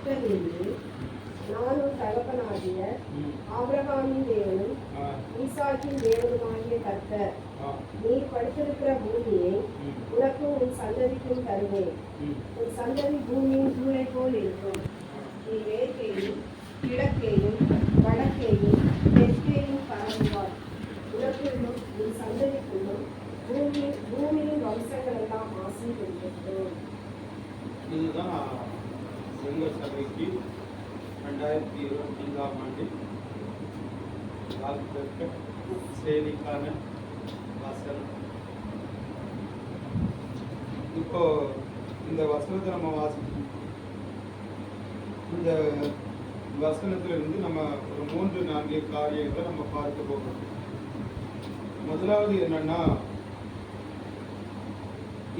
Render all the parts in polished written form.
கர்த்தர் என்று நானும் தகப்பனாகிய ஆபிரகாமின் தேவனும் ஈசாக்கின் தேவனுமாகிய கர்த்தர் நீ படுத்திருக்கிற பூமியை உனக்கும் உன் சந்ததிக்கும் தருவேன். உன் சந்ததி பூமியின் சூளை போல் இருக்கும். நீ மேற்கேயும் கிழக்கேயும் வடக்கேயும் தெற்கேயும் பரவுவார். உனக்குள்ளும் உன் சந்ததிக்குள்ளும் பூமியின் வம்சங்கள் எல்லாம் ஆசீர்வதிக்கப்படும். இதுதான் எங்கள் சபைக்கு 2025ஆம் ஆண்டில் வாக்குத்தத்த செய்திக்கான வசனம். இப்போ இந்த வசனத்தை நம்ம வாசிக்கணும். இந்த வசனத்திலிருந்து நம்ம ஒரு 3-4 காரியங்களை நம்ம பார்க்க போகிறோம். முதலாவது என்னன்னா,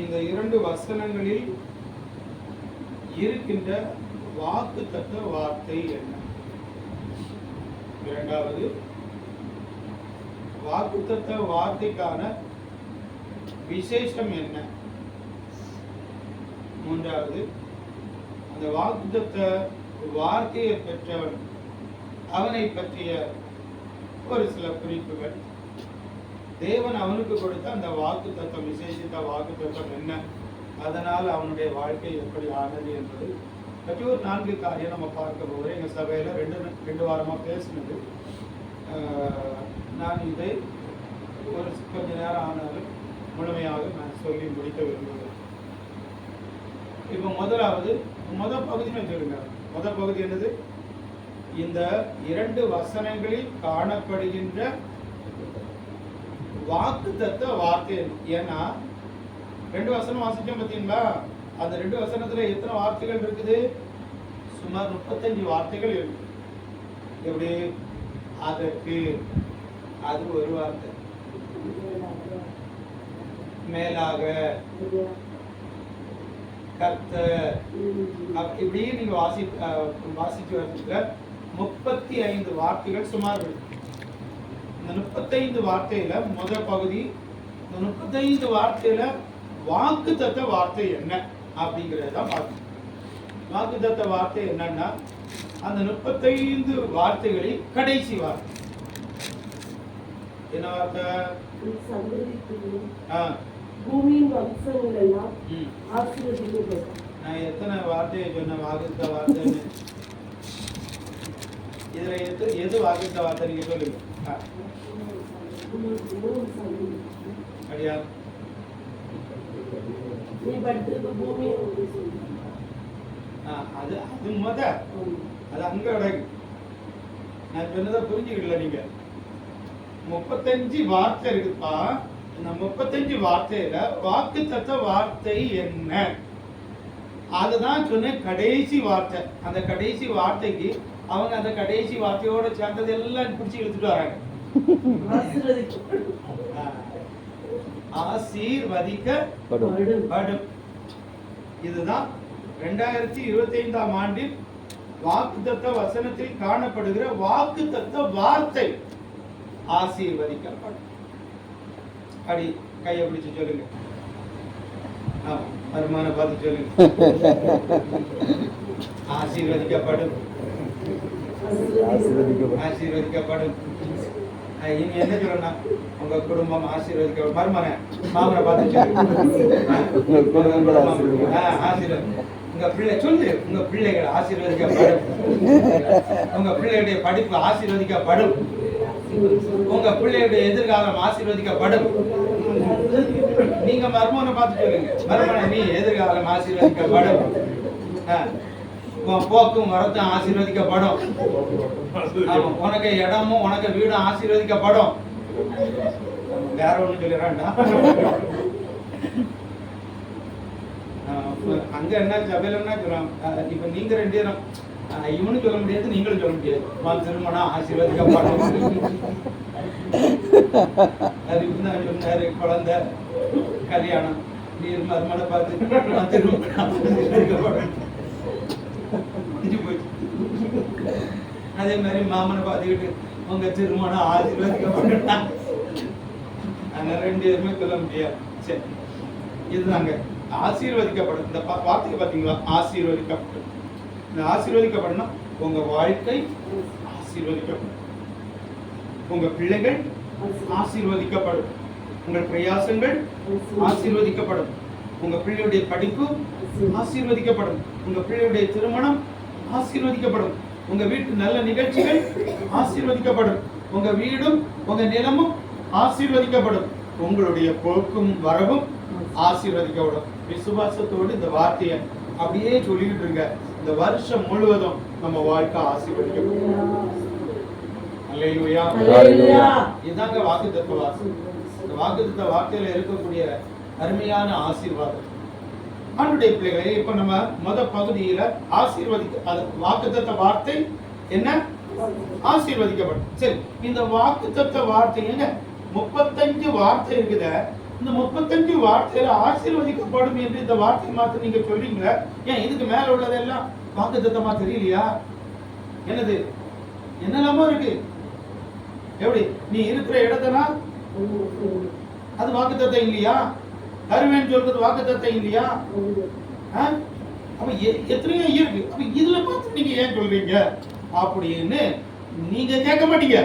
இந்த 2 வசனங்களில் இருக்கின்ற வாக்குத்தத்த வார்த்தை என்ன? இரண்டாவது, வாக்குத்தத்த வார்த்தைக்கான விசேஷம் என்ன? மூன்றாவது, அந்த வாக்குத்தத்த வார்த்தையை பெற்றவன் அவனை பற்றிய ஒரு சில குறிப்புகள். தேவன் அவனுக்கு கொடுத்த அந்த வாக்குத்தத்தம், விசேஷித்த வாக்குத்தத்தம் என்ன, அதனால் அவனுடைய வாழ்க்கை எப்படி ஆனது என்பது பற்றி ஒரு 4 காரியம் நம்ம பார்க்க போகிறோம். எங்கள் சபையில் ரெண்டு வாரமாக பேசினது. நான் இதை ஒரு கொஞ்ச நேரம் ஆனாலும் முழுமையாக நான் சொல்லி முடிக்க விரும்புகிறேன். இப்போ முதல் பகுதின்னு சொல்லுங்க. முதல் பகுதி என்னது? இந்த 2 வசனங்களில் காணப்படுகின்ற வாக்குத்தத்த வார்த்தை. ஏன்னா 2 வசனம் வாசிச்சோம் பார்த்தீங்களா? அந்த 2 வசனத்துல எத்தனை வார்த்தைகள் இருக்குது? சுமார் 35 வார்த்தைகள் இருக்கு. எப்படி? அதற்கு, அது ஒரு வார்த்தை. மேலாக, கர்த்தர், இப்படி நீங்க வாசிச்சு வரதுல 35 வார்த்தைகள் சுமார் இருக்கு. இந்த 35 வார்த்தையில முதல் பகுதி, இந்த 35 வார்த்தையில வாக்குத்தத்த வார்த்தை என்ன அப்படிங்கிறத பார்க்கணும். வாக்குத்தத்த வார்த்தை என்னன்னா, அந்த 35 வார்த்தைகளில் கடைசி வார்த்தை என்ன வார்த்தை? பூமியின் வம்சங்கள் எல்லாம் ஆசீர்வதிக்கப்படும். நான் எத்தனை வார்த்தையை சொன்ன வாக்குத்த வார்த்தை? இதுல எது வாக்குத்த வார்த்தை நீங்க சொல்லுங்க. அப்படியா? அது அங்க நான் சொன்னதை புரிஞ்சுக்கிடல நீங்க. 35 வார்த்தை இருக்குப்பா. இந்த 35 வார்த்தையில வாக்குத்தத்த வார்த்தை என்ன? அதுதான் சொன்னேன், கடைசி வார்த்தை. அந்த கடைசி வார்த்தைக்கு அவங்க அந்த கடைசி வார்த்தையோட சேர்ந்தது எல்லாம் பிடிச்சி இழுத்துட்டு வராங்க. ஆசீர்வதிக்கப்படும். இதுதான் 2025ஆம் ஆண்டில் வாக்குத்தத்த வசனத்தில் காணப்படுகிற வாக்குத்தத்த வார்த்தை. ஆசீர்வதிக்கப்படும். அடி கையை பிடிச்சு சொல்லுங்க. வருமான பார்த்து சொல்லுங்க. ஆசீர்வதிக்கப்படும். ஆசீர்வதிக்கப்படும். இனி என்ன சொல்லணும்? உங்க குடும்பம் ஆசீர்வதிக்கப்படும். மருமன மாமனை பார்த்து ஆசீர்வாதம். உங்க பிள்ளை சொல்லு, உங்க பிள்ளைகள் ஆசீர்வதிக்கப்படும். உங்க பிள்ளைகளுடைய படிப்பு ஆசீர்வதிக்கப்படும். உங்க பிள்ளையுடைய எதிர்காலம் ஆசீர்வதிக்கப்படும். நீங்க மருமனை பார்த்து சொல்லுங்க. மருமனை, நீ எதிர்காலம் ஆசீர்வதிக்கப்படும். போக்கும் வரத்தும் ஆசீர்வதிக்கப்படும். உனக்கு இடமும் உனக்கு வீடும் ஆசீர்வதிக்கப்படும். வேற ஒண்ணு சொல்லிடுறான்டா. அங்க என்ன சபையில என்ன சொல்றான்? இப்ப நீங்க 2 பேரும் இவனும் சொல்ல முடியாது, நீங்களும் சொல்ல முடியாது. திருமணம் ஆசீர்வதிக்கப்படும். சொன்னாரு, குழந்தை, கல்யாணம், நீர் மருமனை பார்த்து திருமணம் ஆசீர்வதிக்கப்படும். அதே மாதிரி மாமனை பார்த்துக்கிட்டு உங்க திருமணம் ஆசீர்வதிக்கப்பட்டான். அதனால 2 பேருமே சொல்ல முடியாது. சரி, இதுதாங்க ஆசீர்வதிக்கப்படும். இந்த வார்த்தையை பார்த்தீங்களா? ஆசீர்வதிக்கப்படும். ஆசீர்வதிக்கப்படணும். உங்க வாழ்க்கை ஆசீர்வதிக்கப்படும், உங்க பிள்ளைகள் ஆசீர்வதிக்கப்படும், உங்கள் பிரயாசங்கள் ஆசீர்வதிக்கப்படும், உங்க பிள்ளையுடைய படிப்பு ஆசீர்வதிக்கப்படும், உங்க பிள்ளையுடைய திருமணம் ஆசீர்வதிக்கப்படும், உங்க வீட்டு நல்ல நிகழ்ச்சிகள் ஆசீர்வதிக்கப்படும், உங்க வீடும் உங்க நிலமும் ஆசீர்வதிக்கப்படும், உங்களுடைய போக்கும் வரவும் ஆசீர்வதிக்கப்படும். விசுவாசத்தோடு இந்த வார்த்தையை அப்படியே சொல்லிக்கிட்டு இருங்க. இந்த வருஷம் முழுவதும் நம்ம வாழ்க்கை ஆசீர்வதிக்கப்படும். அல்லேலூயா. இதுதாங்க வாக்குத்தத்த வார்த்தை. இந்த வாக்குத்தத்த வார்த்தையில இருக்கக்கூடிய அருமையான ஆசீர்வாதம். ஆண்டுடைய பிள்ளைகளை இப்ப நம்ம பகுதியில ஆசீர்வதிக்க வாக்குத்தத்த வார்த்தை என்ன? ஆசீர்வதிக்கப்படும். சரி, இந்த வாக்குத்தத்த வார்த்தைங்க 35 வார்த்தை இருக்குத. இந்த 35 வார்த்தையில ஆசீர்வதிக்கப்படும் என்று இந்த வார்த்தை மாத்திரம் நீங்க சொல்றீங்க. ஏன் இதுக்கு மேல உள்ளதெல்லாம் வாக்குத்தத்தமா தெரியலையா? என்னது என்னெல்லாமோ இருக்கு. எப்படி நீ இருக்கிற இடத்தனா அது வாக்குத்தத்தம் இல்லையா? தருவேன்னு சொல்றது வாக்குத்தத்தம் இல்லையா? அப்ப எத்தனையோ இருக்கு. அப்ப இதுல பார்த்து நீங்க ஏன் சொல்றீங்க அப்படின்னு நீங்க கேட்க மாட்டீங்க.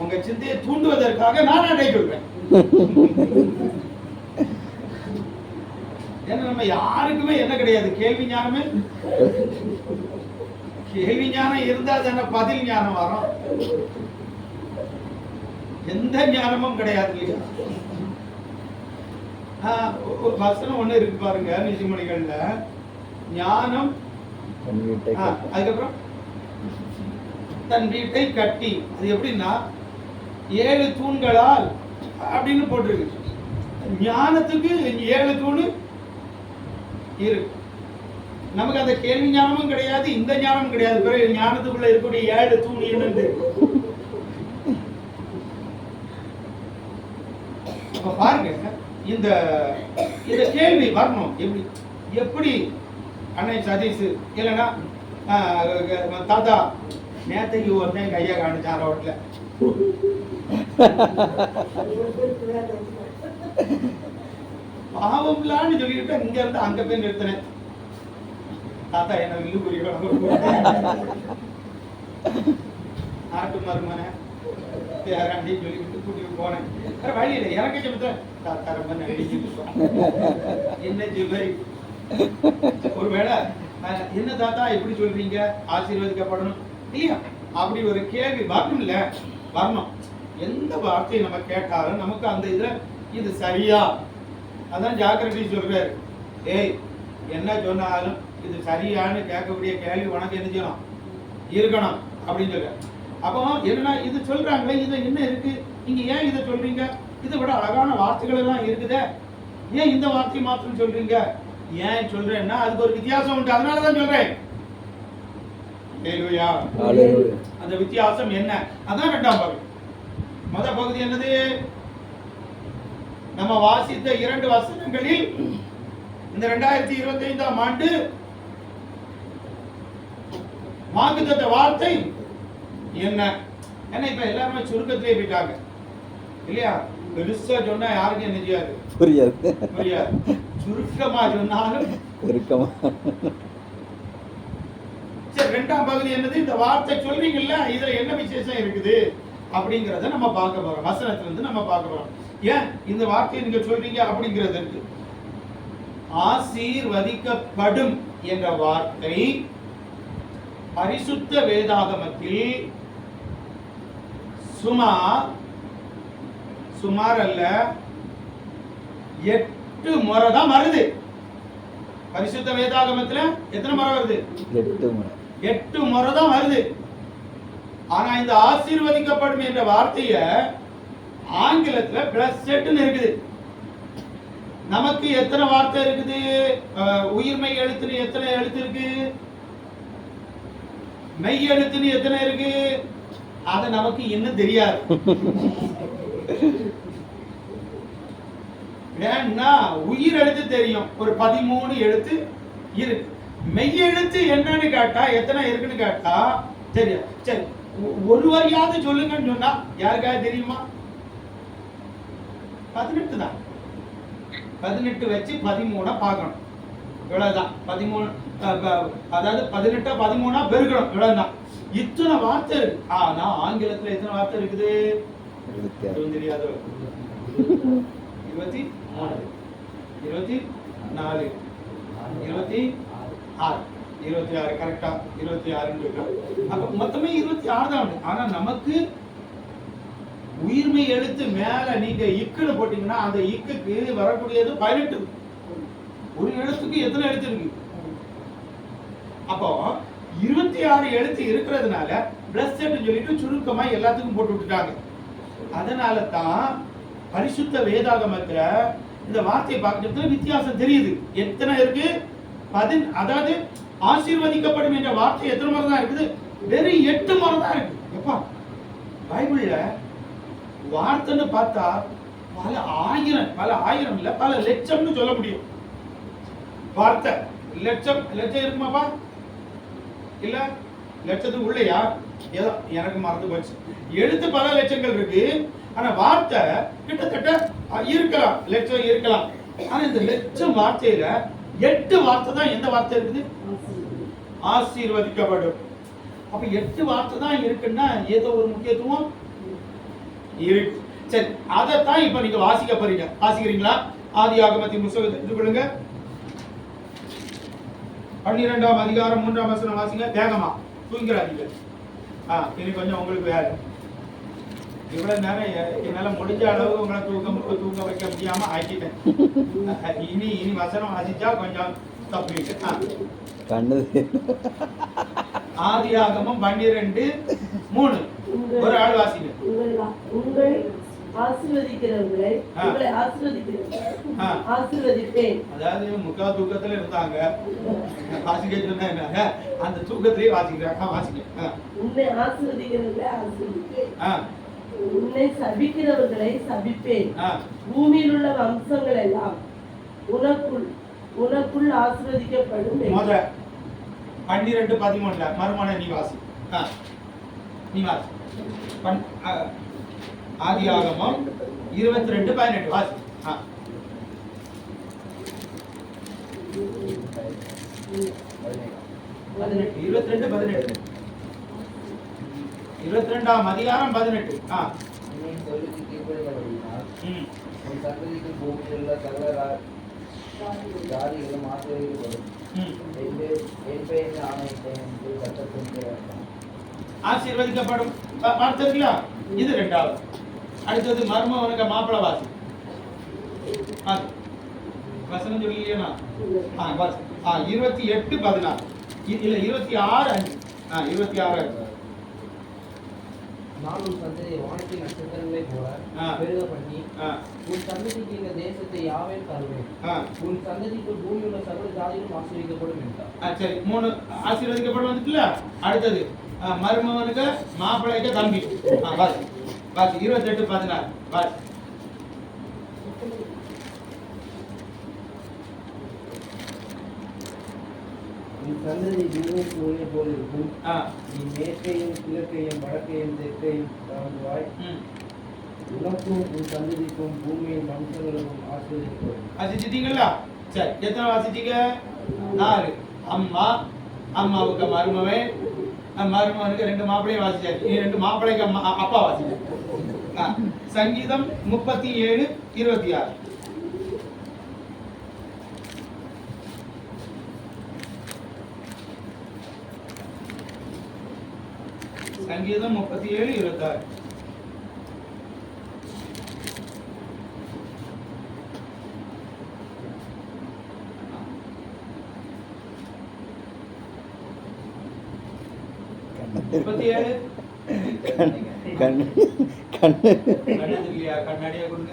உங்க சிந்தையை தூண்டுவதற்காக நான் அடை சொல்றேன். ஏன்னா நம்ம யாருக்குமே என்ன கிடையாது, கேள்வி ஞானமே. கேள்வி ஞானம் இருந்தா தானே பதில் ஞானம் வரும். எந்த ஞானமும் கிடையாது இல்லையா? ஒரு வசனம் ஒண்ணு இருக்கு பாருங்க நீதிமொழிகள்ல, ஞானம் அதுக்கப்புறம் தன் வீட்டை கட்டி. அது எப்படின்னா 7 தூண்களால் அப்படின்னு போட்டிருக்கு. ஞானத்துக்கு 7 தூணு இருக்கு. நமக்கு அந்த கேள்வி ஞானமும் கிடையாது, இந்த ஞானமும் கிடையாது. பிறகு ஞானத்துக்குள்ள இருக்கக்கூடிய 7 தூண் என்னது? அப்ப பாருங்க, இந்த கேள்வி வரணும். எப்படி அன்னை சதீஷ் இல்லைன்னா தாத்தா நேத்தைக்கு ஒருத்தன் கையை காணிச்சான் ரோட்ல, பாவம்லான்னு சொல்லிட்டு இங்க இருந்து அங்க போய் நிறுத்தினேன். தாத்தா என்ன வில்லு குறிக்கணும் நாட்டு மருமன யாராண்டி சொல்லிட்டு கூட்டிட்டு போனேன். வழியில இறக்க சொல்ல தாத்தா ரொம்ப நடிச்சு என்ன ஜிவரி. ஒருவேளை என்ன தாத்தா எப்படி சொல்றீங்க ஆசீர்வதிக்கப்படணும் இல்லையா? அப்படி ஒரு கேள்வி வரணும். இல்ல வரணும். எந்த வார்த்தையை நம்ம கேட்டாலும் நமக்கு அந்த இதுல இது சரியா, அதான் ஜாக்கிரதை சொல்றாரு. ஏய் என்ன சொன்னாலும் இது சரியான்னு கேட்கக்கூடிய கேள்வி உனக்கு என்ன செய்யணும், இருக்கணும் அப்படின்னு சொல்ற. அப்போ என்ன இது சொல்றாங்க, இது என்ன இருக்கு, நீங்க ஏன் இதை சொல்றீங்க? இதை விட அழகான வார்த்தைகள் எல்லாம் இருக்குதே, ஏன் இந்த வார்த்தையை மாத்திரம் சொல்றீங்க? ஏன் சொல்றேன்னா அதுக்கு ஒரு வித்தியாசம் உண்டு, அதனாலதான் சொல்றேன். அந்த வித்தியாசம் என்ன? அதான் 2ஆம் பகுதி. முதல் பகுதி என்னது? நம்ம வாசித்த 2 வசனங்களில் இந்த 2025ஆம் ஆண்டு வாக்குத்தத்த வார்த்தை என்ன? ஏன்னா இப்ப எல்லாருமே சுருக்கத்திலே போயிட்டாங்க இல்லையா? பெருசா சொன்னா யாருக்கும் என்ன செய்யாது, புரியாது. சுருக்கமா சொன்னாலும் சுருக்கமா. சரி, 2ஆம் பகுதி என்னது? இந்த வார்த்தை சொல்றீங்கல்ல, இதுல என்ன விசேஷம் இருக்குது அப்படிங்கறத நம்ம பார்க்க போறோம். வசனத்துல இருந்து நம்ம பார்க்க போறோம். ஏன் இந்த வார்த்தையை நீங்க சொல்றீங்க அப்படிங்கிறது இருக்கு. ஆசீர்வதிக்கப்படும் என்ற வார்த்தை பரிசுத்த வேதாகமத்தில் சுமார் அல்ல 8 முறை தான் வருது. பரிசுத்த வேதாகமத்துல எத்தனை முறை வருது? 8 முறை தான் வருது. ஆனா இந்த ஆசீர்வதிக்கப்படும் என்ற வார்த்தைய ஆங்கிலத்துல பிளஸ்ன்னு இருக்குது. நமக்கு எத்தனை வார்த்தை இருக்குது? உயிர்மை எழுத்துன்னு எத்தனை எழுத்து இருக்கு? மெய் எழுத்துன்னு எத்தனை இருக்கு? அது நமக்கு இன்னும் தெரியாது. ஏன்னா உயிர் எழுத்து தெரியும், ஒரு 13 எழுத்து இருக்கு. மெய் எழுத்து என்னன்னு கேட்டா எத்தனை இருக்குன்னு கேட்டா தெரியும். சரி, ஒரு வரியாவது சொல்லுங்கன்னு சொன்னா யாருக்காவது தெரியுமா? 18 தான். 18 வச்சு 13 பார்க்கணும். இவ்வளவுதான் 13. அதாவது 18 13 பெருக்கணும், இவ்வளவுதான். இத்தனை வார்த்தை இருக்கு. ஆனா ஆங்கிலத்துல எத்தனை வார்த்தை இருக்குது தெரியாது. 24 24 26 26 கரெக்டா 26 இருக்கு. அப்ப மொத்தமே 26 தான். ஆனா நமக்கு உயிர்மை எழுத்து மேல நீங்க இக்குன்னு போட்டீங்கன்னா அந்த இக்குக்கு வரக்கூடியது 18. ஒரு எழுத்துக்கு எத்தனை எழுத்து இருக்கு? அப்போ 26 எழுத்து இருக்கிறதுனால பிளஸ் சொல்லிட்டு சுருக்கமா எல்லாத்துக்கும் போட்டு விட்டுட்டாங்க. அதனால தான் பரிசுத்த வேதாகமத்துல இந்த வார்த்தையை பார்க்கறதுல வித்தியாசம் தெரியுது. எத்தனை இருக்கு? அதாவது ஆசீர்வதிக்கப்படும் என்ற வார்த்தை எத்தனை முறை தான் இருக்குது? வெறும் 8 முறை தான் இருக்கு. எப்பா பைபிள்ல வார்த்தைன்னு பார்த்தா பல ஆயிரம் இல்ல பல லட்சம்னு சொல்ல முடியும். வார்த்தை லட்சம் இருக்குமாப்பா? இல்ல லட்சத்துக்கு உள்ளயா? ஏதோ எனக்கு மறந்து போச்சு. எழுத்து பல லட்சங்கள் இருக்கு, ஆனா வார்த்தை கிட்டத்தட்ட இருக்கலாம், லட்சம் இருக்கலாம். ஆனா இந்த லட்சம் வார்த்தையில 8 வார்த்தை தான் எந்த வார்த்தை இருக்குது? ஆசீர்வதிக்கப்படும். அப்ப 8 வார்த்தை தான் இருக்குன்னா ஏதோ ஒரு முக்கியத்துவம் இருக்கு. சரி, அதைத்தான் இப்ப நீங்க வாசிக்க போறீங்க. வாசிக்கிறீங்களா? ஆதியாகமத்தின் புத்தகத்தை எடுத்துக்கொள்ளுங்க. 12ஆம் அதிகாரம் 3ஆம் வசனம் வாசிங்க. வேகமா தூங்கிறாதீங்க. இனி கொஞ்சம் உங்களுக்கு வேலை. இவ்வளவு நேரம் என்னால முடிஞ்ச அளவு உங்களை தூங்க வைக்க முடியாம ஆக்கிட்டேன். இனி வசனம் வாசிச்சா கொஞ்சம் தப்பிட்டு. ஆதியாகமம் 12:3 ஒரு ஆள் வாசிங்க. உங்களை ஆசீர்வதிக்கிறவர்களை ஆசீர்வதிப்பேன். அதாவது முக்கா தூக்கத்துல இருந்தாங்க, வாசிக்க சொன்னா என்ன, அந்த தூக்கத்திலேயே வாசிக்கிறாங்க. வாசிக்க. உன்னை ஆசீர்வதிக்கிறவர்களை ஆசீர்வதிப்பேன், உன்னை சபிக்கிறவர்களை சபிப்பேன். பூமியில் உள்ள வம்சங்கள் எல்லாம் உனக்குள் ஆசீர்வதிக்கப்படும். 12:13 மறுமண நீ வாசி. ஆதியாகமம் 22:18 வாசி. 22:18 அதிகாரம் 18. ஆசீர்வதிக்கப்படும் பார்த்தீங்களா? இது 2வது. அடுத்தது மர்மவனுக்கு மாப்பிள வாசி. வசனம் சொல்லியா? 28:16 இல்ல 26:5. 26. நானும் சந்ததியை வானத்தின் நட்சத்திரங்களை போல பெருக பண்ணி உன் சந்ததிக்கு இந்த தேசத்தை யாவே தருவேன். உன் சந்ததிக்கு பூமியுள்ள சர்வ ஜாதிகளும் ஆசீர்வதிக்கப்படும் என்றார். சரி, 3 ஆசீர்வதிக்கப்படும் வந்துட்டுல. அடுத்தது மருமகனுக்கு மாப்பிள்ளைக்கு தம்பி. வாசி 28:16 வாசி. நீ சந்ததி பூமி சூரிய போல் இருக்கும். நீ மேற்கையும் கிழக்கையும் வடக்கையும் தெற்கையும் தாண்டுவாய். உனக்கும் உன் சந்ததிக்கும் பூமியின் வம்சங்களுக்கும் ஆசீர்வதிக்கப்படும். வாசிச்சிட்டீங்களா? சரி, எத்தனை வாசிச்சீங்க? 4. அம்மாவுக்கு மருமவன், மருமகனுக்கு 2 மாப்பிள்ளையும் வாசிச்சாச்சு. 2 மாப்பிள்ளைக்கு அப்பா வாசிச்சாச்சு. சங்கீதம் 37:26. சங்கீதம் 37:26. கண்ணாடியா கொடுங்க.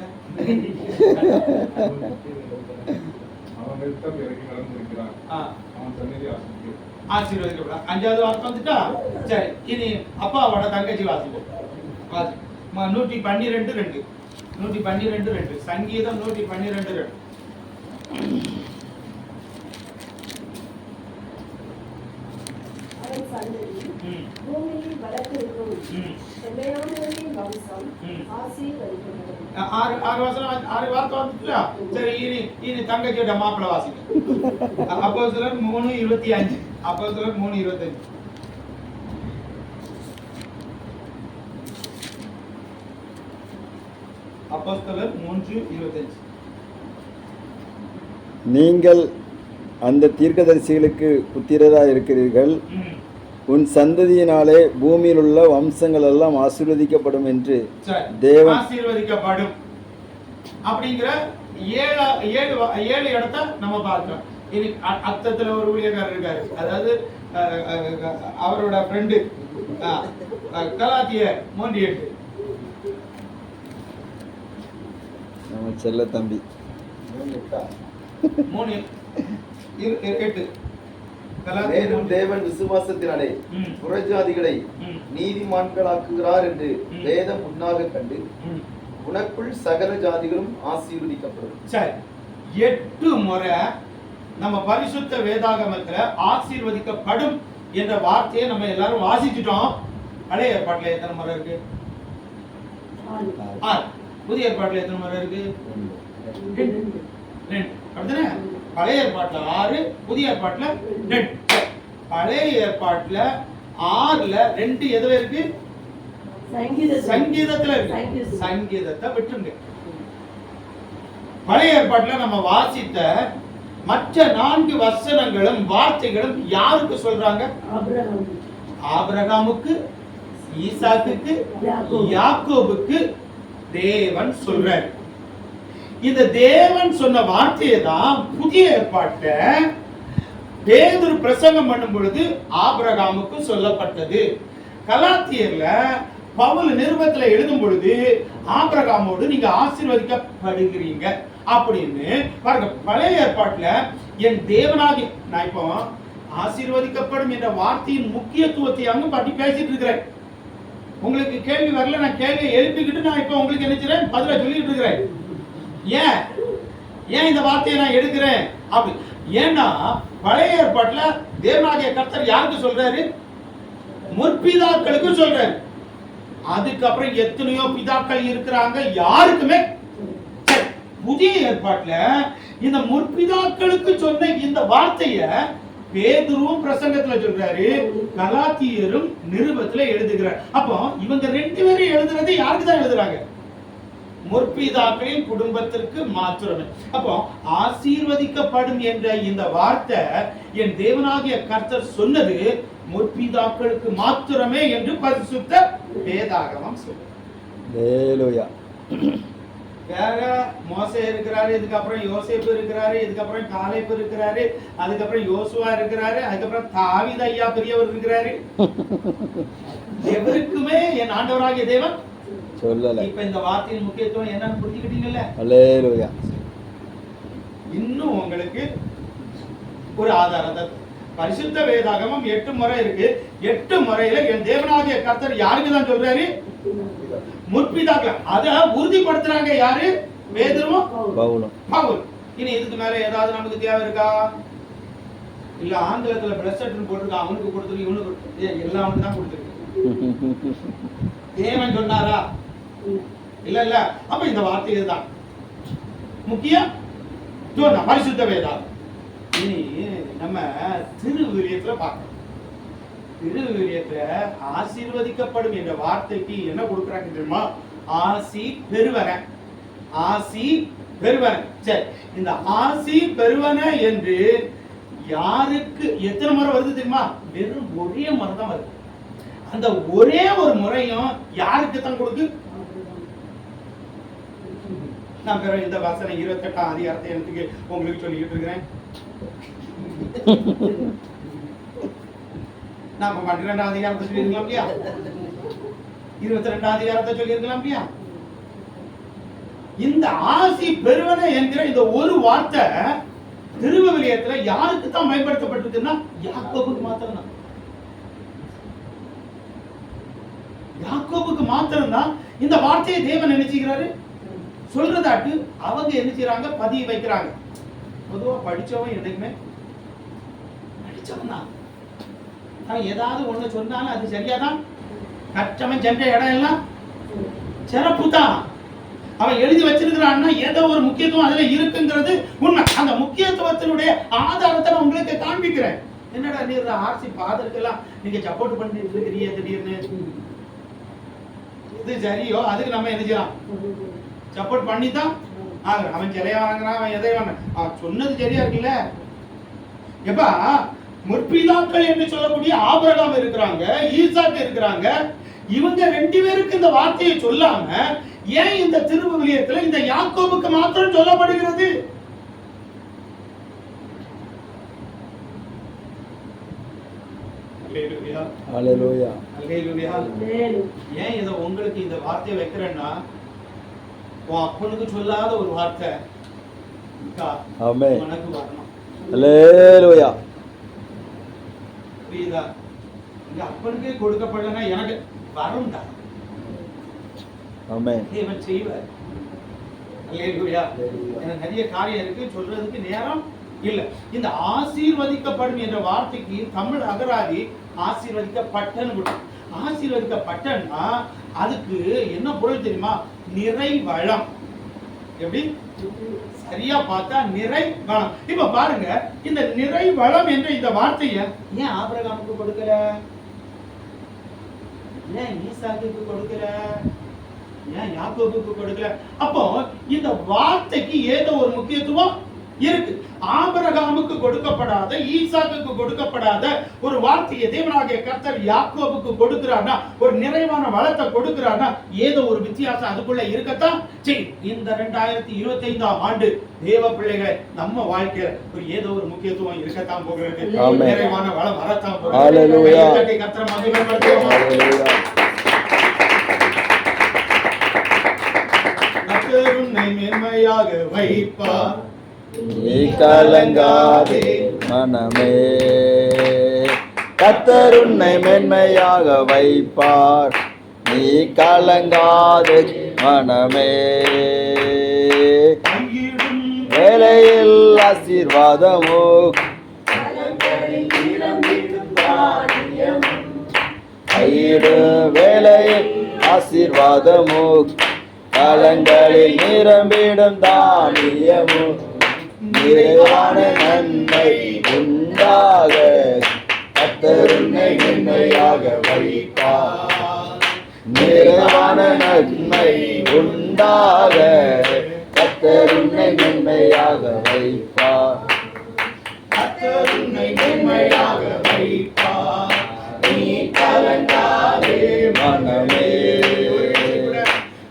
ஆசீர்வதிக்கப்படும். 5வது வார்த்தை வந்துட்டா. சரி, இனி அப்பாவோட தங்கச்சி வாசிப்போம். 112:2 சங்கீதம் 112:2. பூமியில் வளர்த்திருக்கும் செம்மையானவர்களின் வம்சம் ஆசீர்வதிக்கப்படும். ஆறு வார்த்தை வந்துச்சுல. சரி, இனி தங்கச்சியோட மாப்பிள்ளை வாசிங்க. அப்போஸ்தலர் 3:25. அப்போஸ்தலர் 3:25. அப்போஸ்தலர் 3:25. நீங்கள் அந்த தீர்க்கதரிசிகளுக்கு புத்திரராய் இருக்கிறீர்கள். உன் சந்ததியினாலே பூமியில் உள்ள வம்சங்கள் எல்லாம் ஆசீர்வதிக்கப்படும் என்று தேவன் ஆசீர்வதிக்கப்படும் அப்படிங்கிற ஏழு இடத்தை நம்ம பார்க்கிறோம். இனி அர்த்தத்துல ஒரு ஊழியக்காரர் இருக்காரு, அதாவது அவரோட ஃப்ரெண்டு கலாத்தியர் 3:8. நம்ம செல்ல தம்பி 3:8. மேலும் தேவன் விசுவாசத்தினாலே புறஜாதிகளை நீதிமான்களாக்குகிறார் என்று வேதம் முன்னாக கண்டு உனக்குள் சகல ஜாதிகளும் ஆசீர்வதிக்கப்படும். சரி, 8 முறை நம்ம பரிசுத்த வேதாகமத்துல ஆசீர்வதிக்கப்படும் என்ற வார்த்தையை நம்ம எல்லாரும் வாசிச்சுட்டோம். பழைய ஏற்பாட்டுல எத்தனை முறை இருக்கு? 6. புதிய ஏற்பாட்டுல எத்தனை முறை இருக்கு? 2. அப்படிதானே? பழைய ஏற்பாட்டுல 6, புதிய ஏற்பாட்டுல 2. பழைய ஏற்பாட்டுல 6ல 2 எதுல இருக்கு? சங்கீதத்துல இருக்கு. சங்கீதத்தை விட்டுருங்க. பழைய ஏற்பாட்டுல நம்ம வாசித்த மற்ற 4 வசனங்களும் வார்த்தைகளும் யாருக்கு சொல்றாங்க? ஆபிரகாமுக்கு, ஈசாக்குக்கு, யாக்கோபுக்கு தேவன் சொல்றார். இந்த தேவன் சொன்ன வார்த்தையை தான் புதிய ஏற்பாட்டுல பேதுரு பிரசங்கம் பண்ணும் பொழுது ஆபிரகாமுக்கு சொல்லப்பட்டது. கலாத்தியர்ல பவுல் நிருபத்துல எழுதும் பொழுது ஆபிரகாமோடு நீங்க ஆசீர்வதிக்கப்படுகிறீங்க அப்படின்னு பாருங்க. பழைய ஏற்பாட்டுல என் தேவனாகி, நான் இப்போ ஆசீர்வதிக்கப்படும் என்ற வார்த்தையின் முக்கியத்துவத்தை அங்க பற்றி பேசிட்டு இருக்கிறேன். உங்களுக்கு கேள்வி வரல, நான் கேள்வியை எழுப்பிக்கிட்டு நான் இப்போ உங்களுக்கு என்ன செய்றேன்? பதிலா சொல்லிட்டு இருக்கிறேன். ஏன் இந்த வார்த்தையை நான் எடுக்கிறேன் அப்படி? ஏன்னா பழைய ஏற்பாட்டுல தேவனாகிய கர்த்தர் யாருக்கு சொல்றாரு? முற்பிதாக்களுக்கு சொல்றாரு. அதுக்கப்புறம் எத்தனையோ பிதாக்கள் இருக்கிறாங்க, யாருக்குமே. புதிய ஏற்பாட்டுல இந்த முற்பிதாக்களுக்கு சொன்ன இந்த வார்த்தைய பேதுருவும் பிரசங்கத்துல சொல்றாரு, கலாத்தியரும் நிருபத்துல எழுதுகிறார். அப்போ இவங்க 2 பேரும் எழுதுறது யாருக்கு தான் எழுதுறாங்க? முற்பிதாக்களின் குடும்பத்திற்கு மாத்திரமே. அப்போ ஆசீர்வதிக்கப்படும் என்ற இந்த வார்த்தை என் தேவனாகிய கர்த்தர் சொன்னது முற்பிதாக்களுக்கு மாத்திரமே என்று பரிசுத்த வேதாகமம் சொல்லுது. வேற மோசே இருக்கிறாரு, இதுக்கப்புறம் யோசேப்பு இருக்கிறாரு, இதுக்கப்புறம் காலேப் இருக்கிறாரு, அதுக்கப்புறம் யோசுவா இருக்கிறாரு, அதுக்கப்புறம் தாவீது ஐயா பெரியவர் இருக்கிறாரு. எவருக்குமே என் ஆண்டவராகிய தேவன் சொல்லல. இப்ப இந்த வார்த்தையின் முக்கியத்துவம் என்னன்னு புரிஞ்சுக்கிட்டீங்கல்ல? அல்லேலூயா. இன்னும் உங்களுக்கு ஒரு ஆதாரத்தை, பரிசுத்த வேதாகமம் 8 முறை இருக்கு. 8 முறையில என் தேவனாகிய கர்த்தர் யாருக்கு தான் சொல்றாரு? முற்பிதாக்கள். அத உறுதிப்படுத்துறாங்க யாரு? பேதுருவும் பவுல். இனி இதுக்கு மேல ஏதாவது நமக்கு தேவை இருக்கா? இல்ல ஆங்கிலத்துல பிளஸட்னு போட்டுருக்கா, அவனுக்கு கொடுத்துருக்கு, இவனுக்கு, எல்லாம் அவனுக்கு தான் கொடுத்துருக்கு. தேவன் சொன்னாரா? இல்ல. அப்ப இந்த வார்த்தை இதுதான் முக்கியம். சொன்ன பரிசுத்த வேதாகம். இனி நம்ம திருவிவிலியத்துல பார்க்கணும். திருவிவிலியத்துல ஆசீர்வதிக்கப்படும் என்ற வார்த்தைக்கு என்ன கொடுக்குறாங்க தெரியுமா? ஆசி பெறுவன. ஆசி பெறுவன. சரி, இந்த ஆசி பெறுவன என்று யாருக்கு எத்தனை முறை வருது தெரியுமா? வெறும் ஒரே முறை தான் வருது. அந்த ஒரே ஒரு முறையும் யாருக்கு தான் கொடுக்கு? நான் பிறகு இந்த வசனம் 28ஆம் அதிகாரத்தை எனக்கு உங்களுக்கு சொல்லிக்கிட்டு இருக்கிறேன். நாம 12ஆம் அதிகாரத்தை சொல்லியிருக்கலாம் இல்லையா? 22ஆம் அதிகாரத்தை சொல்லியிருக்கலாம் இல்லையா? இந்த ஆசி பெறுவன என்கிற இந்த ஒரு வார்த்தை திருவிவிலியத்துல யாருக்கு தான் பயன்படுத்தப்பட்டிருக்குன்னா யாக்கோபுக்கு மாத்திரம் தான். யாக்கோபுக்கு மாத்திரம் தான் இந்த வார்த்தையை தேவன் நினைச்சுக்கிறாரு சொல்றதாட்டு. அவங்க என்ன செய்யறாங்க? பதிய வைக்கிறாங்க. பொதுவா படிச்சவன் என்னைக்குமே படிச்சவன் தான். அவன் ஏதாவது ஒண்ணு சொன்னாலும் அது சரியாதான். கற்றவன் சென்ற இடம் எல்லாம் சிறப்பு தான். அவன் எழுதி வச்சிருக்கிறான்னா ஏதோ ஒரு முக்கியத்துவம் அதுல இருக்குங்கிறது உண்மை. அந்த முக்கியத்துவத்தினுடைய ஆதாரத்தை நான் உங்களுக்கு காண்பிக்கிறேன். என்னடா நீர் ஆர்சி ஃபாதருக்கெல்லாம் நீங்க சப்போர்ட் பண்ணிட்டு இருக்கிறீங்க திடீர்னு, இது சரியோ அதுக்கு நம்ம என்ன செய்யலாம், சப்போர்ட் பண்ணி தான் அவன் சிலையா வாங்குறான், அவன் எதை அவன் சொன்னது சரியா இருக்குல்ல. எப்பா முற்பிதாக்கள் என்று சொல்லக்கூடிய ஆபிரகாம் இருக்கிறாங்க, ஈசாக்கு இருக்கிறாங்க. இவங்க 2 பேருக்கு இந்த வார்த்தையை சொல்லாம ஏன் இந்த திருவிவிலியத்துல இந்த யாக்கோபுக்கு மாத்திரம் சொல்லப்படுகிறது? ஹல்லேலூயா. ஏன் இத உங்களுக்கு இந்த வார்த்தையை வைக்கிறேன்னா, உன் அப்பனுக்கு சொல்லாத ஒரு வார்த்தை ஆமென். உனக்கு வரணும். ஹல்லேலூயா. புரியுதா? இங்க அப்பனுக்கு கொடுக்கப்படலன்னா எனக்கு வரும்டா. ஆமென். தேவன் செய்வார். ஹல்லேலூயா. எனக்கு நிறைய காரியம் இருக்கு, சொல்றதுக்கு நேரம் இல்ல. இந்த ஆசீர்வதிக்கப்படும் என்ற வார்த்தைக்கு தமிழ் அகராதி ஆசீர்வதிக்கப்பட்டன்னு கொடுக்கும். ஆசீர்வதிக்கப்பட்டன்னா அதுக்கு என்ன பொருள் தெரியுமா? நிறை வளம். எப்படி சரியா பார்த்தா நிறை வளம். இப்ப பாருங்க, இந்த நிறை வளம் என்ற இந்த வார்த்தையை ஏன் ஆபிரகாமுக்கு கொடுக்கல, ஏன் ஈசாக்குக்கு கொடுக்கல, ஏன் யாக்கோபுக்கு கொடுக்கல? அப்போ இந்த வார்த்தைக்கு ஏதோ ஒரு முக்கியத்துவம் இருக்கு. ஆபிரகாமுக்கு கொடுக்கப்படாத, ஈசாக்குக்கு கொடுக்கப்படாத ஒரு வார்த்தையை தேவனாகிய கர்த்தர் யாக்கோபுக்கு கொடுக்கிறார்னா, ஒரு நிறைவான வளத்தை கொடுக்கிறார்னா ஏதோ ஒரு வித்தியாசம் அதுக்குள்ள இருக்கத்தான் சரி. இந்த 2025ஆம் ஆண்டு தேவ பிள்ளைகளை நம்ம வாழ்க்கையில ஒரு ஏதோ ஒரு முக்கியத்துவம் இருக்கத்தான் போகிறது. நிறைவான வளம் வரத்தான் போகிறது. கர்த்தர் மகிமைப்படுத்துவோம். கர்த்தர் உன்னை மேன்மையாக வைப்பார், நீ கலங்காதே மனமே. கர்த்தர் உன்னை மென்மையாக வைப்பார், நீ கலங்காதே மனமே. வேலையில் ஆசீர்வாதமோ, கையிடும் வேலையில் ஆசீர்வாதமோ, களங்களில் நிரம்பிடும் தானியமோ, நிறைவான நன்மை உண்டாக கர்த்தர் உன்னை மென்மையாக வைப்பார். நிறைவான நன்மை உண்டாக கர்த்தர் உன்னை மென்மையாக வைப்பார். கர்த்தர் உன்னை மென்மையாக வைப்பார், நீ கலங்காதே மனமே.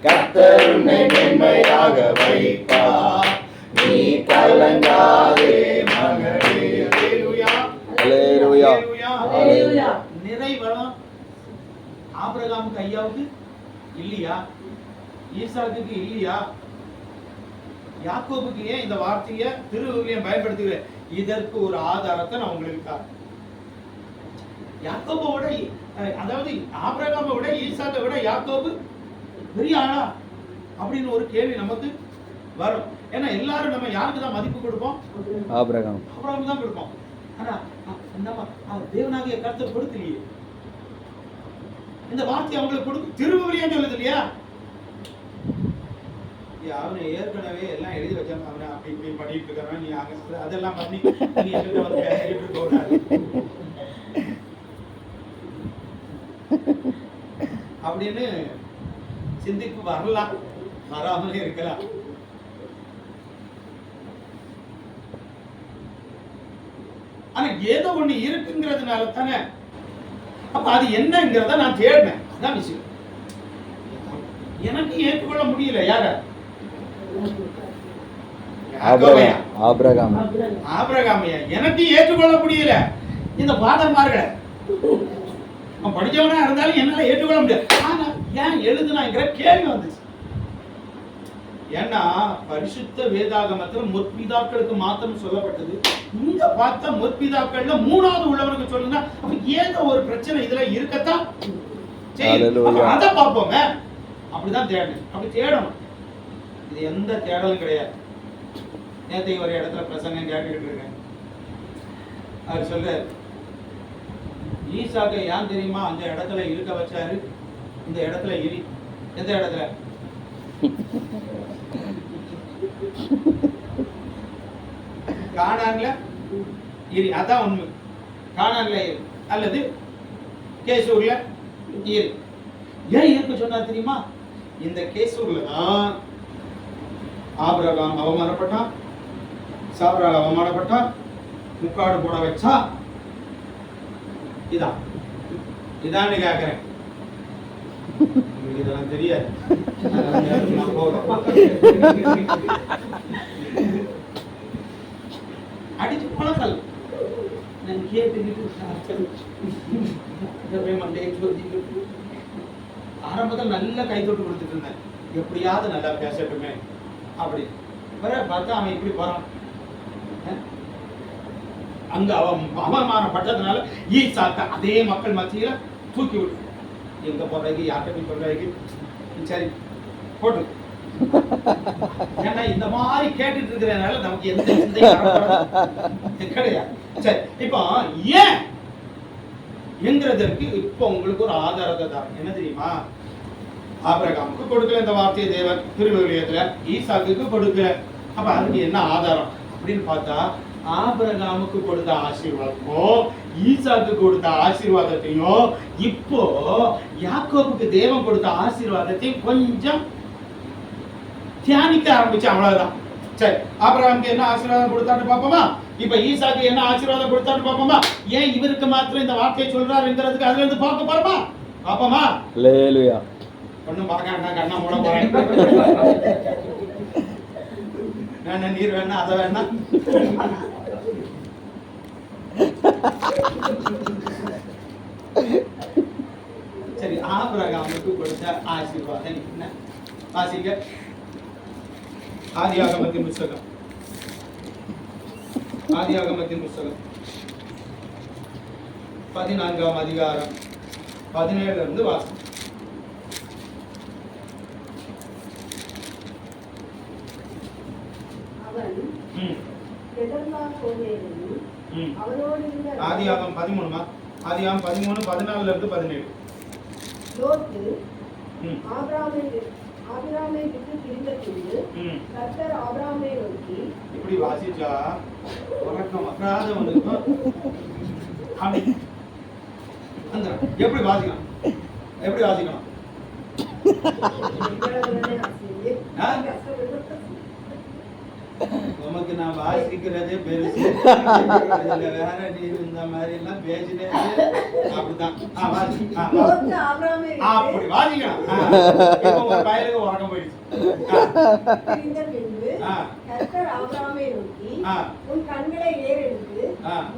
கர்த்தர் உன்னை மென்மையாக வைப்பார், நீ கலங்காதே மகனே. ஹல்லேலூயா. ஹல்லேலூயா. நிறைவளம் ஆபிரகாமுக்கு ஐயாவுக்கு இல்லையா? ஈசாக்குக்கு இல்லையா? யாக்கோபுக்கு ஏன் இந்த வார்த்தையை திருவிவிலியம் பயன்படுத்துகிறேன்? இதற்கு ஒரு ஆதாரத்தை நான் உங்களுக்கு தரேன். யாக்கோபை விட, அதாவது ஆபிரகாமை விட ஈசாக்கை விட யாக்கோபு பெரிய ஆளா அப்படின்னு ஒரு கேள்வி நமக்கு வரும். ஏன்னா எல்லாரும் நம்ம யாருக்கு தான் மதிப்பு கொடுப்போம்? ஆபிரகாம். ஆபிரகாமுக்கு தான் கொடுப்போம். ஆனா நம்ம தேவனாகிய கர்த்தர் கொடுக்கலையே. இந்த வார்த்தை அவங்களுக்கு கொடுக்க திருவிவிலியம் சொல்லுது இல்லையா? அவனை ஏற்கனவே எல்லாம் எழுதி வச்சாங்க, அவனை அப்படி இப்படி பண்ணிட்டு இருக்கான், நீ அங்க அதெல்லாம் பண்ணி நீ என்கிட்ட வந்து பேசிட்டு இருக்க கூடாது அப்படின்னு சிந்திப்பு வரலாம், வராமலே இருக்கலாம். ஆனா ஏதோ ஒண்ணு இருக்குங்கிறதுனால தானே. அப்ப அது என்னங்கிறத நான் தேடினேன். அதான் விஷயம். எனக்கு ஏற்றுக்கொள்ள முடியல. யார? ஆபிரகாம். ஆபிரகாமையா எனக்கு ஏற்றுக்கொள்ள முடியல. இந்த ஃபாதர்மார்களை அவன் படிச்சவனா இருந்தாலும் என்னால ஏற்றுக்கொள்ள முடியாது. ஆனா ஏன் எழுதுனாங்கிற கேள்வி வந்துச்சு. ஏன்னா பரிசுத்த வேதாகமத்துல முற்பிதாக்களுக்கு மாத்திரம் சொல்லப்பட்டது. இங்க பார்த்தா முற்பிதாக்கள்ல 3வது உள்ளவருக்கு சொல்லுங்க. அப்ப ஏதோ ஒரு பிரச்சனை இதுல இருக்கத்தான். அத பார்ப்போங்க. அப்படிதான் தேடணும். அப்படி தேடணும். இது எந்த தேடலும் கிடையாது. நேற்று ஒரு இடத்துல பிரசங்கம் கேட்டுக்கிட்டு இருக்கேன். அவர் சொல்றாரு, ஈசாக்கை ஏன் தெரியுமா அந்த இடத்துல இருக்க வச்சாரு? இந்த இடத்துல இரு, எந்த இடத்துல? கானான்ல இரு, அதான் உண்மை. கானான்ல இரு அல்லது கேசூர்ல இரு. ஏன் இருக்க சொன்னா தெரியுமா? இந்த கேசூர்ல தான் ஆபிரகாம் அவமானப்பட்டான், சாராள் அவமானப்பட்டான், முக்காடு போட வச்சா. இதான் கேக்குறேன். உங்களுக்கு இதெல்லாம் தெரியாது. நான் போறேன். அடிச்சு பழக்கல் நான் கேட்டுக்கிட்டு மண்டையை சொல்லிக்கிட்டு ஆரம்பத்தில் நல்லா கை தொட்டு கொடுத்துட்டு இருந்தேன், எப்படியாவது நல்லா பேசட்டுமே அப்படி. வர பார்த்தா அவன் இப்படி போறான். அங்க அவன் அவமானப்பட்டதுனால ஈசாக்க அதே மக்கள் மத்தியில தூக்கி விடு. எங்க போறதுக்கு யார்கிட்ட போய் சொல்றதுக்கு, சரி போட்டு. ஏன்னா இந்த மாதிரி கேட்டுட்டு இருக்கிறதுனால நமக்கு எந்த சிந்தையும் கிடையாது. சரி, இப்போ ஏன் என்கிறதற்கு இப்போ உங்களுக்கு ஒரு ஆதாரத்தை தான். என்ன தெரியுமா? ஆபிரகாமுக்கு கொடுக்கல இந்த வார்த்தையை தேவன் திருவிழியத்துல, ஈசாக்குக்கு கொடுக்கல. அப்ப அதுக்கு என்ன ஆதாரம் அப்படின்னு பார்த்தா, ஆபிரகாமுக்கு கொடுத்த ஆசீர்வாதமும் ஈசாக்கு கொடுத்த ஆசீர்வாதத்தையும் இப்போ யாக்கோபுக்கு தேவன் கொடுத்த ஆசீர்வாதத்தையும் கொஞ்சம் தியானிக்க ஆரம்பிச்சு. அவ்வளவுதான். சரி, ஆபிரகாமுக்கு என்ன ஆசீர்வாதம் கொடுத்தான்னு பாப்போமா? இப்ப ஈசாக்கு என்ன ஆசீர்வாதம் கொடுத்தான்னு பாப்போமா? ஏன் இவருக்கு மாத்திரம் இந்த வார்த்தையை சொல்றாருங்கிறதுக்கு அதுல இருந்து பார்க்க போறோமா? பாப்போமா? ஹல்லேலூயா. ஒண்ணும் பார்க்க கண்ணா மூட போறேன். நான் நீர் வேணா அதை வேணா. சரி, ஆபிரகாமுக்கு கொடுத்த ஆசீர்வாதம் என்ன? வாசிங்க. ஆதியாகமத்தின் புத்தகம், ஆதியாகமத்தின் புத்தகம் 14ஆம் அதிகாரம் 17 இருந்து வாசி. ஆதியாகமம் 13 ஆதியாகமம் 13 14 இருந்து 17. லோத்து ஆபிரகாமை விட்டு பிரிந்த பின்பு கர்த்தர் ஆபிரகாமை நோக்கி, இப்படி வாசிச்சா உறக்கம் வராத வந்திருக்கும். எப்படி வாசிக்கணும்? எப்படி வாசிக்கணும்? உமக்கு நான் வாசிக்கிறதே பெருசு, வேற நீ இந்த மாதிரி எல்லாம் பேசினே அப்படிதான். அப்படி வாசிக்கணும். ஒரு பயலுக்கு உறக்கம் போயிடுச்சு. கர்த்தர் ஆபிரகாமை நோக்கி, உன் கண்களை ஏறெடுத்து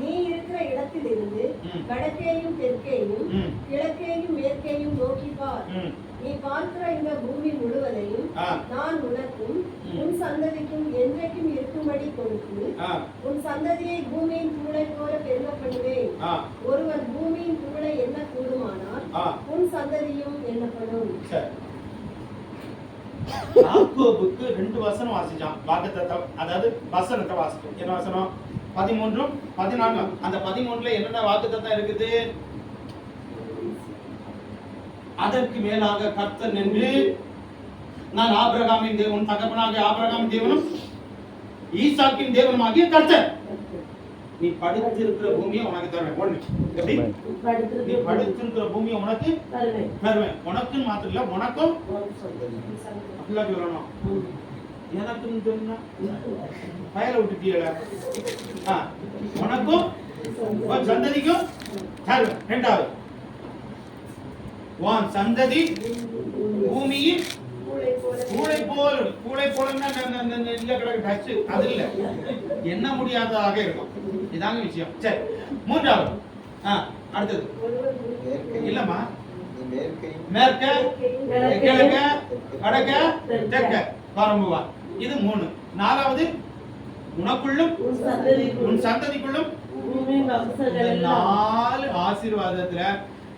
நீ இருக்கிற இடத்திலிருந்து வடக்கேயும் தெற்கேயும் கிழக்கேயும் மேற்கேயும் நோக்கி பார். நீ பார்க்கிற இந்த பூமி முழுவதையும் நான் உனக்கும் உன் சந்ததிக்கும் என்றைக்கும் இருக்கும்படி கொடுத்து உன் சந்ததியை பூமியின் தூளை போல பெருக பண்ணுவேன். ஒருவர் பூமியின் தூளை என்ன கூடுமானால் உன் சந்ததியும் எண்ணப்படும். யாக்கோபுக்கு 2 வசனம் வாசிச்சான். வாக்குத்தத்தம், அதாவது வசனத்தை வாசிச்சோம். என்ன வசனம்? 13 14. அந்த 13ல என்னென்ன வாக்குத்தத்தம் இருக்குது? அதற்கு மேலாக கர்த்தர் நின்று, நான் ஆபிரகாமின் தேவன், தகப்பனாகிய ஆபிரகாமின் தேவனும் ஈசாக்கின் தேவனுமாகிய கர்த்தர், நீ படுத்திருக்கிற பூமியை உனக்கு தருவேன். ஒண்ணு, எப்படி? நீ படுத்திருக்கிற பூமியை உனக்கு தருவேன். உனக்குன்னு மாத்திரம் இல்ல, உனக்கும் அப்படிலாம் சொல்லணும். எனக்குன்னு சொன்னா பயலை விட்டுட்டீங்கள. உனக்கும் சந்ததிக்கும் தருவேன். 2வது, உன் சந்ததி பூமியில் கூளை போல். கூளை போலன்னா அது இல்ல, என்ன முடியாததாக இருக்கும். இதாங்க விஷயம். சரி, 3வது, அடுத்தது இல்லம்மா, மேற்க கிழக்க வடக்க தெற்க வரம்புவா. இது 3. 4வது, உனக்குள்ளும் உன் சந்ததிக்குள்ளும். 4 ஆசீர்வாதத்துல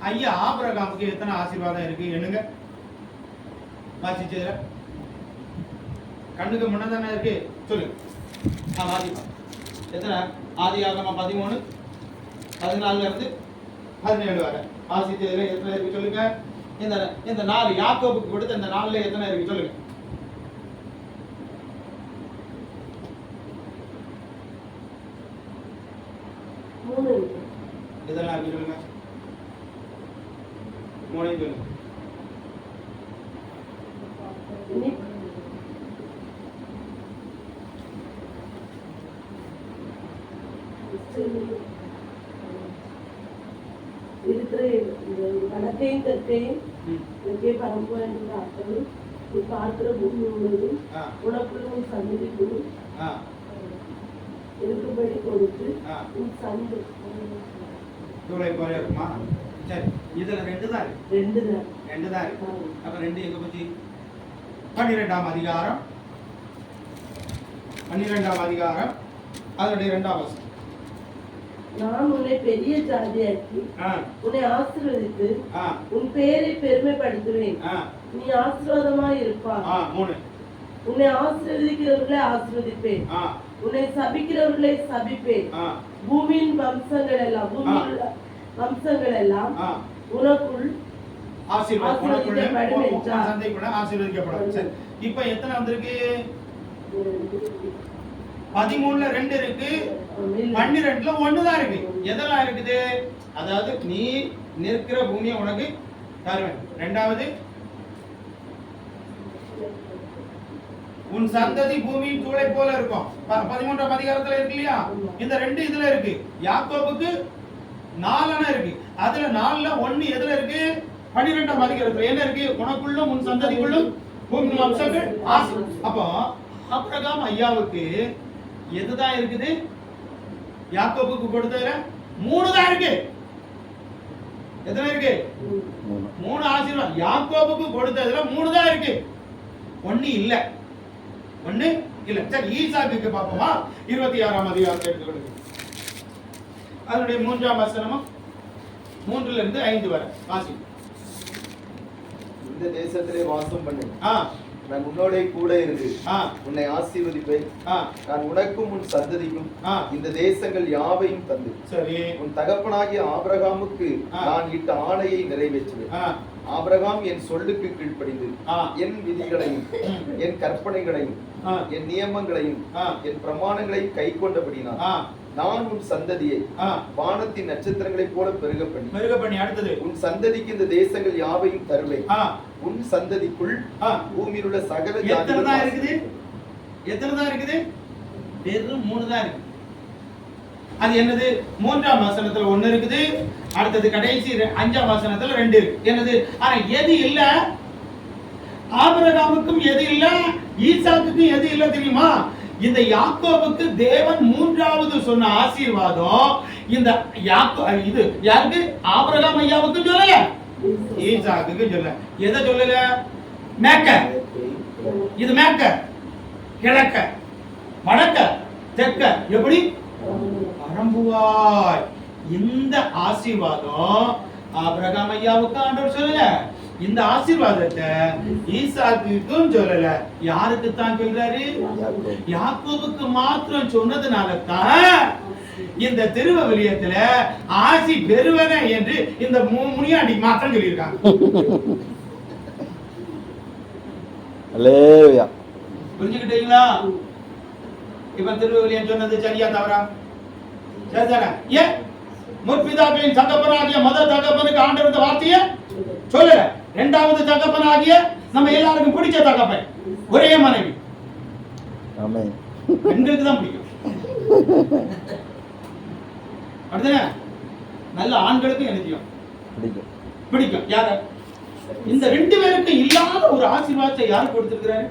ஐயா ஆபிரகாமுக்கு எத்தனை ஆசீர்வாதம் இருக்கு என்னங்க? வாசிச்சதுல கண்ணுக்கு முன்னதானே இருக்கு. சொல்லு, வாசிப்பா. எத்தனை? ஆதியாகமம் 13 14 இருந்து 17 வரை வாசிச்சதுல எத்தனை இருக்கு சொல்லுங்க. இந்த 4 யாக்கோபுக்கு கொடுத்த இந்த 4ல எத்தனை இருக்கு சொல்லுங்க. இதெல்லாம் இருக்கு சொல்லுங்க. 3 சொல்லுங்க. இருக்கிற வடக்கையும் தெற்கையும் தெற்கே பரம்பு என்ற அர்த்தமும் பார்க்கிற பூமி முழுவதும் உனக்குள்ளும் சந்ததிக்குள்ளும் இருக்கும்படி கொடுத்து உன் சந்தை போல இருக்குமா? சரி, இதுல 2 தான் இருக்கு. 2 தான் இருக்கு. அப்ப 2 எங்க போச்சு? 12ஆம் அதிகாரம் 12ஆம் அதிகாரம் அதனுடைய 2ஆம் வசனம். நான் உன்னை பெரிய ஜாதியாக்கி உன்னை ஆசீர்வதித்து உன் பெயரை பெருமைப்படுத்துவேன். நீ ஆசீர்வாதமாய் இருப்பாய். 3 உன்னை ஆசீர்வதிக்கிறவர்களை ஆசீர்வதிப்பேன், உன்னை சபிக்கிறவர்களை சபிப்பேன். பூமியின் வம்சங்கள் எல்லாம் உனக்குள் ஆசீர்வதிக்கப்படும் என்றார். இப்ப எத்தனை வந்திருக்கு? 13ல 2 இருக்கு, 12ல 1 தான் இருக்கு. எதெல்லாம் இருக்குது? அதாவது நீ நிற்கிற பூமியை உனக்கு தருவேன். 2வது உன் சந்ததி பூமியின் தூளை போல இருக்கும். 13ஆம் அதிகாரத்துல இருக்கு இல்லையா? இந்த 2 இதுல இருக்கு. யாக்கோபுக்கு 4 இருக்கு. அதுல 4ல 1 எதுல இருக்கு? 12ஆம் அதிகாரத்துல என்ன இருக்கு? உனக்குள்ளும் உன் சந்ததிக்குள்ளும் பூமியின் வம்சங்கள் ஆசி. அப்போ ஆபிரகாம் ஐயாவுக்கு எதுதான் இருக்குது? யாக்கோபுக்கு கொடுத்ததுல 3 தான் இருக்கு. எத்தனை இருக்கு? 3 ஆசீர்வாதம். யாக்கோபுக்கு கொடுத்ததுல 3 தான் இருக்கு, 1 இல்ல. 1 இல்ல. சரி, ஈசாக்குக்கு பாப்போமா? 26ஆம் அதிகாரத்தை எடுத்துக்கொள்ளுங்க. அதனுடைய 3ஆம் வசனமும் 3ல இருந்து 5 வரை வாசி. இந்த தேசத்திலே வாசம் பண்ணு, நான் உன்னோட கூட இருந்து உன்னை ஆசீர்வதிப்பேன். நான் உனக்கும் உன் சந்ததிக்கும் இந்த தேசங்கள் யாவையும் தந்து சரி உன் தகப்பனாகிய ஆபிரகாமுக்கு நான் இட்ட ஆணையை நிறைவேற்றுவேன். ஆபிரகாம் என் சொல்லுக்கு கீழ்ப்படிந்து என் விதிகளையும் என் கற்பனைகளையும் என் நியமங்களையும் என் பிரமாணங்களையும் கை கொண்டபடினால் நான் உன் சந்ததியை வானத்தின் நட்சத்திரங்களைப் போல பெருக பண்ணி அடுத்தது உன் சந்ததிக்கு இந்த தேசங்கள் யாவையும் தருவேன். உன் சந்ததிக்குள் பூமியில் உள்ள சகல எத்தனை தான் இருக்குது? வெறும் 3 தான் இருக்கு. அது என்னது? 3ஆம் வசனத்துல 1 இருக்குது, அடுத்தது கடைசி 5ஆம் வசனத்துல 2 இருக்கு. என்னது? ஆனா எது இல்ல? ஆபிரகாமுக்கும் எது இல்ல, ஈசாக்குக்கும் எது இல்ல தெரியுமா? இந்த யாக்கோபுக்கு தேவன் 3வது சொன்ன ஆசீர்வாதம் இந்த இது யாருக்கு? ஆபிரகாம் ஐயாவுக்கு சொல்லல, ஈசாக்குக்கு சொல்லல. எதை சொல்லல? மேக்க. இது மேக்க, கிழக்க, வடக்க, தெற்க எப்படி பரம்புவாய். இந்த ஆசீர்வாதம் ஆபிரகாம் ஐயாவுக்கு ஆண்டவர் சொல்லல, இந்த ஆசீர்வாதத்தை ஈசாக்குக்கும் சொல்லல. யாருக்கு தான் சொல்றாரு? யாக்கோபுக்கு மாத்திரம் சொன்னதுனால தான் இந்த திருவவிலியத்துல ஆசி பெறுவன என்று இந்த முனியாண்டி மாத்திரம் சொல்லியிருக்காங்க. புரிஞ்சுக்கிட்டீங்களா? இப்ப திருவவிலியம் சொன்னது சரியா தவறா? சரிதானே? ஏன் முற்பிதாக்களின் தகப்பனாகிய முதல் தகப்பனுக்கு ஆண்டவர் இந்த வார்த்தையை சொல்லல. 2வது தகப்பனாகிய நம்ம எல்லாருக்கும் பிடிச்ச தகப்பன் ஒரே மனைவி, பெண்களுக்கு தான் பிடிக்கும். அப்படிதானே? நல்ல ஆண்களுக்கும் எனக்கும் பிடிக்கும். யார? இந்த 2 பேருக்கு இல்லாத ஒரு ஆசீர்வாதத்தை யாரு கொடுத்திருக்கிறாரு?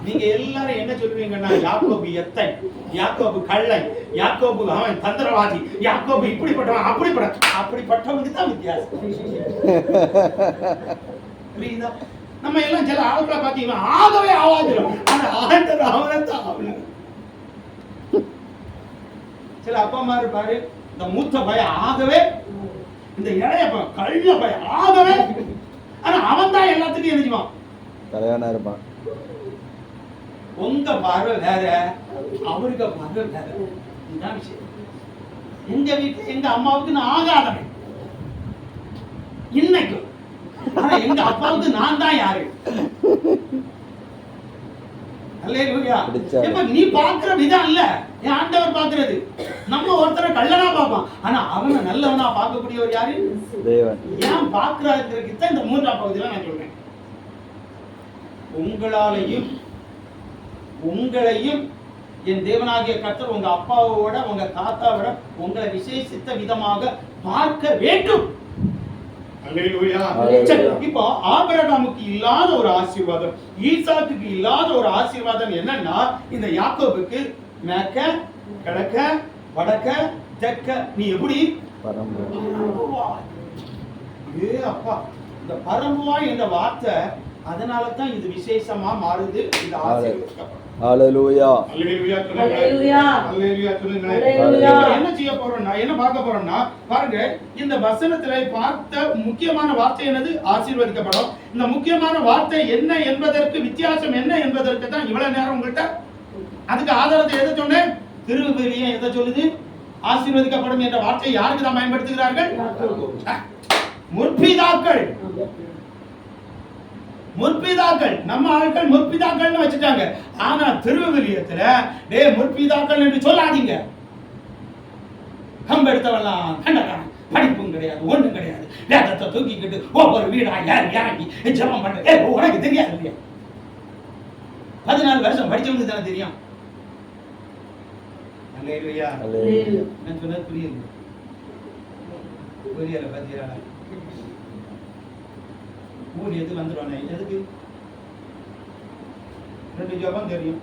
நீங்க எல்லாரும் என்ன சொல்றீங்கன்னா, யாக்கோபு எத்தன், யாக்கோபு கள்ளன், யாக்கோபு அவன் தந்திரவாதி, யாக்கோபு இப்படிப்பட்டவன் அப்படிப்பட்டவனுக்கு தான் வித்தியாசம். புரியுதா? நம்ம எல்லாம் சில ஆட்களை பார்த்தீங்கன்னா ஆகவே ஆவாதிரும், ஆனா ஆண்டவர் அவனை தான் ஆகணும். சில அப்பா அம்மா இருப்பாரு, இந்த மூத்த பையன் ஆகவே, இந்த இளைய கள்ள பையன் ஆகவே, ஆனா அவன் தான் எல்லாத்துக்கும் எழுதிவான், தலைவனா இருப்பான். உங்க பார்வை வேற, அவருக்கு பார்வை வேற. இதுதான் விஷயம். எங்க வீட்டுல எங்க அம்மாவுக்கு நான் ஆகாதவன், இன்னைக்கும் ஆனா எங்க அப்பாவுக்கு நான் தான் யாரு? அல்லேலூயா. இப்ப நீ பாக்குற விதம் இல்ல என் ஆண்டவர் பாக்குறது. நம்ம ஒருத்தரை கள்ளனா பார்ப்பான், ஆனா அவனை நல்லவனா பார்க்கக்கூடியவர் யாரு? தேவன். ஏன் பாக்குறாருங்கிறதுக்கு தான் இந்த 3ஆம் பகுதியில நான் சொல்றேன். உங்களையும் என் தேவனாகிய கர்த்தர் உங்க அப்பாவோட உங்க தாத்தாவோட உங்களை விசேஷித்த விதமாக பார்க்க வேண்டும். அல்லேலூயா. இப்போ ஆபிரகாமுக்கு இல்லாத ஒரு ஆசீர்வாதம், ஈசாக்குக்கு இல்லாத ஒரு ஆசீர்வாதம் என்னன்னா, இந்த யாக்கோபுக்கு மேற்க கிழக்க வடக்க தெற்க நீ எப்படி பரம்புவாய். ஏ அப்பா, இந்த பரம்புவாய் என்ற வார்த்தை அதனால தான் இது விசேஷமா மாறுது. இந்த ஆசீர்வாதம். ஹalleluya. ஹalleluya. ஹalleluya. ஹalleluya. ஹalleluya. என்ன செய்ய போறோம்னா, என்ன பார்க்க போறோம்னா, பாருங்க இந்த வசனத்துல பார்த்த முக்கியமான வார்த்தை என்னது? ஆசீர்வதிக்கப்படும். இந்த முக்கியமான வார்த்தை என்ன என்பதற்கு, வித்தியாசம் என்ன என்பதற்கு தான் இவ்வளவு நேரம் உங்கள்கிட்ட அதுக்கு ஆதாரத்தை எதை சொன்னேன்? திருவிவிலியம் எதை சொல்லுது? ஆசீர்வதிக்கப்படும் என்ற வார்த்தையை யாருக்கு தான் பயன்படுத்துகிறார்கள்? முற்பிதாக்கள். முற்பிதாக்கள், நம்ம ஆட்கள் முற்பிதாக்கள்னு வச்சுட்டாங்க. ஆனா திருவிவிலியத்துல டேய் முற்பிதாக்கள் என்று சொல்லாதீங்க. கம்பெடுத்தவெல்லாம் கண்டகாரன், படிப்பும் கிடையாது, ஒண்ணும் கிடையாது, வேதத்தை தூக்கிக்கிட்டு ஒவ்வொரு வீடா இறங்கி ஜெபம் பண்ற. உனக்கு தெரியாது இல்லையா? 14 வருஷம் படிச்சவனுக்கு தானே தெரியும். அல்லேலூயா. நான் சொன்னது புரியல பாத்தீங்களா? ஊழியது வந்துடுவானே எதுக்கு? 2 ஜபம் தெரியும்,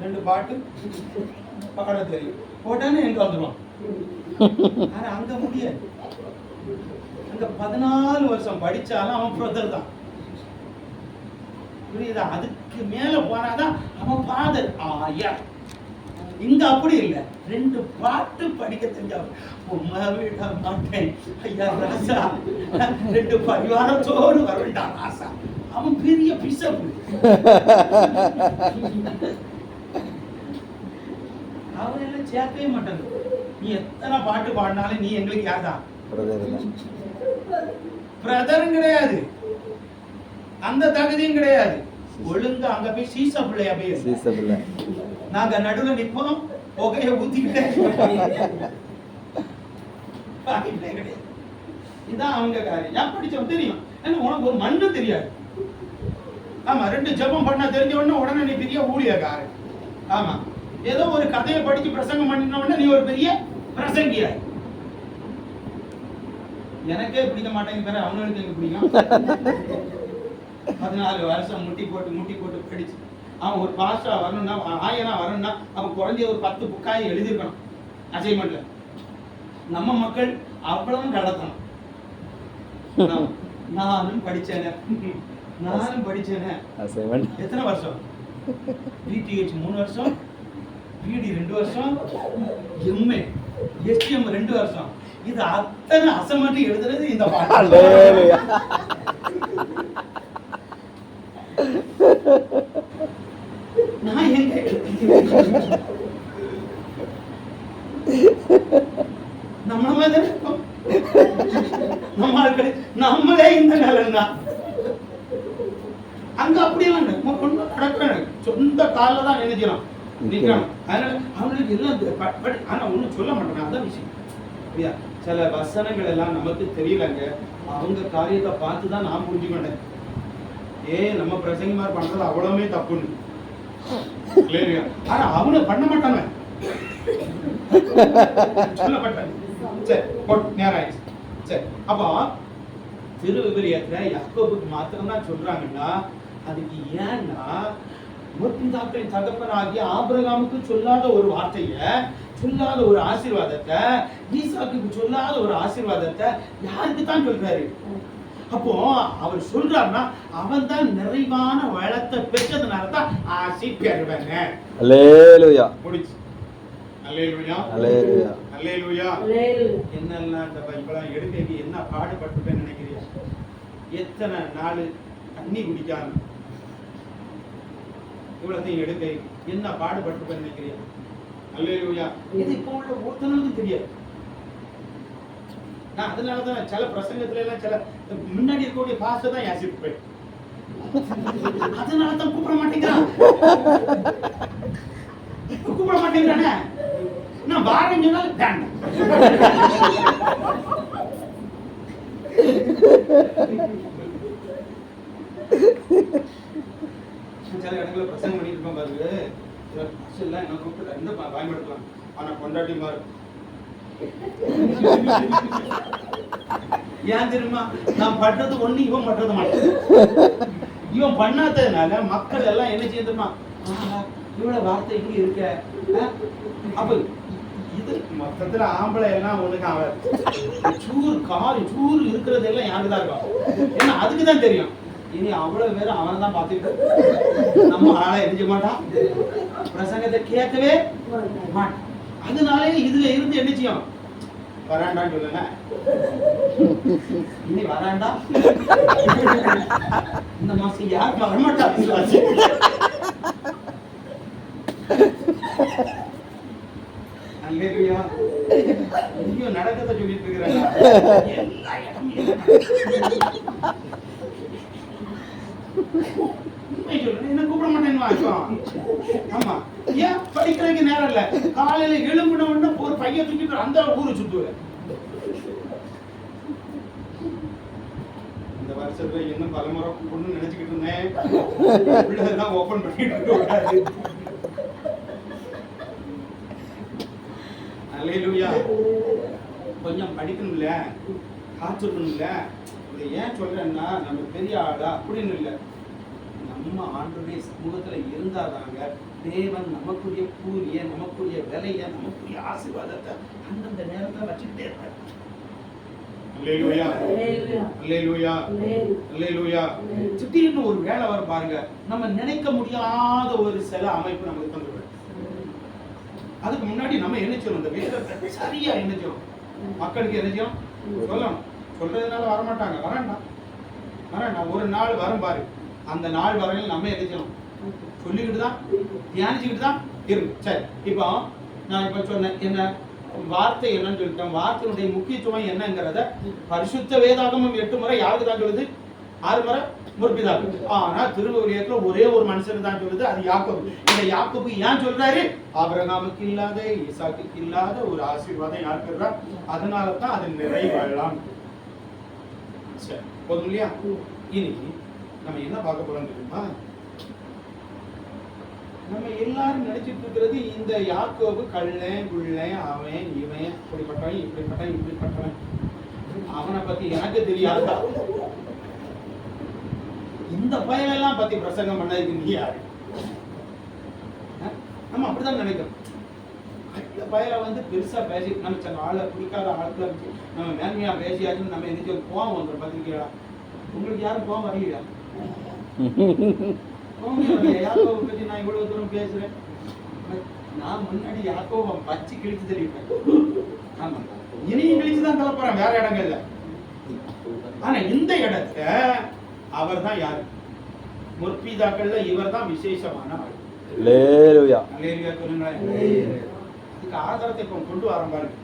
2 பாட்டு பாட தெரியும், போட்டானே எங்க வந்துடுவான். ஆனா அங்க முடியாது. அங்க 14 வருஷம் படிச்சாலும் அவன் பிரதர் தான். புரியுதா? அதுக்கு மேல போனாதான் அவன் ஃபாதர். ஐயா இங்க அப்படி இல்லை. 2 பாட்டு படிக்க தெரிஞ்சவன் உம்மா விட மாட்டேன் ஐயா ராசா, 2 பரிவாரத்தோடு வரவேண்டாம் ராசா. அவன் பெரிய பிசப்பு. அவரெல்லாம் சேர்க்கவே மாட்டாங்க. நீ எத்தனை பாட்டு பாடினாலும் நீ எங்களுக்கு யார்தான்? பிரதரும் கிடையாது, அந்த தகுதியும் கிடையாது. ஒழுங்கா அங்க போய் சீசா பிள்ளையா போய் நாங்க நடுவுல நிப்போம், புகைய ஊத்திக்கிட்டேன். இதான் அவங்க காரியம். ஏன் படிச்சவன் தெரியும், உனக்கு ஒரு மண்ணு தெரியாது. ஆமா, 2 ஜெபம் பண்ணா தெரிஞ்ச உடனே நீ பெரிய ஊழியக்காரன். ஆமா, ஏதோ ஒரு கதையை படிச்சு பிரசங்கம் பண்ணின உடனே நீ ஒரு பெரிய பிரசங்கிய. எனக்கே பிடிக்க மாட்டேங்க, அவங்களுக்கு எங்க பிடிக்கும்? 14 வருஷம் முட்டி போட்டு படிச்சு அவன் ஒரு பாஸ்டா வரணும்னா, ஆயனா வரணும்னா அவன் குறைஞ்ச ஒரு 10 புக்காயை எழுதிருக்கணும் அசைன்மெண்ட்ல. நம்ம மக்கள் அவ்வளவு கடத்தணும். நானும் படிச்சேனே எத்தனை வருஷம்? பிடிஹெச் 3 வருஷம், பிடி 2 வருஷம், எம்ஏ எஸ்டிஎம் 2 வருஷம். இது அத்தனை அசைன்மெண்ட் எழுதுறது இந்த பாட்டு. நான் எங்க நம்மளே இந்த நிலைன்னா அங்க அப்படியெல்லாம் நடக்கணும். சொந்த காலில் தான் நினைக்கலாம் நிற்கணும். அதனால அவங்களுக்கு எல்லாம் ஆனா ஒன்றும் சொல்ல மாட்டாங்க. அதான் விஷயம். சில வசனங்கள் எல்லாம் நமக்கு தெரியலங்க. அவங்க காரியத்தை பார்த்து தான் நான் புரிஞ்சுக்கிட்டேன். நம்ம பிரசங்கமார் பண்றது அவ்வளவுமே தப்புன்னு. ஆனா அவனு பண்ண மாட்டாங்க. சொல்லப்பட்டாங்க. சரி, நேரம் ஆயிடுச்சு. சரி, அப்போ திருவிவிலியத்துல யாக்கோபுக்கு மாத்திரம் தான் சொல்றாங்கன்னா, அதுக்கு ஏன்னா முற்பிதாக்களின் தகப்பனாகிய ஆபிரகாமுக்கு சொல்லாத ஒரு வார்த்தைய, சொல்லாத ஒரு ஆசீர்வாதத்தை, ஈசாக்குக்கு சொல்லாத ஒரு ஆசீர்வாதத்தை யாருக்கு தான் சொல்றாரு? அப்போ அவர் சொல்றாருன்னா அவன் தான் நிறைவான வளத்தை பெற்றதுனால தான் ஆசி பெறுவாங்க. அல்லேலூயா. முடிச்சு. அல்லேலூயா. அல்லேலூயா. அல்லேலூயா. என்னெல்லாம் இவ்வளவு எடுக்க என்ன பாடுபட்டுப்பேன்னு நினைக்கிறீங்க? எத்தனை நாள் தண்ணி குடிக்காம இவ்வளத்தையும் எடுக்க என்ன பாடுபட்டுப்பேன்னு நினைக்கிறீங்க? அல்லேலூயா. இது இப்போ உள்ள ஒருத்தனுக்கும் தெரியாது. நான் அதனாலதான் சில பிரசங்கத்துல எல்லாம் சில முன்னாடி இருக்கக்கூடிய பாஸ்டர் தான் யாசிப்பு போய் அதனால தான் கூப்பிட மாட்டேங்கிறான். கூப்பிட மாட்டேங்கிறானே. நான் வாரேன்னு சொன்னாலும் வேண்டாம். சில இடங்களில் பிரசங்கம் பண்ணிட்டு இருப்போம் பாருங்க, எல்லாம் என்ன கூப்பிட்டு எந்த பயன்படுத்தலாம், ஆனா கொண்டாட்டி மாறு. ஏன் தெரியுமா, நான் பண்றது ஒண்ணு, இவன் பண்றது மாட்டேன். இவன் பண்ணாததுனால மக்கள் எல்லாம் என்ன செய்யுமா, இவ்வளவு வார்த்தை இங்க இருக்க. அப்ப இது மொத்தத்துல ஆம்பளை எல்லாம் ஒண்ணுக்கு அவன் சூறு இருக்கிறது எல்லாம் யாருதான் இருக்கும். ஏன்னா அதுக்குதான் தெரியும். இனி அவ்வளவு பேரும் அவனை தான் பார்த்துக்கிட்டு நம்ம ஆளை எரிஞ்ச மாட்டான், பிரசங்கத்தை கேட்கவே மாட்டான். அதனாலே இதுல இருந்து என்ன செய்யும், வராண்டான்னு சொல்லுங்க. இனி வராண்டா இந்த மாசம் யாரும் வரமாட்டா. அல்லேலூயா. ஐயோ நடக்கத்தை சொல்லிட்டு இருக்கிறாங்க. என்ன கூப்பிட மாட்டேன்னு. ஆமா, ஏன் படிக்கிறதுக்கு நேரம் இல்ல. காலையில எழும்பின உடனே ஒரு பையன் தூக்கிட்டு அந்த ஊரை சுத்துவேன். இந்த வருஷத்துல இன்னும் பலமுறை கூப்பிடணும்னு நினைச்சுக்கிட்டு இருந்தேன். ஓபன் பண்ணிட்டு அல்லேலூயா. கொஞ்சம் படிக்கணும்ல, காத்துக்கணும்ல. இதை ஏன் சொல்றேன்னா, நம்ம பெரிய ஆளா அப்படின்னு இல்லை, நம்ம ஆண்டவருடைய சமூகத்துல இருந்தாதாங்க தேவன் நமக்குரிய கூலிய, நமக்குரிய விலைய, நமக்குரிய ஆசீர்வாதத்தை அந்தந்த நேரத்துல வச்சுட்டே இருப்பார். அல்லேலூயா, அல்லேலூயா, அல்லேலூயா. திடீர்னு ஒரு வேலை வர பாருங்க, நம்ம நினைக்க முடியாத ஒரு சில அமைப்பு நமக்கு தந்துடுவார். அதுக்கு முன்னாடி நம்ம என்ன செய்யணும், இந்த வேதத்தை சரியா என்ன செய்யணும், மக்களுக்கு என்ன செய்யணும் சொல்லணும். சொல்றதுனால வரமாட்டாங்க, வரேன்டா ஒரு நாள் வரும் பாரு, அந்த நாள் வரையில் நம்ம என்ன செய்யணும், சொல்லிக்கிட்டு தான் தியானிச்சுக்கிட்டு தான் இருக்கும். சரி, இப்போ நான் இப்ப சொன்னேன் என்ன வார்த்தை என்னன்னு சொல்லிட்டேன். வார்த்தையினுடைய முக்கியத்துவம் என்னங்கிறத பரிசுத்த வேதாகமம் 8 முறை யாருக்கு தான் சொல்லுது, 6 முறை முற்பிதாக்கு. ஆனா திருவிழியத்துல ஒரே ஒரு மனுஷன் தான் சொல்லுது, அது யாக்கோபு. இந்த யாக்கோபு ஏன் சொல்றாரு, ஆபிரகாமுக்கு இல்லாத, ஈசாக்குக்கு இல்லாத ஒரு ஆசீர்வாதம் யாருக்கு இருக்கா, அதனால தான் அது நிறைவேறலாம். சரி, போதும் இல்லையா? இனி நம்ம என்ன பார்க்க போறோம் தெரியுமா, நம்ம எல்லாரும் நினைச்சிட்டு இருக்கிறது இந்த யாக்கோபு கள்ளன் குள்ளன், அவன் இவன், இப்படிப்பட்டவன். அவனை பத்தி எனக்கு தெரியாதா, இந்த பயனெல்லாம் பத்தி பிரசங்கம் பண்ணதுக்கு நீ யாரு? நம்ம அப்படிதான் நினைக்கிறோம். இந்த பயலை பெருசா பேசி நம்ம சில ஆளை பிடிக்காத ஆட்களை நம்ம மேன்மையா பேசியாச்சுன்னு நம்ம எதிர்த்து ஒரு கோவம் வந்துடும். பார்த்துருக்கியா? உங்களுக்கு யாரும் கோவம் வரலையா? யாக்கோவை பத்தி நான் இவ்வளவு தூரம் பேசுறேன். நான் முன்னாடி யாக்கோவை பச்சை கிழிச்சு தெரிவிப்பேன். ஆமா, இனியும் கிழிச்சுதான் தரப்போறேன் வேற இடங்கள்ல. ஆனா இந்த இடத்த அவர் தான் யாரு, முற்பிதாக்கள்ல இவர் தான் விசேஷமான ஆள். அல்லேலூயா, அல்லேலூயா சொல்லுங்களேன். இதுக்கு ஆதாரத்தை இப்ப கொண்டு வர பாருங்க.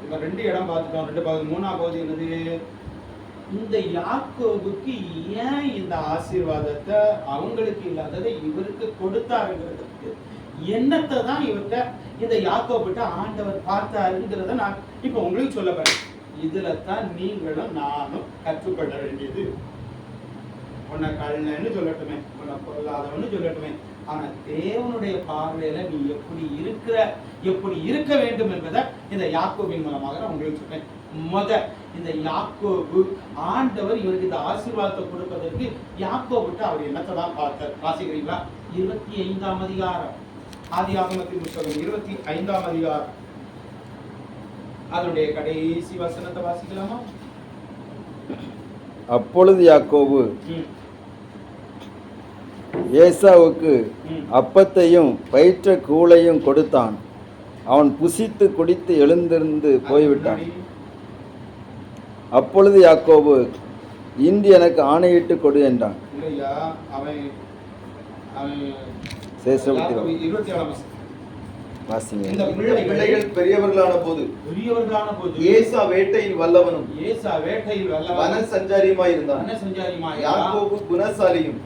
இப்ப 2 இடம் பார்த்துட்டோம். 2 பகுதி. 3ஆம் பகுதி என்னது, இந்த யாக்கோபுக்கு ஏன் இந்த ஆசீர்வாதத்தை அவங்களுக்கு இல்லாததை இவருக்கு கொடுத்தாருங்கிறதுக்கு என்னத்தை தான் இவர்கிட்ட இந்த யாக்கோபிட்ட ஆண்டவர் பார்த்தாருங்கிறத நான் இப்ப உங்களுக்கு சொல்ல போறேன். இதுல தான் நீங்களும் நானும் கற்றுக்கொள்ள வேண்டியது. உன்னை கள்ளன்னு சொல்லட்டுமே, உன்னை பொருளாதவன்னு சொல்லட்டுமே, ஆனா தேவனுடைய பார்வையில நீ எப்படி இருக்க வேண்டும் என்பதை இந்த யாக்கோபின் மூலமாக நான் உங்களுக்கு சொல்றேன். இந்த யாக்கோபு ஆண்டவர் இவருக்கு இந்த ஆசீர்வாதத்தை கொடுப்பதற்கு யாக்கோபுட்டு அவர் என்னத்தை தான் பார்த்தார். வாசிக்கிறீங்களா? 25ஆம் அதிகாரம், ஆதியாகமத்தின் புத்தகம் 25ஆம் அதிகாரம், அதனுடைய கடைசி வசனத்தை வாசிக்கலாமா? அப்பொழுது யாக்கோபு ஏசாவுக்கு அப்பத்தையும் பயிற்ற கூளையும் கொடுத்தான். அவன் புசித்து குடித்து எழுந்திருந்து போய்விட்டான். அப்பொழுது யாக்கோபு, இன்று எனக்கு ஆணையிட்டு கொடு என்றான். இல்லையா? அவன் வாசிங்க. இந்த பிள்ளைகள் பெரியவர்களான போது ஏசா வேட்டையில் வல்லவனும் வன சஞ்சாரியுமாய் இருந்தான். யாக்கோபு குணசாலியும்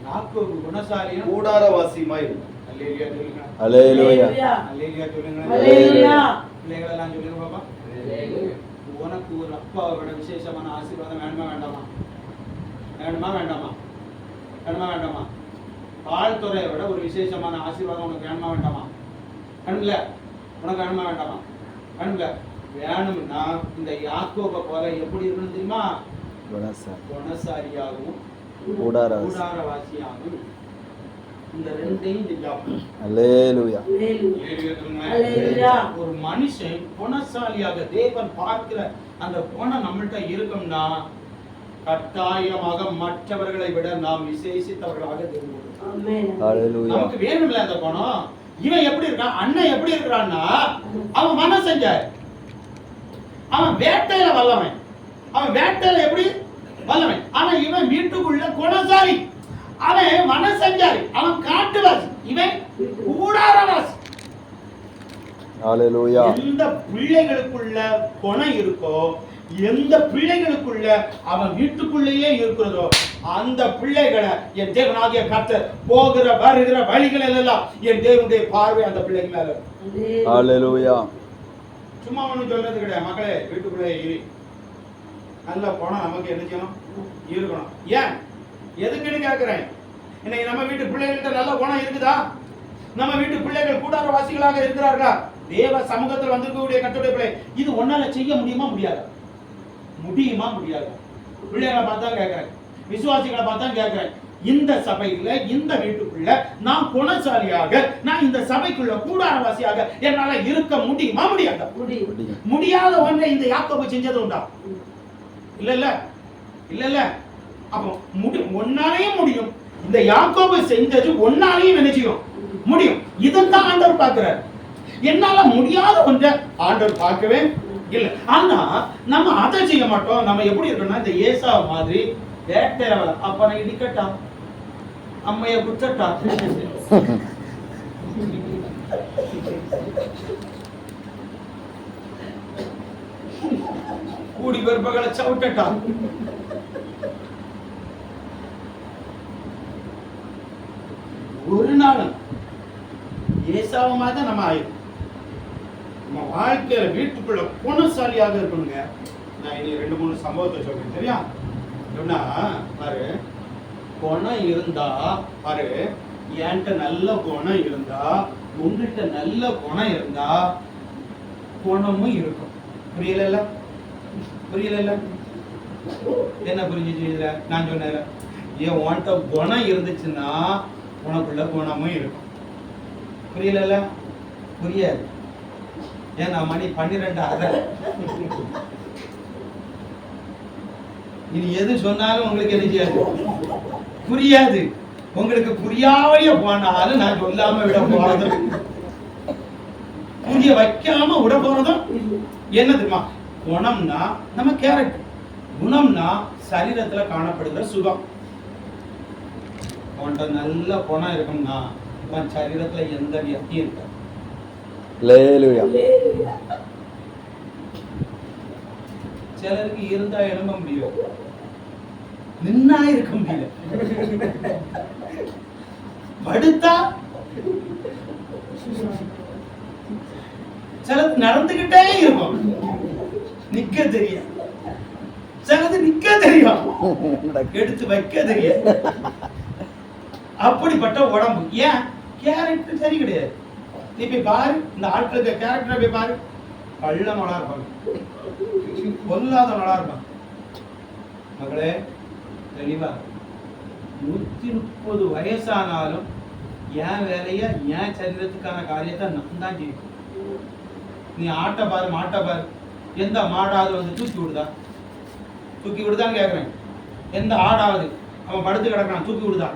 கூடாரவாசியுமாய் இருந்தான். அல்லேலூயா. அல்லேலூயா. பிள்ளைகளெல்லாம் சொல்லுங்க பாப்பா. உனக்கு ஒரு அப்பாவை விட விசேஷமான ஆசீர்வாதம் வேணுமா வேண்டாமா? வேணுமா வேண்டாமா? வேணுமா வேண்டாமா? ஆழ்துறையை விட ஒரு விசேஷமான ஆசீர்வாதம் உனக்கு வேணுமா வேண்டாமா? வேணும்ல? உனக்கு வேணுமா வேண்டாமா? வேணும்ல? வேணும்னா இந்த யாக்கோபை போல எப்படி இருக்கணும் தெரியுமா? குணசாலியாகவும் கூடாரவாசியாகவும் இந்த ரெண்டையும் செஞ்சாகும். அல்லேலூயா. ஒரு மனுஷன் குணசாலியாக தேவன் பார்க்கிற அந்த குணம் நம்மள்கிட்ட இருக்கும்னா கட்டாயமாக மற்றவர்களை விட நாம் விசேஷித்தவர்களாக தெரியும். நமக்கு வேணும்ல அந்த குணம். இவன் எப்படி இருக்கான்? அண்ணன் எப்படி இருக்கிறான்னா அவன் மனம் செஞ்சார். அவன் வேட்டையில வல்லவன். அவன் வேட்டையில எப்படி வல்லவன். ஆனா இவன் வீட்டுக்குள்ள குணசாலி. அவன் மனம் செஞ்சாரு. அவன் காட்டுவாசி. இவன் கூடாரவாசி. அல்லேலூயா. எந்த பிள்ளைகளுக்குள்ள குணம் இருக்கோ, எந்த பிள்ளைகளுக்குள்ள அவன் வீட்டுக்குள்ளேயே இருக்கிறதோ அந்த பிள்ளைகளை என் தேவனாகிய கர்த்தர் போகிற வருகிற வழிகள் எல்லாம் என் தேவனுடைய பார்வை அந்த பிள்ளைங்க மேல. அல்லேலூயா. சும்மா ஒண்ணு சொல்றது கிடையாது. மக்களே, வீட்டுக்குள்ளே இரு. நல்ல குணம் நமக்கு என்ன செய்யணும்? இருக்கணும். ஏன் எதுக்குன்னு கேட்கிறேன். இன்னைக்கு நம்ம வீட்டு பிள்ளைகள்கிட்ட நல்ல குணம் இருக்குதா? நம்ம வீட்டு பிள்ளைகள் கூடாரவாசிகளாக இருக்கிறார்களா? தேவ சமூகத்தில் வந்திருக்கக்கூடிய கர்த்தருடைய பிள்ளை இது ஒன்னால செய்ய முடியுமா முடியாதா? முடியுமா முடியாது? பிள்ளைகளை பார்த்தா கேட்கிறேன், விசுவாசிகளை பார்த்தா கேட்கிறேன். இந்த சபையில இந்த வீட்டுக்குள்ள நான் குணசாலியாக, நான் இந்த சபைக்குள்ள கூடாரவாசியாக என்னால இருக்க முடியுமா முடியாதா? முடியாத ஒன்றை இந்த யாக்கோபு செஞ்சது உண்டா? இல்ல இல்ல இல்ல இல்ல. அப்போ ஒன்னாலையும் முடியும். இந்த யாக்கோபு செஞ்சது ஒன்னாலையும் என்ன செய்யும்? முடியும். இதைத்தான் ஆண்டவர் பார்க்கிறார். என்னால முடியாத ஒன்றை ஆண்டவர் பார்க்கவே இல்லை. ஆனா நம்ம அதை செய்ய மாட்டோம். நம்ம எப்படி இருக்கோம்னா இந்த ஏசா மாதிரி வேட்டையாள அப்பனை இடிக்கட்டா, அம்மைய குத்தட்டா, கூடி வெறுப்பகளை சவுட்டட்டா, ஒரு நாளும் ஏசாவை மாதிரி நம்ம ஆயிடும். நம்ம வாழ்க்கையில வீட்டுக்குள்ள குணசாலியாக இருக்கணுங்க. நான் இனி 2-3 சம்பவத்தை சொல்றேன். சரியா? எப்படின்னா பாரு, குணம் இருந்தா பாரு, என்கிட்ட நல்ல குணம் இருந்தா, உங்ககிட்ட நல்ல குணம் இருந்தா குணமும் இருக்கும். புரியல? புரியல? என்ன புரிஞ்சிச்சு இதுல நான் சொன்னேன்? ஏன் உன்கிட்ட குணம் இருந்துச்சுன்னா உனக்குள்ள குணமும் இருக்கும். புரியல? புரியாது. ஏன்னா மணி 12:30. இனி எது சொன்னாலும் உங்களுக்கு என்ன செய்யாது? புரியாது. உங்களுக்கு புரியாவைய போனாலும் நான் சொல்லாம விட போறதும், புரிய வைக்காம விட போறதும் என்ன தெரியுமா? குணம்னா நம்ம கேரக்டர், குணம்னா சரீரத்துல காணப்படுகிற சுகம். உன்கிட்ட நல்ல குணம் இருக்கும்னா உன் சரீரத்துல எந்த வியக்தியும் இருக்காது. சிலருக்கு இருந்தா எழும்ப முடியும், நின்னா இருக்க முடியல, படுத்தா சிலது நடந்துகிட்டே இருக்கும், நிக்க தெரியும், சிலது நிக்க தெரியும், எடுத்து வைக்க தெரியும். அப்படிப்பட்ட உடம்பு. ஏன்? கேரக்டர் சரி கிடையாது. நீ போய் பாரு, இந்த ஆட்களுக்கு கேரக்டரை போய் பாரு. கள்ள நோடா இருப்பாங்க, பொல்லாத நோடா இருப்பாங்க. மகளே தெளிவா 130 வயசானாலும் என் வேலைய என் சரீரத்துக்கான காரியத்தை நான் தான் செய்யும். நீ ஆட்ட பாரு, மாட்ட பாரு. எந்த மாடாவது வந்து தூக்கி விடுதா? தூக்கி விடுதான்னு கேட்கிறேன். எந்த ஆடாவது அவன் படுத்து கிடக்கிறான் தூக்கி விடுதா?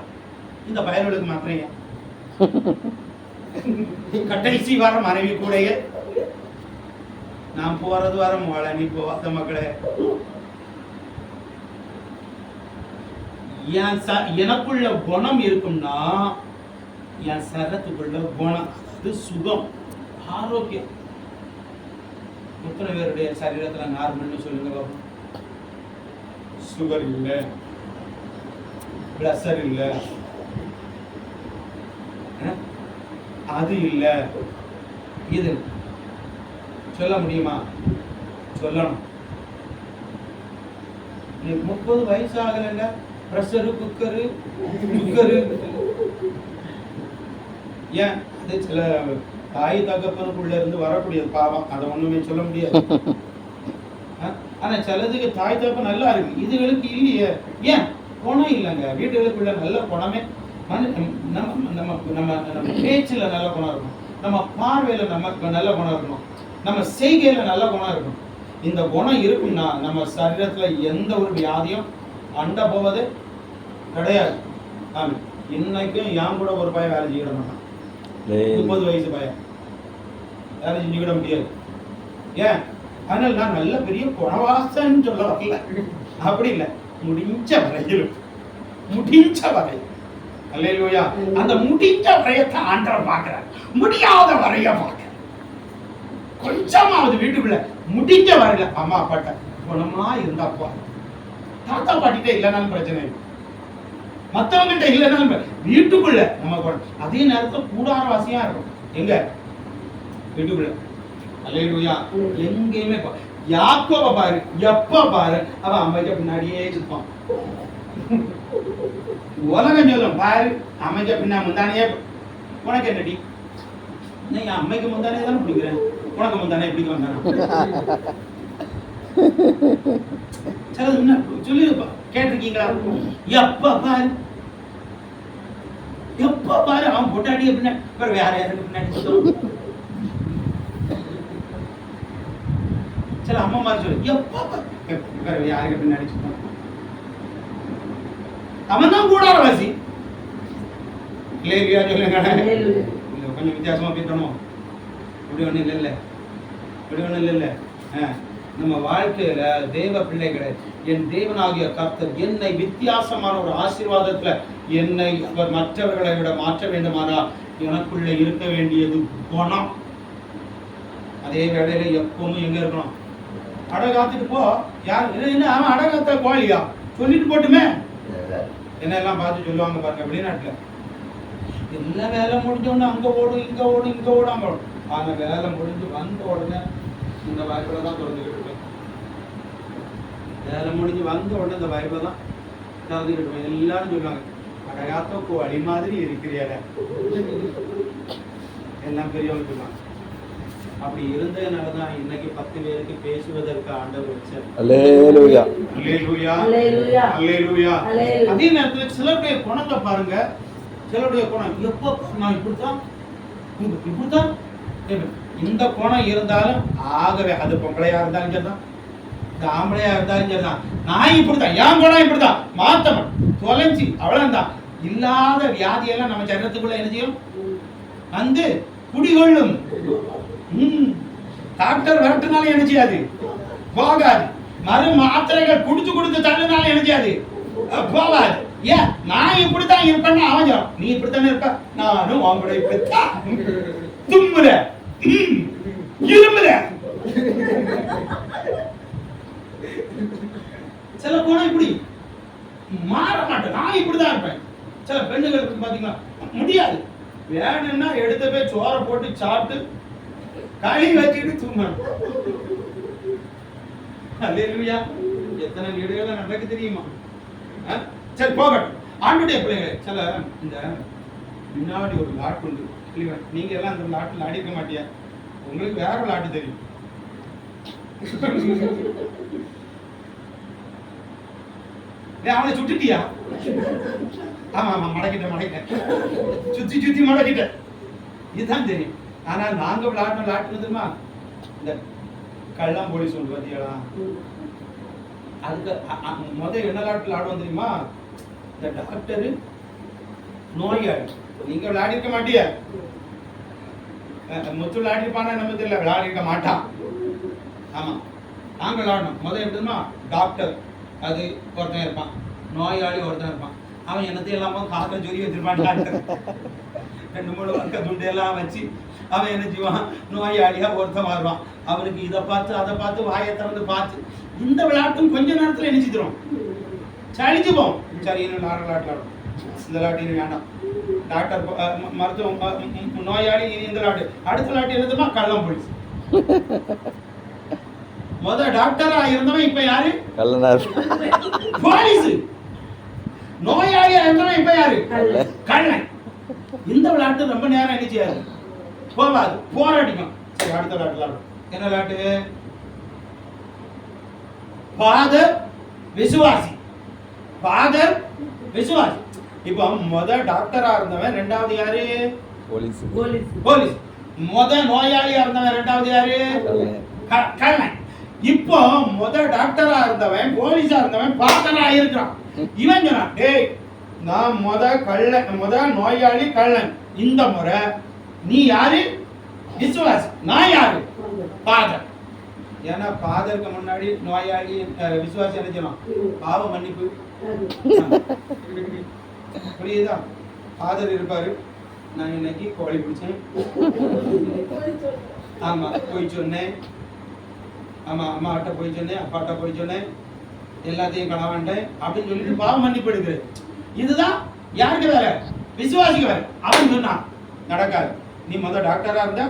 இந்த பயல்களுக்கு மாத்திரையா கடைசி வர மனைவி கூடைய நான் போறது வர மோள நீ போவாத மக்களே. எனக்குள்ள குணம் இருக்கும்னா என் சரத்துக்குள்ள குணம், அது சுகம், ஆரோக்கியம். எத்தனை பேருடைய சரீரத்துல நார்மல்னு சொல்லுங்க பாப்போம். சுகர் இல்லை, பிரஷர் இல்லை, அது இல்லை, இது சொல்ல முடியுமா? சொல்லணும். 30 வயசு ஆகலைங்க, பிரஷரு, குக்கரு. ஏன் அது சில தாய் தகப்பனுக்குள்ள இருந்து வரக்கூடிய பாவம், அதை ஒண்ணுமே சொல்ல முடியாது. ஆனா சிலதுக்கு தாய் தகப்பன் நல்லா இருக்கு, இதுகளுக்கு இல்லையே. ஏன்? குணம் இல்லைங்க. வீடுகளுக்குள்ள நல்ல குணமே நம்ம பேச்சுல நல்ல குணம் இருக்கணும், நம்ம பார்வையில நமக்கு நல்ல குணம் இருக்கணும், நம்ம செய்கையில நல்ல குணம் இருக்கணும். இந்த குணம் இருக்குன்னா நம்ம சரீரத்துல எந்த ஒரு வியாதியும் அண்ட போவது கிடையாது. இன்னைக்கும் என் கூட ஒரு பையன் வேலை செய்ய மாட்டான். 30 வயசு பையன் வேலை செஞ்சுக்கிட முடியாது. ஏன்? அதனால நான் நல்ல பெரிய குணவாசன்னு சொல்ல வரல, அப்படி இல்லை. முடிஞ்ச வரை அல்லேலூயா, அந்த முடிஞ்ச வரையத்தை ஆண்டவர் பார்க்கிறார், முடியாத வரைய பார்க்கிறார். கொஞ்சமாவது வீட்டுக்குள்ள முடிஞ்ச வரையில அம்மா அப்பாட்ட குணமா இருந்தாப்பா, தாத்தா பாட்டிட்ட இல்லைனாலும் பிரச்சனை இல்லை, மற்றவங்கிட்ட இல்லைனாலும் வீட்டுக்குள்ள நம்ம குணம். அதே நேரத்தில் கூடாரவாசியா இருக்கும். எங்க? வீட்டுக்குள்ள. அல்லேலூயா. எங்கேயுமே யாக்கோப பாரு, எப்ப பாரு அவன் அம்மைக்கு பின்னாடியே இருப்பான். உலகம் சொல்லும் பாரு, அம்மைக்கு பின்னா முந்தானே. உனக்கு என்னடி? நீங்க அம்மைக்கு முந்தானே தானே பிடிக்கிறேன், உனக்கு முந்தானே பிடிக்க வந்தானா? சொல்லி கேட்டிருக்கீங்களா? எப்ப பாரு அவன் பொட்டாட்டிய பின்னாடி, வேற யாருக்கு பின்னாடி. சில அம்மா மாதிரி சொல்லு, எப்ப யாருக்கு பின்னாடி சொல்லுவான். அவன் தான் கூடாரவாசி. இல்லையா? சொல்லுங்க. கொஞ்சம் வித்தியாசமா பேசணும். இப்படி ஒண்ணு இல்ல. நம்ம வாழ்க்கையில தேவ பிள்ளைகளை, என் தேவனாகிய கர்த்தர் என்னை வித்தியாசமான ஒரு ஆசீர்வாதத்துல என்னை அவர் மற்றவர்களை விட மாற்ற வேண்டுமானால் எனக்குள்ள இருக்க வேண்டியது குணம். அதே வேளையில எப்பவும் எங்க இருக்கணும்? அடகாத்துட்டு போ. யார் என்ன அவன் அடகாத்த கோழியா சொல்லிட்டு போட்டுமே. என்ன எல்லாம் பார்த்து சொல்லுவாங்க பாருங்க வெளிநாட்டுல. எல்லா வேலை முடிஞ்சோன்னு அங்க ஓடும், இங்க ஓடாம ஓடும். ஆனா வேலை முடிஞ்சு வந்த உடனே இந்த பைபிளை தான் திறந்துக்கிட்டு இருப்பேன். வேலை முடிஞ்சு வந்த உடனே இந்த பைபிளை தான் திறந்துக்கிட்டு இருப்பேன். எல்லாரும் சொல்லுவாங்க, அடகாத்த கோழி மாதிரி இருக்கிறியாட. எல்லாம் பெரியவங்க சொல்லுவாங்க. அப்படி இருந்ததுனாலதான் இன்னைக்கு 10 பேருக்கு பேசுவதற்கு ஆண்டவர் வச்சார். அல்லேலூயா, அல்லேலூயா, அல்லேலூயா, அல்லேலூயா. அதே நேரத்துல சிலருடைய குணத்தை பாருங்க. சிலருடைய குணம் எப்போ நான் இப்படித்தான் இந்த குணம் இருந்தாலும் ஆகவே, அது பொம்பளையா இருந்தாலும் சரிதான், இந்த ஆம்பளையா இருந்தாலும் சரிதான், நான் இப்படித்தான், என் குணம் இப்படித்தான், மாத்தவன் தொலைஞ்சி அவ்வளவுதான். இல்லாத வியாதியெல்லாம் நம்ம சரீரத்துக்குள்ள என்ன செய்யும்? வந்து குடிகொள்ளும். டாக்டர் விரட்டுனாலும் என்ன செய்யாது? போகாது. மறு மாத்திரைகள் குடிச்சு தள்ளுனாலும் என்ன செய்யாது? போகாது. ஏன்? நான் இப்படித்தான் இருப்பேன்னு அவன் சொல்றான். நீ இப்படித்தானே இருப்ப, நானும் அவங்கள இப்படித்தான். தும்முற, இருமுற. சில குணம் இப்படி மாற மாட்டேன், நான் இப்படிதான் இருப்பேன். சில பெண்ணுகளுக்கு பாத்தீங்களா முடியாது. வேணும்னா எடுத்த போய் சோறை போட்டு சாப்பிட்டு களி வச்சுட்டு தூங்கணும். அல்லேலூயா. எத்தனை வீடுகளை நடக்கு தெரியுமா? சரி போகட்டும். ஆண்டுடைய பிள்ளைகளை சில இந்த முன்னாடி ஒரு லாட்டு உண்டு. நீங்க எல்லாம் அந்த லாட்டில் ஆடிக்க மாட்டியா? உங்களுக்கு வேற ஒரு லாட்டு தெரியும். அவனை சுட்டுட்டியா? ஆமா மடக்கிட்டேன், சுத்தி மடக்கிட்டேன். இதுதான் தெரியும். ஆனால் நாங்க லாட்டு தெரியுமா? இந்த கள்ளம் போலீஸ் ஒன்று பார்த்தீங்களா? அதுக்கு முதல் என்ன லாட்டில் ஆடுவோம் தெரியுமா? இந்த டாக்டரு நோயாளி. நீங்க விளையாடிருக்க மாட்டிய, முத்து விளையாடிருப்பானா நம்ம தெரியல, விளையாடிருக்க மாட்டான். ஆமா, நாங்க விளையாடணும். முதல் எப்படின்னா டாக்டர் அது ஒருத்தன் இருப்பான், நோயாளி ஒருத்தன் இருப்பான். அவன் என்னத்தையும் இல்லாம காக்க சொல்லி வச்சிருப்பான் டாக்டர். 2-3 வக்க துண்டையெல்லாம் வச்சு அவன் என்ன செய்வான், நோயாளியா ஒருத்தன் வருவான். அவனுக்கு இதை பார்த்து அதை பார்த்து வாயை திறந்து பார்த்து இந்த விளையாட்டும் கொஞ்ச நேரத்துல என்ன செஞ்சிடும், சளிச்சுப்போம். சரி, இன்னும் விளையாடலாம், இந்த விளையாட்டு வேண்டாம். டாக்டர் மருத்துவம் நோயாளி இந்த விளையாட்டு, அடுத்த விளையாட்டு என்னதுமா கள்ளம் போலீஸ். டாக்டரா இருந்தவன் இப்ப யாரு, போலீஸ். நோயாளியா இருந்தவன் இப்ப யாரு, கள்ளன். இந்த விளையாட்டு ரொம்ப நேரம் என்ன செய்யாது, போகாது, போராடிக்கும். சரி, அடுத்த விளையாட்டு என்ன விளையாட்டு, ஃபாதர் விசுவாசி. ஃபாதர் விசுவாசி. இப்போ டாக்டரா இருந்தவன், ரெண்டாவது யாரு, போலீஸ். நோயாளியா இருந்தவன், ரெண்டாவது யாரு, கள்ளன். இப்போ டாக்டரா இருந்தவன், போலீஸா இருந்தவன், ஃபாதரா இருக்கிறான். இவன் சொன்னான், டேய் நான் கள்ளன், நோயாளி கள்ளன். இந்த முறை நீ யாரு, விசுவாசி. நான் யாரு, ஃபாதர். ஏன்னா ஃபாதருக்கு முன்னாடி நோயாளி விசுவாசி என்ன செய்யணும், பாவ மன்னிப்பு. புரியுதா? ஃபாதர் இருப்பாரு, நான் இன்னைக்கு கோழி பிடிச்சேன், ஆமா போய் சொன்னேன், ஆமா அம்மாட்ட போய் சொன்னேன், அப்பாட்ட போய் சொன்னேன், எல்லாத்தையும் களவாண்டேன் அப்படின்னு சொல்லிட்டு பாவ மன்னிப்பு எடுக்கிறேன். இதுதான் யாருக்கு வேற, விசுவாசிக்கு வேற. அவன் சொன்னான் நடக்காது. நீ டாக்டரா இருந்த,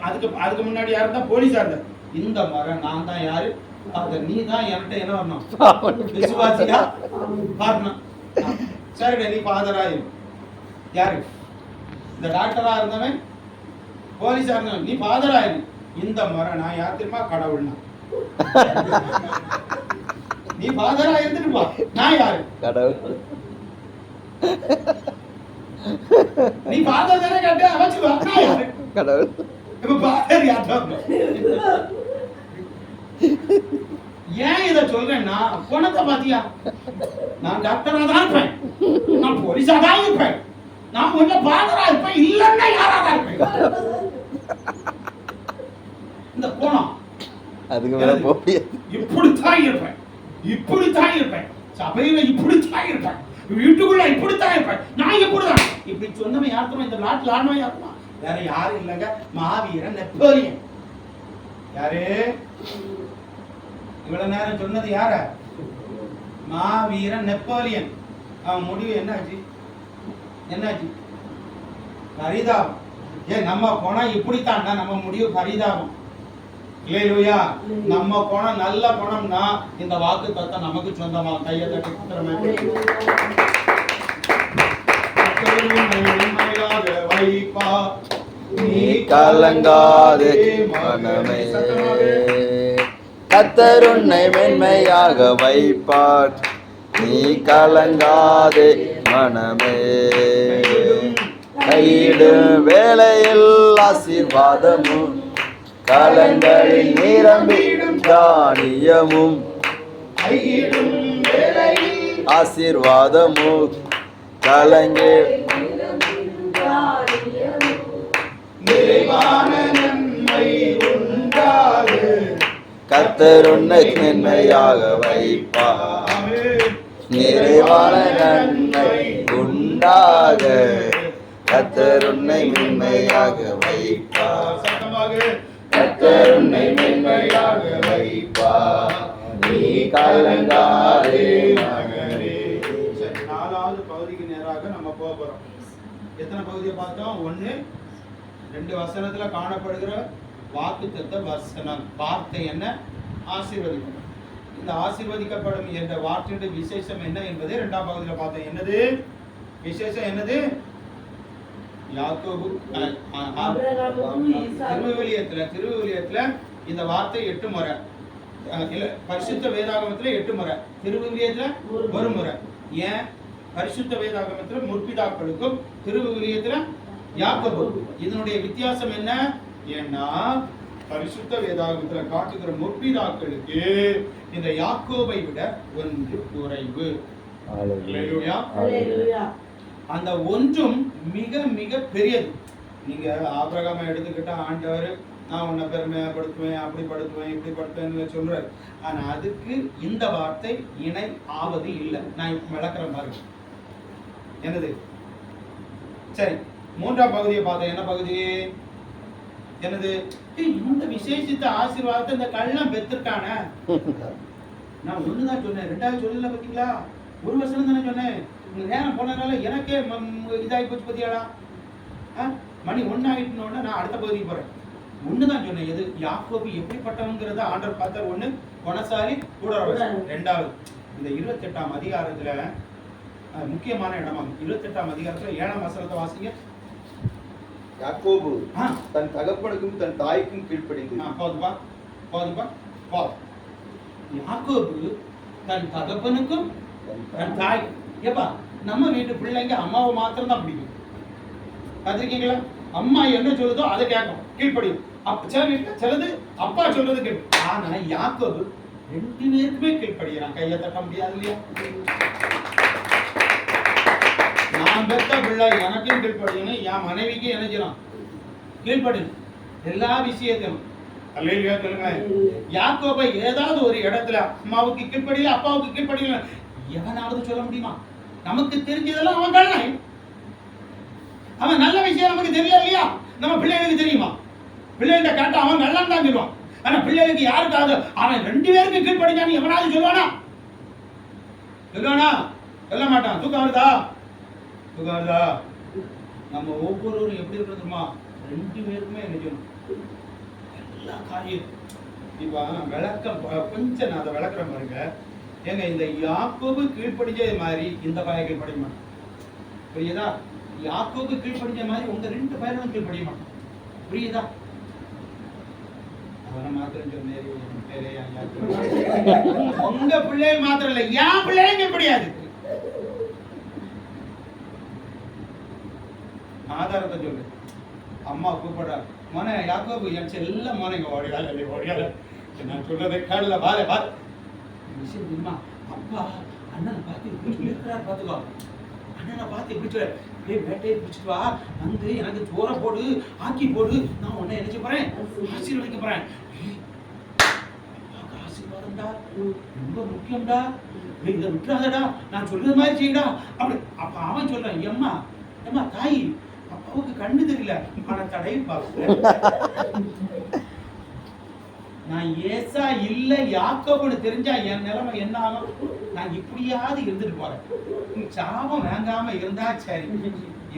அதுக்கு முன்னாடி யார் இருந்தா, போலீஸா இருந்த. இந்த முறை நான் தான் யாரு, நீ தான் என்கிட்ட என்ன வரணும், விசுவாசியா வரணும். சரிடா, நீ ஃபாதரா இரு. யாரு, இந்த டாக்டரா இருந்தவன், போலீஸா இருந்தவன், நீ ஃபாதரா இரு. இந்த முறை நான் யார் தெரியுமா, கடவுள்னா. நீ ஃபாதரா இருந்துட்டு போ, நான் யாரு, கடவுள். நீ ஃபாதர் தானே கேட்ட, அவச்சுவா, நான் யாரு, கடவுள். இப்ப ஃபாதர் யார்? ஏன் இத சொல்றேன்னா, குணத்தை பாத்தியா, நான் டாக்டரா தான் இருப்பேன், நான் போலீஸா தான் இருப்பேன், நான் கொஞ்சம் ஃபாதரா இருப்பேன், இல்லன்னா யாரா தான் இருப்பேன். இந்த குணம் அதுக்கு மேல போய் இப்படித்தான் இருப்பேன், இப்படித்தான் இருப்பேன், சபையில இப்படித்தான் இருப்பேன், வீட்டுக்குள்ள இப்படித்தான் இருப்பேன், நான் இப்படிதான். இப்படி சொன்னவன் யாருக்கும், இந்த நாட்டுல ஆனவன் யாருமா, வேற யாரும் இல்லைங்க, மாவீரன் நெப்போலியன். யாரு இவ்வளவு நேரம் சொன்னது, யார, மாவீரன் நெப்போலியன். அவன் முடிவு என்னாச்சு, பரிதாபம். நம்ம போனா இப்படித்தான்டா, நம்ம முடிவு பரிதாபம். இல்லையா? நம்ம குணம் நல்ல குணம்னா இந்த வாக்கு தத்தம் நமக்கு சொந்தமா. கையை தட்டி குத்துறமே. நீ கலங்காதே மனமே, கர்த்தர் உன்னை மென்மையாக வைப்பார். நீ கலங்காதே மனமே, கையிடும் வேளையில் ஆசீர்வாதமும், கலங்களில் நிரம்பிடும் தானியமும், ஆசீர்வாதமும், கலங்கில் நிறைவான நன்மை உண்டாகு. கர்த்தர் உன்னை மென்மையாக வைப்பார். நிறைவான நன்மை உண்டாக, கர்த்தர் உன்னை மென்மையாக வைப்பார். கர்த்தர் உன்னை மென்மையாக வைப்பார். நீ கலங்காதே மகனே. நாலாவது பகுதிக்கு நேராக நம்ம போக போறோம். எத்தனை பகுதியை பார்த்தோம்? 1, 2 வசனத்துல காணப்படுகிற வாக்குத்தத்த வசனம், வார்த்தை என்ன? ஆசீர்வதிக்கும். இந்த ஆசீர்வதிக்கப்படும் என்ற வார்த்தையுடைய விசேஷம் என்ன என்பதை 2ஆம் பகுதியில பார்த்தோம். என்னது விசேஷம்? என்னது? யாக்கோபு திருவிவிலியத்துல இந்த வார்த்தை 8 முறை, பரிசுத்த வேதாகமத்துல 8 முறை, திருவிவிலியத்துல 1 முறை. ஏன்? பரிசுத்த வேதாகமத்துல முற்பிதாக்களுக்கும் திருவிவிலியத்துல யாக்கோபு. இதனுடைய வித்தியாசம் என்ன? ஏன்னா பரிசுத்த வேதாகமத்துல காட்டுகிற முற்பிதாக்களுக்கு இந்த யாக்கோபை விட 1 குறைவு. அந்த ஒன்றும் மிக மிக பெரியது. நீங்க ஆபிரகாமை எடுத்துக்கிட்டா, ஆண்டவர் நான் உன்னை பெருமைப்படுத்துவேன், அப்படி படுத்துவேன், இப்படி படுத்துவேன்னு சொல்றாரு. ஆனா அதுக்கு இந்த வார்த்தை இணை ஆவது இல்லை. நான் விளக்குறேன் பாருங்க. என்னது? சரி, மூன்றாம் பகுதியை பார்த்தோம். என்ன பகுதி? என்னது? இந்த விசேஷித்த ஆசீர்வாதத்தை இந்த கள்ளம் பெற்றிருக்கான. நான் ஒண்ணுதான் சொன்னேன், ரெண்டாவது சொல்லல. பாத்தீங்களா, ஒரு வருஷம் தானே சொன்னேன். நேரம் போனதுனால எனக்கே இதாகி போச்சு. பத்தியாடா, மணி 1 ஆயிட்டுனோட நான் அடுத்த பகுதிக்கு போறேன். ஒண்ணுதான் சொன்னேன். எது? யாக்கோபு எப்படிப்பட்டவங்கிறத ஆண்டவர் பார்த்தார். ஒண்ணு, குணசாலி, கூட. ரெண்டாவது, இந்த 28ஆம் அதிகாரத்துல முக்கியமான இடமா 28ஆம் அதிகாரத்துல 7ஆம் வசனத்தை வாசிங்க. யாக்கோபு தன் தகப்பனுக்கும் தன் தாய்க்கும் கீழ்ப்படிந்து. போதுப்பா போதுப்பா போ. யாக்கோபு தன் தகப்பனுக்கும் தன் தாய். ஏப்பா, நம்ம வீட்டு பிள்ளைங்க அம்மாவை மாத்திரம் தான் பிடிக்கும். பார்த்திருக்கீங்களா? அம்மா என்ன சொல்லுதோ அதை கேட்கும், கீழ்ப்படியும். சிலது அப்பா சொல்றது கேட்கும். ஆனா யாக்கோபு 2 பேருக்குமே கீழ்ப்படுகிறான். கையை தட்ட முடியாது இல்லையா? நான் பெற்ற பிள்ளை எனக்கும் கீழ்ப்படியணும், என் மனைவிக்கு என்ன செய்யணும்? கீழ்ப்படியணும் எல்லா விஷயத்திலும். அல்லேலூயா சொல்லுங்க. யாக்கோபை ஏதாவது ஒரு இடத்துல அம்மாவுக்கு கீழ்ப்படியல, அப்பாவுக்கு கீழ்ப்படியல எவனாவது சொல்ல முடியுமா? நமக்கு தெரிஞ்சதெல்லாம் அவன் கள்ளன். அவன் நல்ல விஷயம் நமக்கு தெரியல இல்லையா? நம்ம பிள்ளைகளுக்கு தெரியுமா? பிள்ளைகிட்ட கேட்டா அவன் கள்ளன் தான் சொல்லுவான். ஆனா பிள்ளைகளுக்கு யாருக்காவது அவன் 2 பேருக்கு கீழ்ப்படிஞ்சான்னு எவனாவது சொல்லுவானா? சொல்லுவானா? சொல்ல மாட்டான். தூக்கம் வருதா? தூக்கம் வருதா? நம்ம ஒவ்வொருவரும் எப்படி இருக்கிறோமா? 2 பேருக்குமே என்ன செய்யணும்? எல்லா காரியம். இப்ப விளக்கம் கொஞ்சம் நான் அதை விளக்குறேன் பாருங்க. ஏங்க, இந்த யாக்கோபு கீழ்ப்படிஞ்ச மாதிரி இந்த பையன் கீழ்ப்படிய மாட்டான். புரியுதா? யாக்கோபு கீழ்ப்படிஞ்ச மாதிரி உங்க 2 பையனும் கீழ்ப்படிய மாட்டான். புரியுதா? அவனை மாத்திரம் சொன்னேன், உங்க பிள்ளைகள் மாத்திரம் இல்ல, என் பிள்ளைங்க கீழ்ப்படியாது. ஆதாரத்தை சொல்லு. அம்மா கூப்பிடுறா, மோனே யாக்கோபு என் செல்ல மோனை ஓடியால ஓடியால. நான் சொல்றதை கேடல, பாரு பாரு விஷயம் தெரியுமா? அப்பா அண்ணனை பார்த்து எப்படி சொல்லியிருக்கிறார் பார்த்துக்கோ. அண்ணனை பார்த்து எப்படி சொல்ல, வேட்டையை பிடிச்சிட்டு வா, வந்து எனக்கு சோற போடு, ஆக்கி போடு, நான் உன்னை என்ன செய்ய போறேன்? ஆசீர்வதிக்க போறேன். ஆசீர்வாதம்டா ரொம்ப முக்கியம்டா, இதை விட்டுறாதடா, நான் சொல்றது மாதிரி செய்யடா அப்படி. அப்ப அவன் சொல்றான், எம்மா எம்மா தாய், அப்பாவுக்கு கண்ணு தெரியல, ஆனா தடையும் பார்க்க. நான் ஏசா இல்ல யாக்கோபுன்னு தெரிஞ்சா என் நிலைமை என்ன ஆகும்? நான் இப்படியாவது இருந்துட்டு போறேன். சாபம் வாங்காம இருந்தா சரி.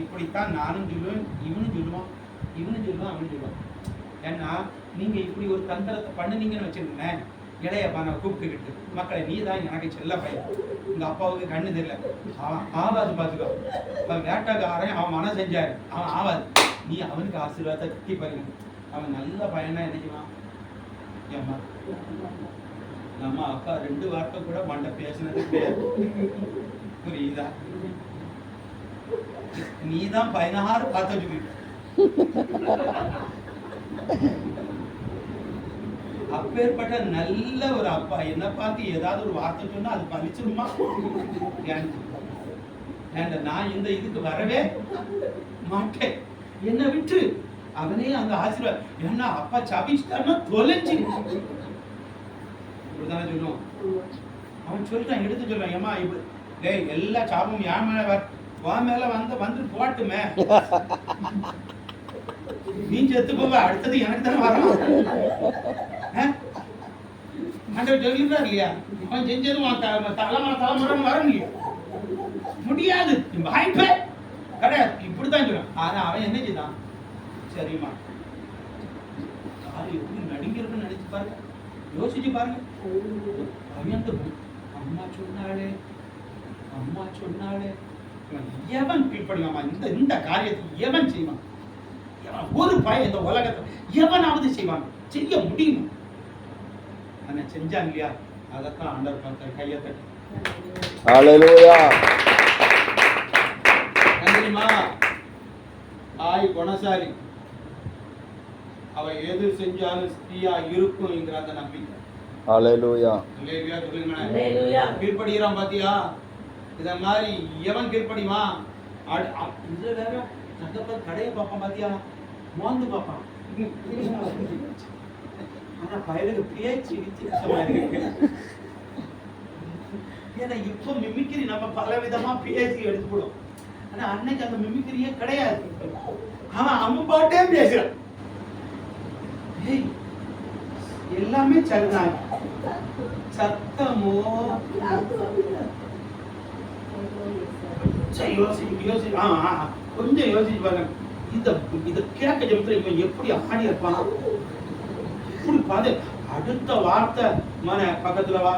இப்படித்தான் நானும் சொல்லுவேன், இவனும் சொல்லுவான், இவனும் சொல்லுவான், அவனும் சொல்லுவான். ஏன்னா நீங்க இப்படி ஒரு தந்திரத்தை பண்ணுனீங்கன்னு வச்சிருக்கீங்க. இளையப்பா நான் கூப்பிட்டுக்கிட்டு, மக்களை நீ தான் எனக்கு செல்ல பையன், உங்க அப்பாவுக்கு கண்ணு தெரியல, அவன் ஆவாது பார்த்துக்கோ. அவன் வேட்டக்காரன், அவன் மனம் செஞ்சாரு, அவன் ஆவாது. நீ அவனுக்கு ஆசீர்வாதத்தை கட்டி பாருங்க. அவன் நல்ல பையனா நினைக்குவான். ஏம்மா, நம்ம அப்பா 2 வார்த்தை கூட மண்டை பேசினது கிடையாது. புரியுதா? நீதான் 16 பார்த்து வச்சுக்கிட்ட. அப்பேற்பட்ட நல்ல ஒரு அப்பா என்ன பார்த்து ஏதாவது ஒரு வார்த்தை சொன்னா அது பழிச்சிருமா? நான் இந்த இதுக்கு வரவே மாட்டேன், என்ன விட்டு. அவனே அந்த ஆசீர்வாதம். ஏன்னா அப்பா சபிச்சுட்டான்னா தொலைச்சு இப்படிதானே சொல்லுவான். அவன் சொல்லிட்டான், எடுத்து சொல்றான், ஏமா இப்படி டேய் எல்லா சாபமும் என் மேல உன் மேல வந்து போட்டுமே, நீ செத்து போவ, அடுத்தது எனக்கு தானே வரணும். ஆண்டவர் சொல்லிடுறாரு இல்லையா? அவன் செஞ்சதும் தலைமுறை வர முடியாது, வாய்ப்பே கிடையாது. இப்படித்தான் சொல்றான். ஆனா அவன் என்ன செய்தான்? சரிம்மா, கால் எப்படி நடுங்கிருக்குன்னு நினைச்சு பாருங்க, யோசிச்சு பாருங்க. அம்மா சொன்னாலே, அம்மா சொன்னாலே, எவன் கீழ்படிவாமா? இந்த காரியத்துக்கு எவன் செய்வான்? ஒரு பையன் இந்த உலகத்தை எவனாவது செய்வான்? செய்ய முடியுமா? ஆனா செஞ்சான் இல்லையா? அதைத்தான் ஆண்டவர் பார்த்தார். கையை தட்டி ஹல்லேலூயா. நன்றிமா. தாய் குணசாலி, அவ எது செஞ்சாலும் ஸ்திரியா இருக்கும்ங்கிற அந்த நம்பிக்கை. ஹல்லேலூயா. அல்லேலூயா சொல்லுங்க. கீழ்படுகிறான் பாத்தியா? இத மாதிரி எவன் கீழ்படிவான்? இதுல வேற தகப்பன் கடையை பார்ப்பான் பாத்தியா? மோந்து பார்ப்பான். ஆனா பயலுக்கு பேச்சு ஏன்னா இப்ப மிமிக்கிரி நம்ம பல விதமா பேசி எடுத்துக்கூடும். ஆனா அன்னைக்கு அந்த மிமிக்கிரியே கிடையாது. அவன் பாட்டே பேசுறான். எல்லாமே சரிதான். சத்தமோ கொஞ்சம் யோசிச்சு பாருங்க. இத கேட்க ஜெபத்துல இவன் எப்படி ஆடி இருப்பான். இப்படி பாரு, அடுத்த வார்த்தை மன பக்கத்துல வா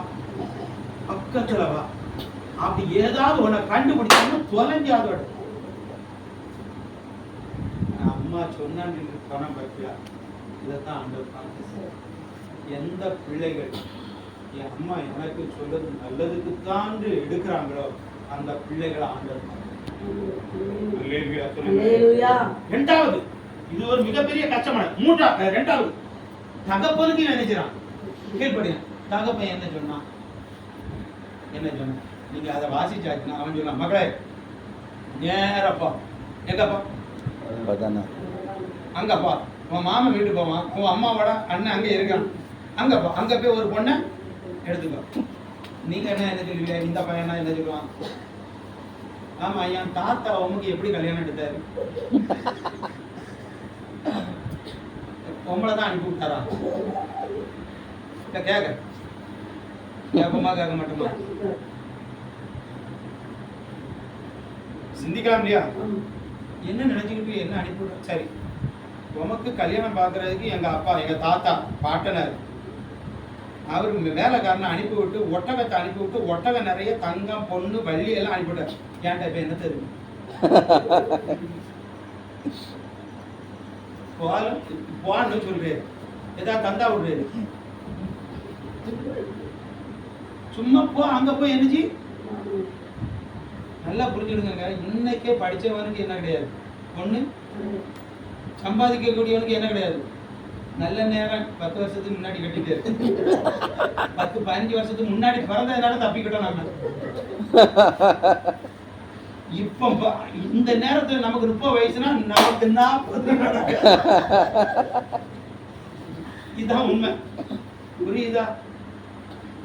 அப்படி ஏதாவது உன்னை கண்டுபிடிச்சாலும் தொலைஞ்சாதோட. அம்மா சொன்னான்னு பணம் பற்றியா இதைத்தான் ஆண்டவர் பார்த்து, எந்த பிள்ளைகள் என் அம்மா எனக்கு சொல்றது நல்லதுக்குத்தான் எடுக்கிறாங்களோ அந்த பிள்ளைகளை ஆண்டவர். இரண்டாவது, இது ஒரு மிகப்பெரிய கஷ்டமான. இரண்டாவது, தகப்பனுக்கு நினைச்சான் கேள்விப்படியா. தகப்பன் என்ன சொன்னான்? நீங்க அதை வாசிச்சாச்சுன்னா அவன் சொன்னான், மகளே நேரப்பா எங்கப்பா அங்கப்பா உன் மாமன் வீட்டுக்கு போவான், உன் அம்மாவோட அண்ணன் அங்கே இருக்கான், அங்கப்பா அங்க போய் ஒரு பொண்ணை எடுத்துக்கோ. நீங்க என்ன சொல்லுவீங்க? இந்த பையனா என்ன சொல்லுவான்? ஆமா, என் தாத்தா உமக்கு எப்படி கல்யாணம் எடுத்தாரு? உங்களை தான் அனுப்பி விட்டாரா? கேட்போமா கேட்க மாட்டோமா? சிந்திக்கலாம் இல்லையா? என்ன நினைச்சுக்கிட்டு என்ன அனுப்பிவிட? சரி, உமக்கு கல்யாணம் பார்க்கறதுக்கு எங்க அப்பா எங்க தாத்தா பாட்டனர் அவருக்கு வேலைக்காரனை அனுப்பி விட்டு ஒட்டகத்தை அனுப்பி விட்டு ஒட்டகம் நிறைய தங்கம் பொண்ணு வள்ளி எல்லாம் அனுப்பிவிட்டார். ஏன்டா இப்ப என்ன தெரியும்? போன்னு சொல்றாரு, ஏதாவது தந்தா விடுறாரு. சும்மா போ, அங்க போய் என்னச்சு நல்லா புரிஞ்சுடுங்க. இன்னைக்கே படிச்சவனுக்கு என்ன கிடையாது, ஒண்ணு சம்பாதிக்க கூடியவனுக்கு என்ன கிடையாது. நல்ல நேரம் 10 வருஷத்துக்கு முன்னாடி கட்டிட்டு 10-15 வருஷத்துக்கு முன்னாடி பிறந்ததுனால தப்பிக்கிட்டோம் நம்ம. இப்ப இந்த நேரத்துல நமக்கு 30 வயசுனா நமக்கு 40. இதுதான் உண்மை. புரியுதா?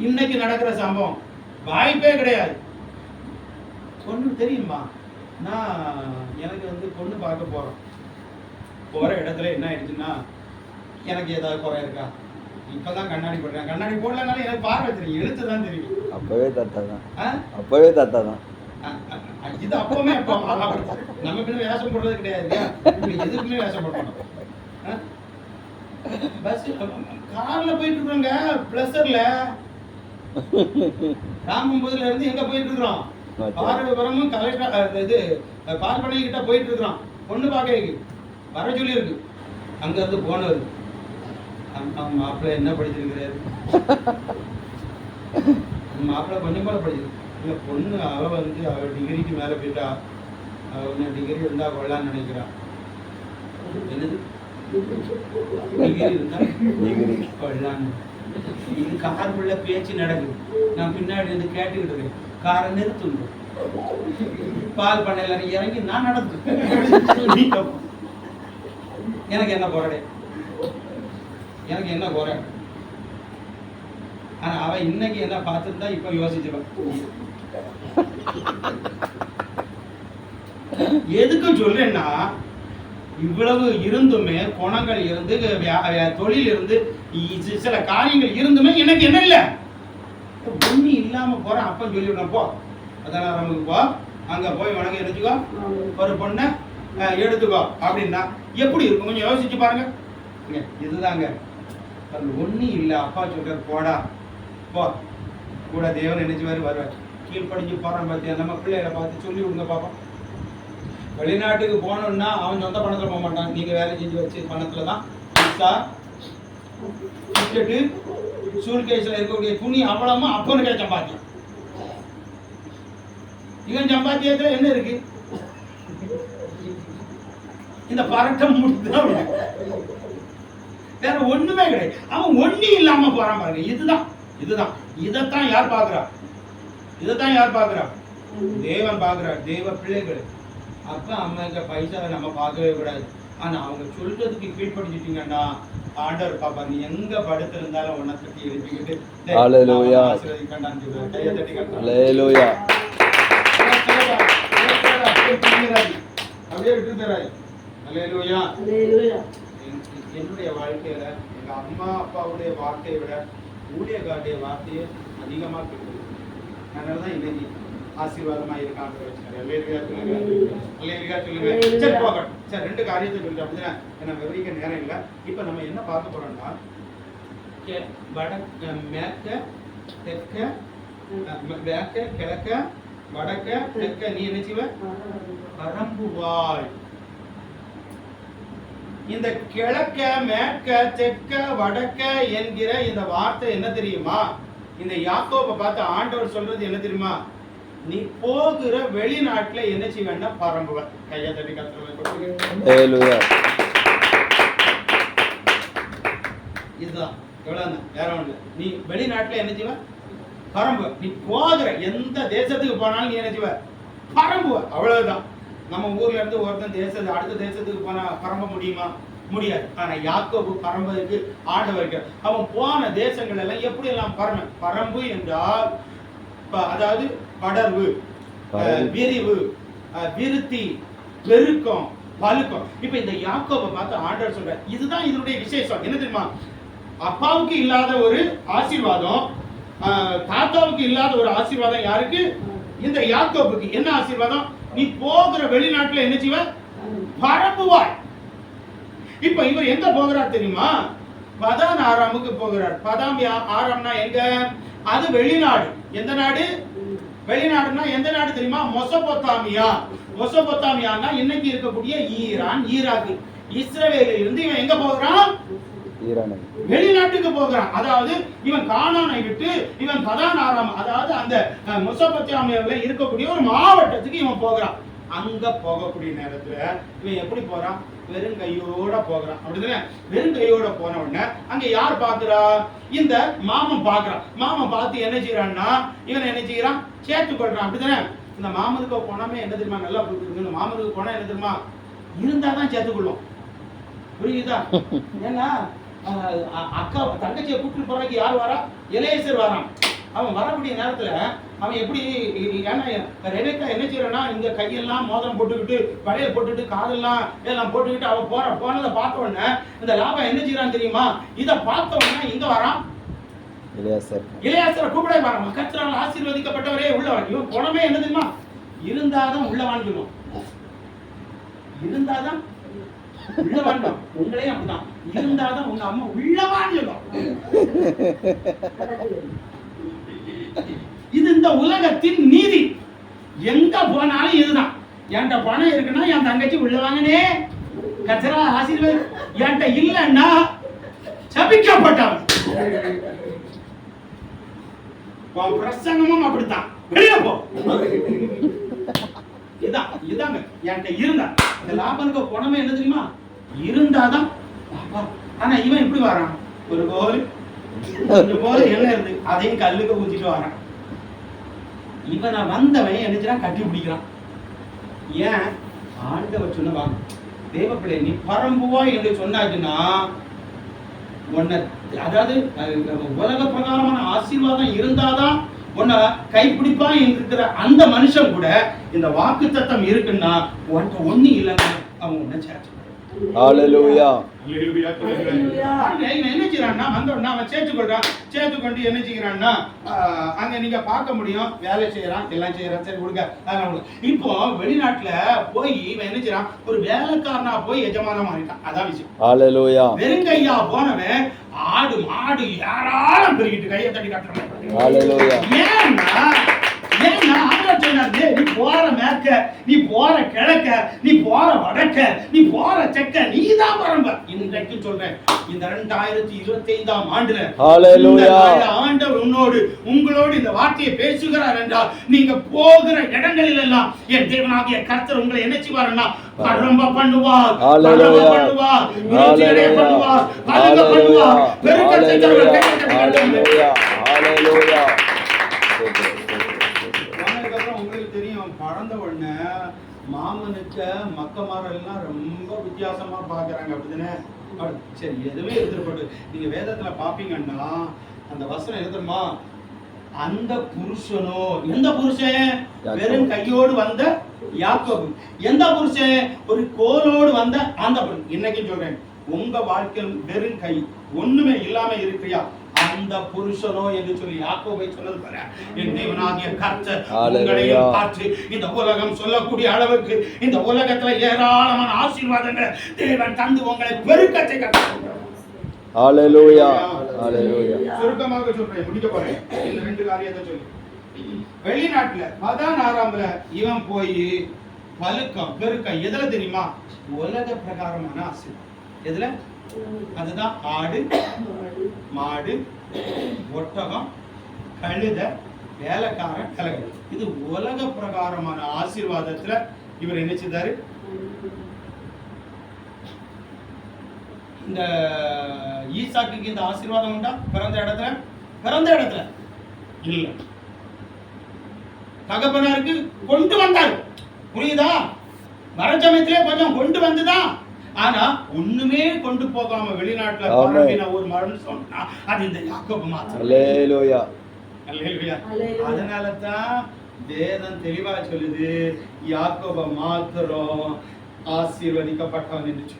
இன்னைக்கு நடக்கிற சம்பவம் வாய்ப்பே கிடையாது. பொண்ணு தெரியுமா? எனக்கு பொண்ணு பார்க்க போற இடத்துல என்ன ஆயிடுச்சுன்னா, எனக்கு ஏதாவது குறை இருக்கா? இப்பதான் கண்ணாடி போடுறேன். கண்ணாடி போடலனாலும் எனக்கு பார்வை தெரியும், எழுத்து தான் தெரியும். அப்பவே தாத்தா தான் இது அப்பவுமே நம்ம பின்ன வேஷம் போடுறது கிடையாது இல்லையா? எதுக்குமே வேஷம் போடுறோம். பஸ் கார்ல போயிட்டு இருக்கிறோங்க, பிளஸர்ல ராமபுரத்துல இருந்து எங்க போயிட்டு இருக்கிறோம்? பாரடபுரமும் கலெக்டர் இது பார்ப்பனை கிட்ட போயிட்டு இருக்கிறோம். பொண்ணு பார்க்க வர சொல்லி இருக்கு. அங்க இருந்து போனவர் மாப்பிள்ளை என்ன படிச்சிருக்கிறாரு? மாப்பிள்ளை கொஞ்சம் போல படிச்சிருக்கு. இல்லை பொண்ணு அவ டிகிரிக்கு மேல போயிட்டா, அவ டிகிரி இருந்தா கொள்ளான்னு நினைக்கிறான். என்னது டிகிரி இருந்தா கொள்ளான்னு? இது காருக்குள்ள பேச்சு நடக்குது. நான் பின்னாடி இருந்து கேட்டுக்கிட்டு இருக்கேன். காரை நிறுத்துங்க, பால் பண்ணையில இறங்கி நான் நடந்து. எனக்கு என்ன குறை? எனக்கு என்ன குறை? ஆனா அவ இன்னைக்கு என்ன பார்த்துருந்தா இப்ப யோசிச்சுவேன். எதுக்கு சொல்றேன்னா, இவ்வளவு இருந்துமே குணங்கள் இருந்து தொழில் இருந்து சில காரியங்கள் இருந்துமே எனக்கு என்ன இல்லை, ஒண்ணு இல்லாம போறேன். அப்ப சொல்லிவிடணும், போ அதான் நமக்கு போ, அங்க போய் உனக்கு எடுத்துக்கோ, ஒரு பொண்ணை எடுத்துக்கோ அப்படின்னா எப்படி இருக்கும்? கொஞ்சம் யோசிச்சு பாருங்க. இதுதாங்க ஒண்ணு இல்லை. அப்பா சொல்றாரு போடா போ, கூட தேவன் நினைச்சுவாரு வருவார். கீழ்படிஞ்சு போறான் பார்த்தியா? நம்ம பிள்ளைகளை பார்த்து சொல்லி விடுங்க பாப்போம். வெளிநாட்டுக்கு போனோம்னா அவன் சொந்த பணத்துல போக மாட்டான். நீங்க வேலை செஞ்சு வச்சு பணத்துலதான் டிக்கெட்டு சூழ்கேஸ்ல இருக்கக்கூடிய துணி அவ்வளவுமா அப்பனுக்கே சம்பாத்தியம். இவன் சம்பாத்தியத்துல என்ன இருக்கு? இந்த பரட்டம் முடிச்சுதான் வேற ஒண்ணுமே கிடையாது. அவன் ஒண்ணு இல்லாம போறான் பாருங்க. இதுதான் இதைத்தான் யார் பாக்குறா? இதைத்தான் யார் பாக்குறா? தேவன் பாக்குறார். தேவ பிள்ளைகள் அப்பா அம்மா பைசாவை நம்ம பார்க்கவே கூடாது. ஆனா அவங்க சொல்றதுக்கு கீழ்படிச்சிட்டீங்கன்னா ஆண்டவர் பாப்பா. நீ எங்க படுத்திருந்தாலும் உன்னை தட்டி எழுப்பிக்கிட்டு கையை தட்டி தராரு. அல்லேலூயா. அல்லேலூயா. என்னுடைய வாழ்க்கையில எங்க அம்மா அப்பாவுடைய வார்த்தையை விட ஊழியக்காருடைய வார்த்தையை அதிகமா கேட்குது. அதனாலதான் இன்னைக்கு ஆசீர்வாதமா இருக்காங்க. அல்லேலூயா சொல்லுங்க. அல்லேலூயா சொல்லுங்க. சரி போகட்டும். சரி, 2 காரியத்தை சொல்லிட்டு அப்படின்னா என்ன விவரிக்க நேரம் இல்லை. இப்ப நம்ம என்ன பார்க்க போறோம்னா மேற்க தெற்க மேற்க கிழக்க வடக்க தெற்க நீ என்ன செய்வ? பரம்புவாய். இந்த கிழக்க மேற்க தெற்க வடக்க என்கிற இந்த வார்த்தை என்ன தெரியுமா? இந்த யாக்கோபை பார்த்து ஆண்டவர் சொல்றது என்ன தெரியுமா? நீ போகிற வெளிநாட்டுல என்ன செய்வேன்னா பரம்புவ. கையை தட்டி கத்துறவங்க இதுதான் எவ்வளவு வேற ஒண்ணு. நீ வெளிநாட்டுல என்ன செய்வ? பரம்பு. நீ போகிற எந்த தேசத்துக்கு போனாலும் நீ என்ன செய்வ? பரம்புவ. அவ்வளவுதான். நம்ம ஊர்ல இருந்து ஒருத்தன் அடுத்த தேசத்துக்கு போனா பரம்ப முடியுமா? முடியாது. ஆனா யாக்கோபு பரம்புக்கு ஆண்டவருக்கு அவன் போன தேசங்கள் எல்லாம் எப்படி எல்லாம் பரம்பு என்றால் அதாவது படர்வு, விரிவு, விருத்தி, பெருக்கம், பலுக்கம். இப்ப இந்த யாக்கோபை பார்த்து ஆண்டவர் சொல்ற இதுதான் இதனுடைய விசேஷம். என்ன தெரியுமா? அப்பாவுக்கு இல்லாத ஒரு ஆசீர்வாதம், தாத்தாவுக்கு இல்லாத ஒரு ஆசீர்வாதம் யாருக்கு? இந்த யாக்கோபுக்கு. என்ன ஆசீர்வாதம்? நீ போகிற வெளிநாட்டுல என்ன செய்வ? பரம்புவாய். இப்ப இவர் எங்க போகிறார் தெரியுமா? பதான் ஆராமுக்கு போகிறார். பதாம் ஆராம்னா எங்க? அது வெளிநாடு. எந்த நாடு? வெளிநாடுனா எந்த நாடு தெரியுமா? மெசொப்பொத்தாமியா. மெசொப்பொத்தாமியானா இன்னைக்கு இருக்கக்கூடிய ஈரான், ஈராக், இஸ்ரவேலில் இருந்து இவன் எங்க போகிறான்? வெளிநாட்டுக்கு போகிறான். அதாவது இவன் கானானை விட்டு இவன் பதான் ஆராம், அதாவது அந்த மெசொப்பொத்தாமியாவில இருக்கக்கூடிய ஒரு மாவட்டத்துக்கு இவன் போகிறான். அங்க போகக்கூடிய நேரத்துல இவன் எப்படி போறான்? வெறும் கையோட போகிறான். அப்படிதானே? வெறும் கையோட போன உடனே அங்க யார் பாக்குறா? இந்த மாமன் பாக்குறான். மாமன் பார்த்து என்ன செய்யறான்னா இவன் என்ன செய்யறான்? சேர்த்து கொள்றான். அப்படிதானே? இந்த மாமனுக்கு போனாமே என்ன தெரியுமா? நல்லா புரியுது. இந்த மாமனுக்கு போனா என்ன தெரியுமா? இருந்தாதான் சேர்த்துக்கொள்ளும். புரியுதா? ஏன்னா அக்கா தங்கச்சியை கூப்பிட்டு போறதுக்கு யார் வரா? எலேசர் வரான். அவன் வரக்கூடிய நேரத்துல அவன் எப்படி, ஏன்னா ரெபெக்கா என்ன செய்யறான்னா இந்த கையெல்லாம் மோதிரம் போட்டுக்கிட்டு வளையல் போட்டுட்டு காதெல்லாம் எல்லாம் போட்டுக்கிட்டு அவன் போனதை பார்த்த உடனே இந்த லாபம் என்ன செய்யறான் தெரியுமா? இதை பார்த்த உடனே இங்க வரான். இளையாசரை கூப்பிட வரான். கர்த்தரால் ஆசீர்வதிக்கப்பட்டவரே உள்ளவன். இவன் போனமே என்ன தெரியுமா? இருந்தாதான் உள்ள வாழ்க்கணும். இருந்தாதான் உள்ள வாழ்க்கணும். உங்களையும் அப்படிதான். இருந்தாதான் உங்க அம்மா உள்ள வாழ்க்கணும். இது இந்த உலகத்தின் நீதி. எங்க போனாலும் இதுதான். என்கிட்ட பணம் இருக்குன்னா என் தங்கச்சி உள்ள வாங்கினே கச்சரா ஆசீர்வாதம். என்கிட்ட இல்லைன்னா சபிக்கப்பட்டவன். பிரசங்கமும் அப்படித்தான். வெளியே போ. இதான் இதாங்க என்கிட்ட இருந்தா. இந்த லாபனுக்கு பணமே என்ன தெரியுமா? இருந்தாதான். ஆனா இவன் எப்படி வரான்? ஒரு கோல் என்ன இருந்து அதையும் கல்லுக்கு ஊத்திட்டு வரான். இவனை வந்தவன் என்னச்சுன்னா கட்டி பிடிக்கிறான். ஏன்? ஆண்டவர் சொன்ன தேவப்பிள்ளை நீ பரம்புவா என்று சொன்னாச்சுன்னா உன்னை, அதாவது உலக பிரகாரமான ஆசீர்வாதம் இருந்தாதான் உன்னை கைப்பிடிப்பா இருக்கிற அந்த மனுஷன் கூட இந்த வாக்கு தத்தம் இருக்குன்னா உன்கிட்ட ஒண்ணு இல்லைன்னா அவன் உன்னை சேர்த்து. ஹல்லேலூயா. என்ன செய்யறான்னா வந்தோடனே அவன் சேர்த்துக்கொண்டு என்ன செய்யறான்னா அங்க நீங்க பார்க்க முடியும். வேலை செய்யறான், எல்லாம் செய்யறான். சரி கொடுங்க. இப்போ வெளிநாட்டுல போய் இவன் என்ன செய்யறான்? ஒரு வேலைக்காரனா போய் எஜமானம் ஆகிட்டான். அதான் விஷயம். ஹல்லேலூயா. வெறுங்கையா போனவன் ஆடு மாடு யாராலும் பெருகிட்டு கையை தட்டி காட்டுறான். ஹல்லேலூயா. ஏன்னா நீ போற மேற்க, நீ போற கிழக்க, நீ போற வடக்க, நீ போற தெற்க, நீதான் பரம்ப. இன்றைக்கு சொல்றேன், இந்த 2025ஆம் ஆண்டுல ஆண்டவர் உங்களோடு இந்த வார்த்தையை பேசுகிறார் என்றால் நீங்க போகிற இடங்களில் எல்லாம் என் தேவனாகிய கர்த்தர் உங்களை என்ன செய்வார்னா பரம்ப பண்ணுவார். பண்ணுவார், பண்ணுவார், பெருக்கத்தை பறந்த உடனே மாமனுக்கு மக்கமாரெல்லாம் ரொம்ப வித்தியாசமா பாக்குறாங்க. அப்படிதானே? சரி, எதுவுமே எடுத்துட்டு நீங்க வேதத்துல பாப்பீங்கன்னா அந்த வசனம் எழுதுமா? அந்த புருஷனோ, எந்த புருஷன்? வெறும் கையோடு வந்த யாக்கோபு. எந்த புருஷன்? ஒரு கோலோடு வந்த அந்த புருஷன். இன்னைக்கு சொல்றேன், உங்க வாழ்க்கையில் வெறும் கை ஒண்ணுமே இல்லாம இருக்கிறியா, அந்த புருஷனோ என்று சொல்லி யாக்கோபை சொன்னது பாரு. என் தேவனாகிய கர்த்தர் உங்களையும் பார்த்து இந்த உலகம் சொல்லக்கூடிய அளவுக்கு இந்த உலகத்துல ஏராளமான ஆசீர்வாதங்கள் தேவன் தந்து உங்களை பெருக்கத்தை கட்டார். ஹalleluya, ஹalleluya. சுருக்கமாக சொல்றேன், முடிக்க போறேன். இந்த ரெண்டு காரியத்தை சொல்லி, வெளிநாட்டுல பதான் ஆறாம்ல இவன் போய் பலுக்கம் பெருக்கம் எதுல தெரியுமா? உலக பிரகாரமான ஆசீர்வாதம். எதுல? அதுதான் ஆடு, மாடு, ஒட்டகம், கழுத, வேலைக்காரன், கலகு. இது உலக பிரகாரமான ஆசீர்வாதத்துல இவர் என்ன செய்தாரு? இந்த ஈசாக்குக்கு இந்த ஆசீர்வாதம் உண்டா? பிறந்த இடத்துல இல்ல. தகப்பனாருக்கு கொண்டு வந்தாரு, புரியுதா? மரச்சமயத்திலே கொஞ்சம் கொண்டு வந்துதான். ஆனா ஒண்ணுமே கொண்டு போகாம வெளிநாட்டுல பரம்பின ஒரு மரம் சொன்னா அது இந்த யாக்கோபு மாத்திரம். அல்லேலூயா, அல்லேலூயா. அதனாலதான் வேதம் தெளிவா சொல்லுது, யாக்கோபு மாத்திரம் ஆசீர்வதிக்கப்பட்டவன் என்று.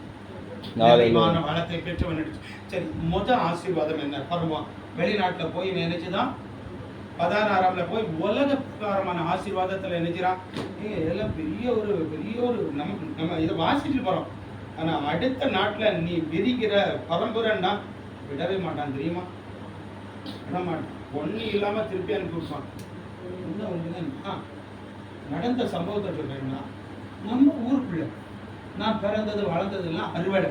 நிறைவான வளத்தை பெற்றவன் என்று. சரி, முதல் ஆசீர்வாதம் என்ன? பருவம் வெளிநாட்டுல போய் நினைச்சுதான் 16ஆம்ல போய் உலக பிரகாரமான ஆசீர்வாதத்துல நினைச்சான். இதெல்லாம் பெரிய ஒரு நம்ம இதை வாசிட்டு போறோம். ஆனா அடுத்த நாட்டுல நீ விதிக்கிற பரம்பரைன்னா விடவே மாட்டான், தெரியுமா? விட மாட்டான். ஒண்ணு இல்லாம திருப்பி அனுப்பி விடுவான். நடந்த சம்பவத்தை சொல்றேன்னா, நம்ம ஊருக்குள்ள நான் பிறந்தது வளர்ந்ததுலாம் அறுவடை.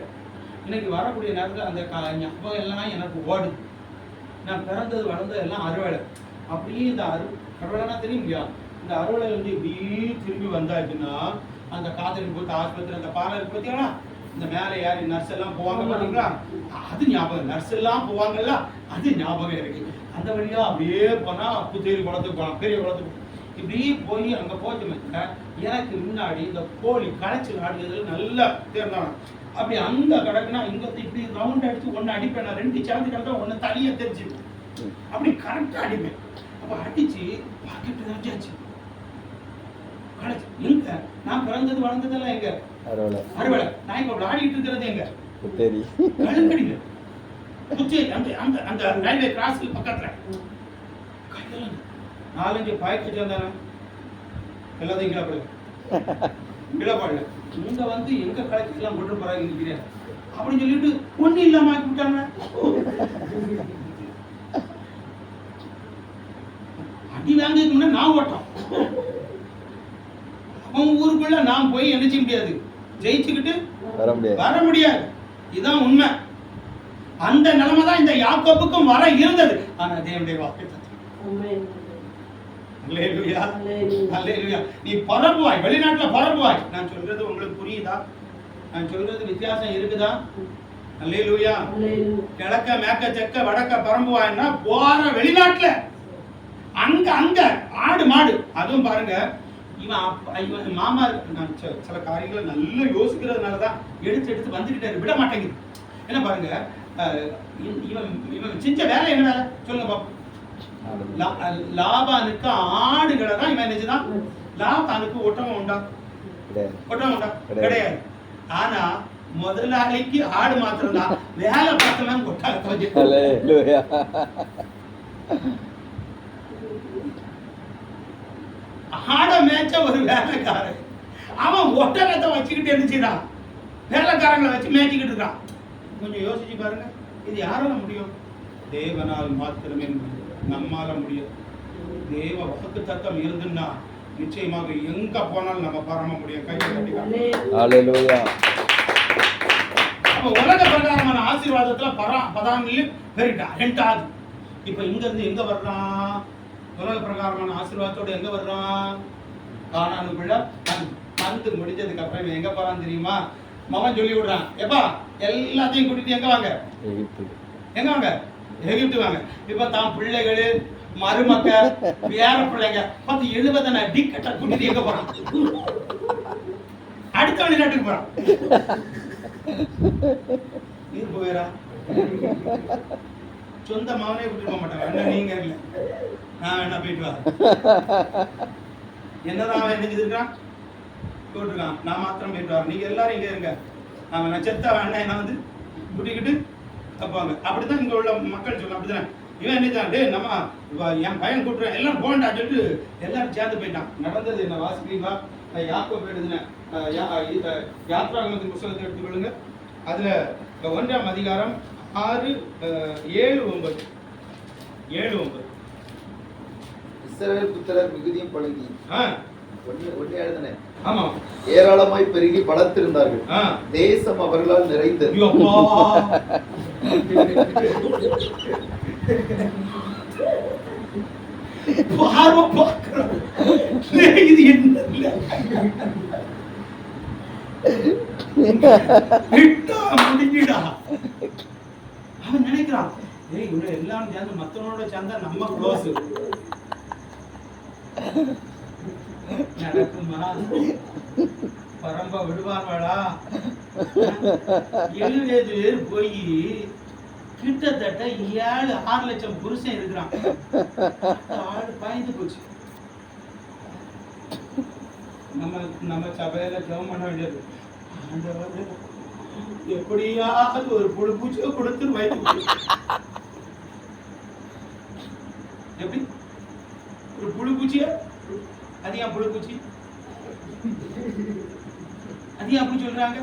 இன்னைக்கு வரக்கூடிய நேரத்தில் அந்த ஞாபகம் எல்லாம் எனக்கு ஓடுது. நான் பிறந்தது வளர்ந்தது எல்லாம் அறுவடை. அப்படியே இந்த அறுவடைனா தெரியும் இல்லையா? இந்த அறுவடை வந்து இப்படியே திரும்பி வந்தாச்சுன்னா அந்த காதலின் போட்டு ஆஸ்பத்திரி அந்த பார்லருக்கு பார்த்தீங்களா, இந்த மேலே யாரு நர்ஸ் எல்லாம் போவாங்க பார்த்தீங்களா, அது ஞாபகம். நர்ஸ் எல்லாம் போவாங்கல்ல, அது ஞாபகம் இருக்கு. அந்த வழியா அப்படியே போனா புத்தேரி குளத்துக்கு போகலாம், பெரிய குளத்துக்கு இப்படி போய் அங்க போச்சு. எனக்கு முன்னாடி இந்த கோழி களைச்சல் ஆடுறதுல நல்லா தேர்ந்தாங்க. அப்படி அங்க கிடக்குனா இங்க இப்படி ரவுண்ட் அடிச்சு ஒன்னு அடிப்பேன். நான் 2 சேர்ந்து கிடக்க ஒன்னு தனியா தெரிஞ்சு அப்படி கரெக்டா அடிப்பேன். அப்ப அடிச்சு பாக்கெட் நிறைஞ்சாச்சு. எங்க நான் பிறந்தது வளர்ந்ததெல்லாம் எங்க? அறுவடை. நான் இப்ப ஆடிட்டு இருக்கிறது எங்க? கழுங்கடியில புத்தேரி அந்த ரயில்வே கிராஸ்க்கு பக்கத்துல. 4-5 பாய்க்கு சேர்ந்தானே எல்லாத்தையும் கிளப்பாடல. இங்க வந்து எங்க கலெக்டர்லாம் கொண்டு போறாங்க இருக்கிறேன் அப்படின்னு சொல்லிட்டு ஒண்ணு இல்லாம ஆக்கி விட்டாங்க. அடி வாங்கிக்கு முன்ன நான் ஓட்டம். அவன் ஊருக்குள்ள நான் போய் என்ன செய்ய முடியாது, ஜெயிச்சுக்கிட்டு வர முடியாது. இதுதான் உண்மை. அந்த நிலைமை தான் இந்த யாக்கோபுக்கும் வர இருந்தது. ஆனா தேவனுடைய வாக்கு அல்லேலூயா, அல்லேலூயா. நீ பரப்புவாய், வெளிநாட்டுல பரப்புவாய். நான் சொல்றது உங்களுக்கு புரியுதா? நான் சொல்றது வித்தியாசம் இருக்குதா? அல்லேலூயா. கிழக்க மேற்க தெற்க வடக்க பரம்புவாய்னா போற வெளிநாட்டுல அங்க ஆடு மாடு. அதுவும் பாருங்க, இவன் மாமா நான் சில காரியங்களை நல்லா யோசிக்கிறதுனாலதான் எடுத்து வந்துகிட்டாரு, விட மாட்டேங்குது. என்ன பாருங்க, இவன் செஞ்ச வேலை என்ன வேலை சொல்லுங்க பாப்போம். லாபானுக்கு ஆடுகளை தான் இவன் நினைச்சுதான். லாபானுக்கு ஒட்டகம் உண்டா? கிடையாது. ஆனா முதலாளிக்கு ஆடு மாத்திரம் தான். வேலை பார்த்தவன் ஒட்டகத்தை ஆட மேய்ச்ச ஒரு வேலைக்காரன். அவன் ஒட்டகத்தை வச்சுக்கிட்டு இருந்துச்சுதான் வேலைக்காரங்களை வச்சு மேய்ச்சிக்கிட்டு இருக்கான். கொஞ்சம் யோசிச்சு பாருங்க, இது யாரால முடியும்? தேவனால் மாத்திரமே முடியும், நம்மால முடியும். தேவ வாக்கு தத்தம் இருந்துன்னா நிச்சயமாக எங்க போனாலும் நம்ம பரம முடியும். கையை கட்டிக்கலாம். அப்ப உலக பிரகாரமான ஆசீர்வாதத்துல பதாமில் பெருட்டா 2வது. இப்ப இங்க இருந்து எங்க வர்றான்? உலக பிரகாரமான ஆசீர்வாதத்தோட எங்க வர்றான்? கானானுக்குள்ள வந்து முடிஞ்சதுக்கு அப்புறம் எங்க போறான் தெரியுமா? மகன் சொல்லி விடுறான், எப்பா எல்லாத்தையும் கூட்டிட்டு எங்க வாங்க? எங்க வாங்க? எகிப்து வாங்க. இப்ப தான் பிள்ளைகள் மருமக்க வேற பிள்ளைங்க 70 டிக்கெட்டை கூட்டிட்டு எங்க போறான்? அடுத்த வெளிநாட்டுக்கு போறான். நீர் போயிரா சொந்த மகனே விட்டுருக்க மாட்டாங்க. அண்ணன் நீங்க இல்லை, நான் வேணா போயிட்டு வரேன். என்னதான் அவன் என்ன செய்திருக்கான் போட்டிருக்கான், நான் மாத்திரம் போயிட்டு வரேன், நீங்க எல்லாரும் இங்க இருங்க, அவன் நான் செத்த அண்ணன் என்ன வந்து கூட்டிக்கிட்டு தப்பாங்க. அப்படிதான் இங்க உள்ள மக்கள் சொல்ல. அப்படிதான் இவன் என்னதான் டே நம்ம என் பையன் கூட்டுறேன் எல்லாம் போண்டா சொல்லிட்டு எல்லாரும் சேர்ந்து போயிட்டான். நடந்தது என்ன வாசிக்கிறீங்களா? யாக்கோபு எழுதின யாத்ராகமத்தின் புத்தகத்தை எடுத்துக்கொள்ளுங்க. அதுல 1ஆம் அதிகாரம் 6, 7, 9. இஸ்ரவேல் புத்திரர் மிகுதியும் பழுகி ஒன்னே எழுதினேன். ஆமா, ஏராளமாய் பெருகி பலத்திருந்தார்கள். தேசம் அவர்களால் நிறைந்தது. இது என்ன அவன் நினைக்கிறான், எல்லாம் சேர்ந்து மத்தவனோட சேர்ந்தா நம்ம க்ளோஸ். நடக்குமா? பரம்ப விடுவாங்களா? 70 பேர் போய் கிட்டத்தட்ட 7-6 லட்சம் புருஷன் இருக்கிறான். ஆள் பாய்ந்து போச்சு. நம்ம சபையில ஜெபம் பண்ண வேண்டியது, எப்படியாவது ஒரு புழு பூச்சியை கொடுத்து வைத்து, எப்படி ஒரு புழு பூச்சிய, அது ஏன் புழு பூச்சி, அது ஏன் அப்படி சொல்றாங்க?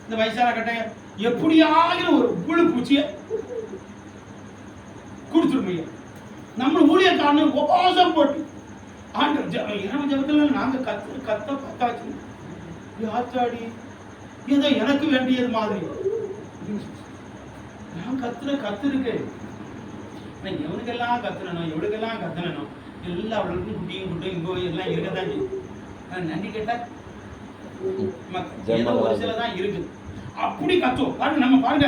இந்த வயசான கட்டைய எப்படியாவது ஒரு புழு பூச்சிய கொடுத்துருமையா. நம்ம ஊழியக்காரன் உபவாசம் போட்டு ஆண்டவர் இரவு ஜபத்துல நாங்க கத்த பார்த்தாச்சு. ஆத்தாடி ஏதோ எனக்கு வேண்டியது மாதிரி நான் கத்துருக்கேன். எவனுக்கெல்லாம் கத்துனனும் எவனுக்கெல்லாம் கத்துனனும் எல்லாவர்களுக்கும் குட்டியும் குட்டையும் இங்கோ எல்லாம் இருக்கதான் செய்யும். நன்றி கேட்டா ஏதோ ஒரு சிலதான் இருக்கு. அப்படி கத்துவோம் பாருங்க. நம்ம பாருங்க,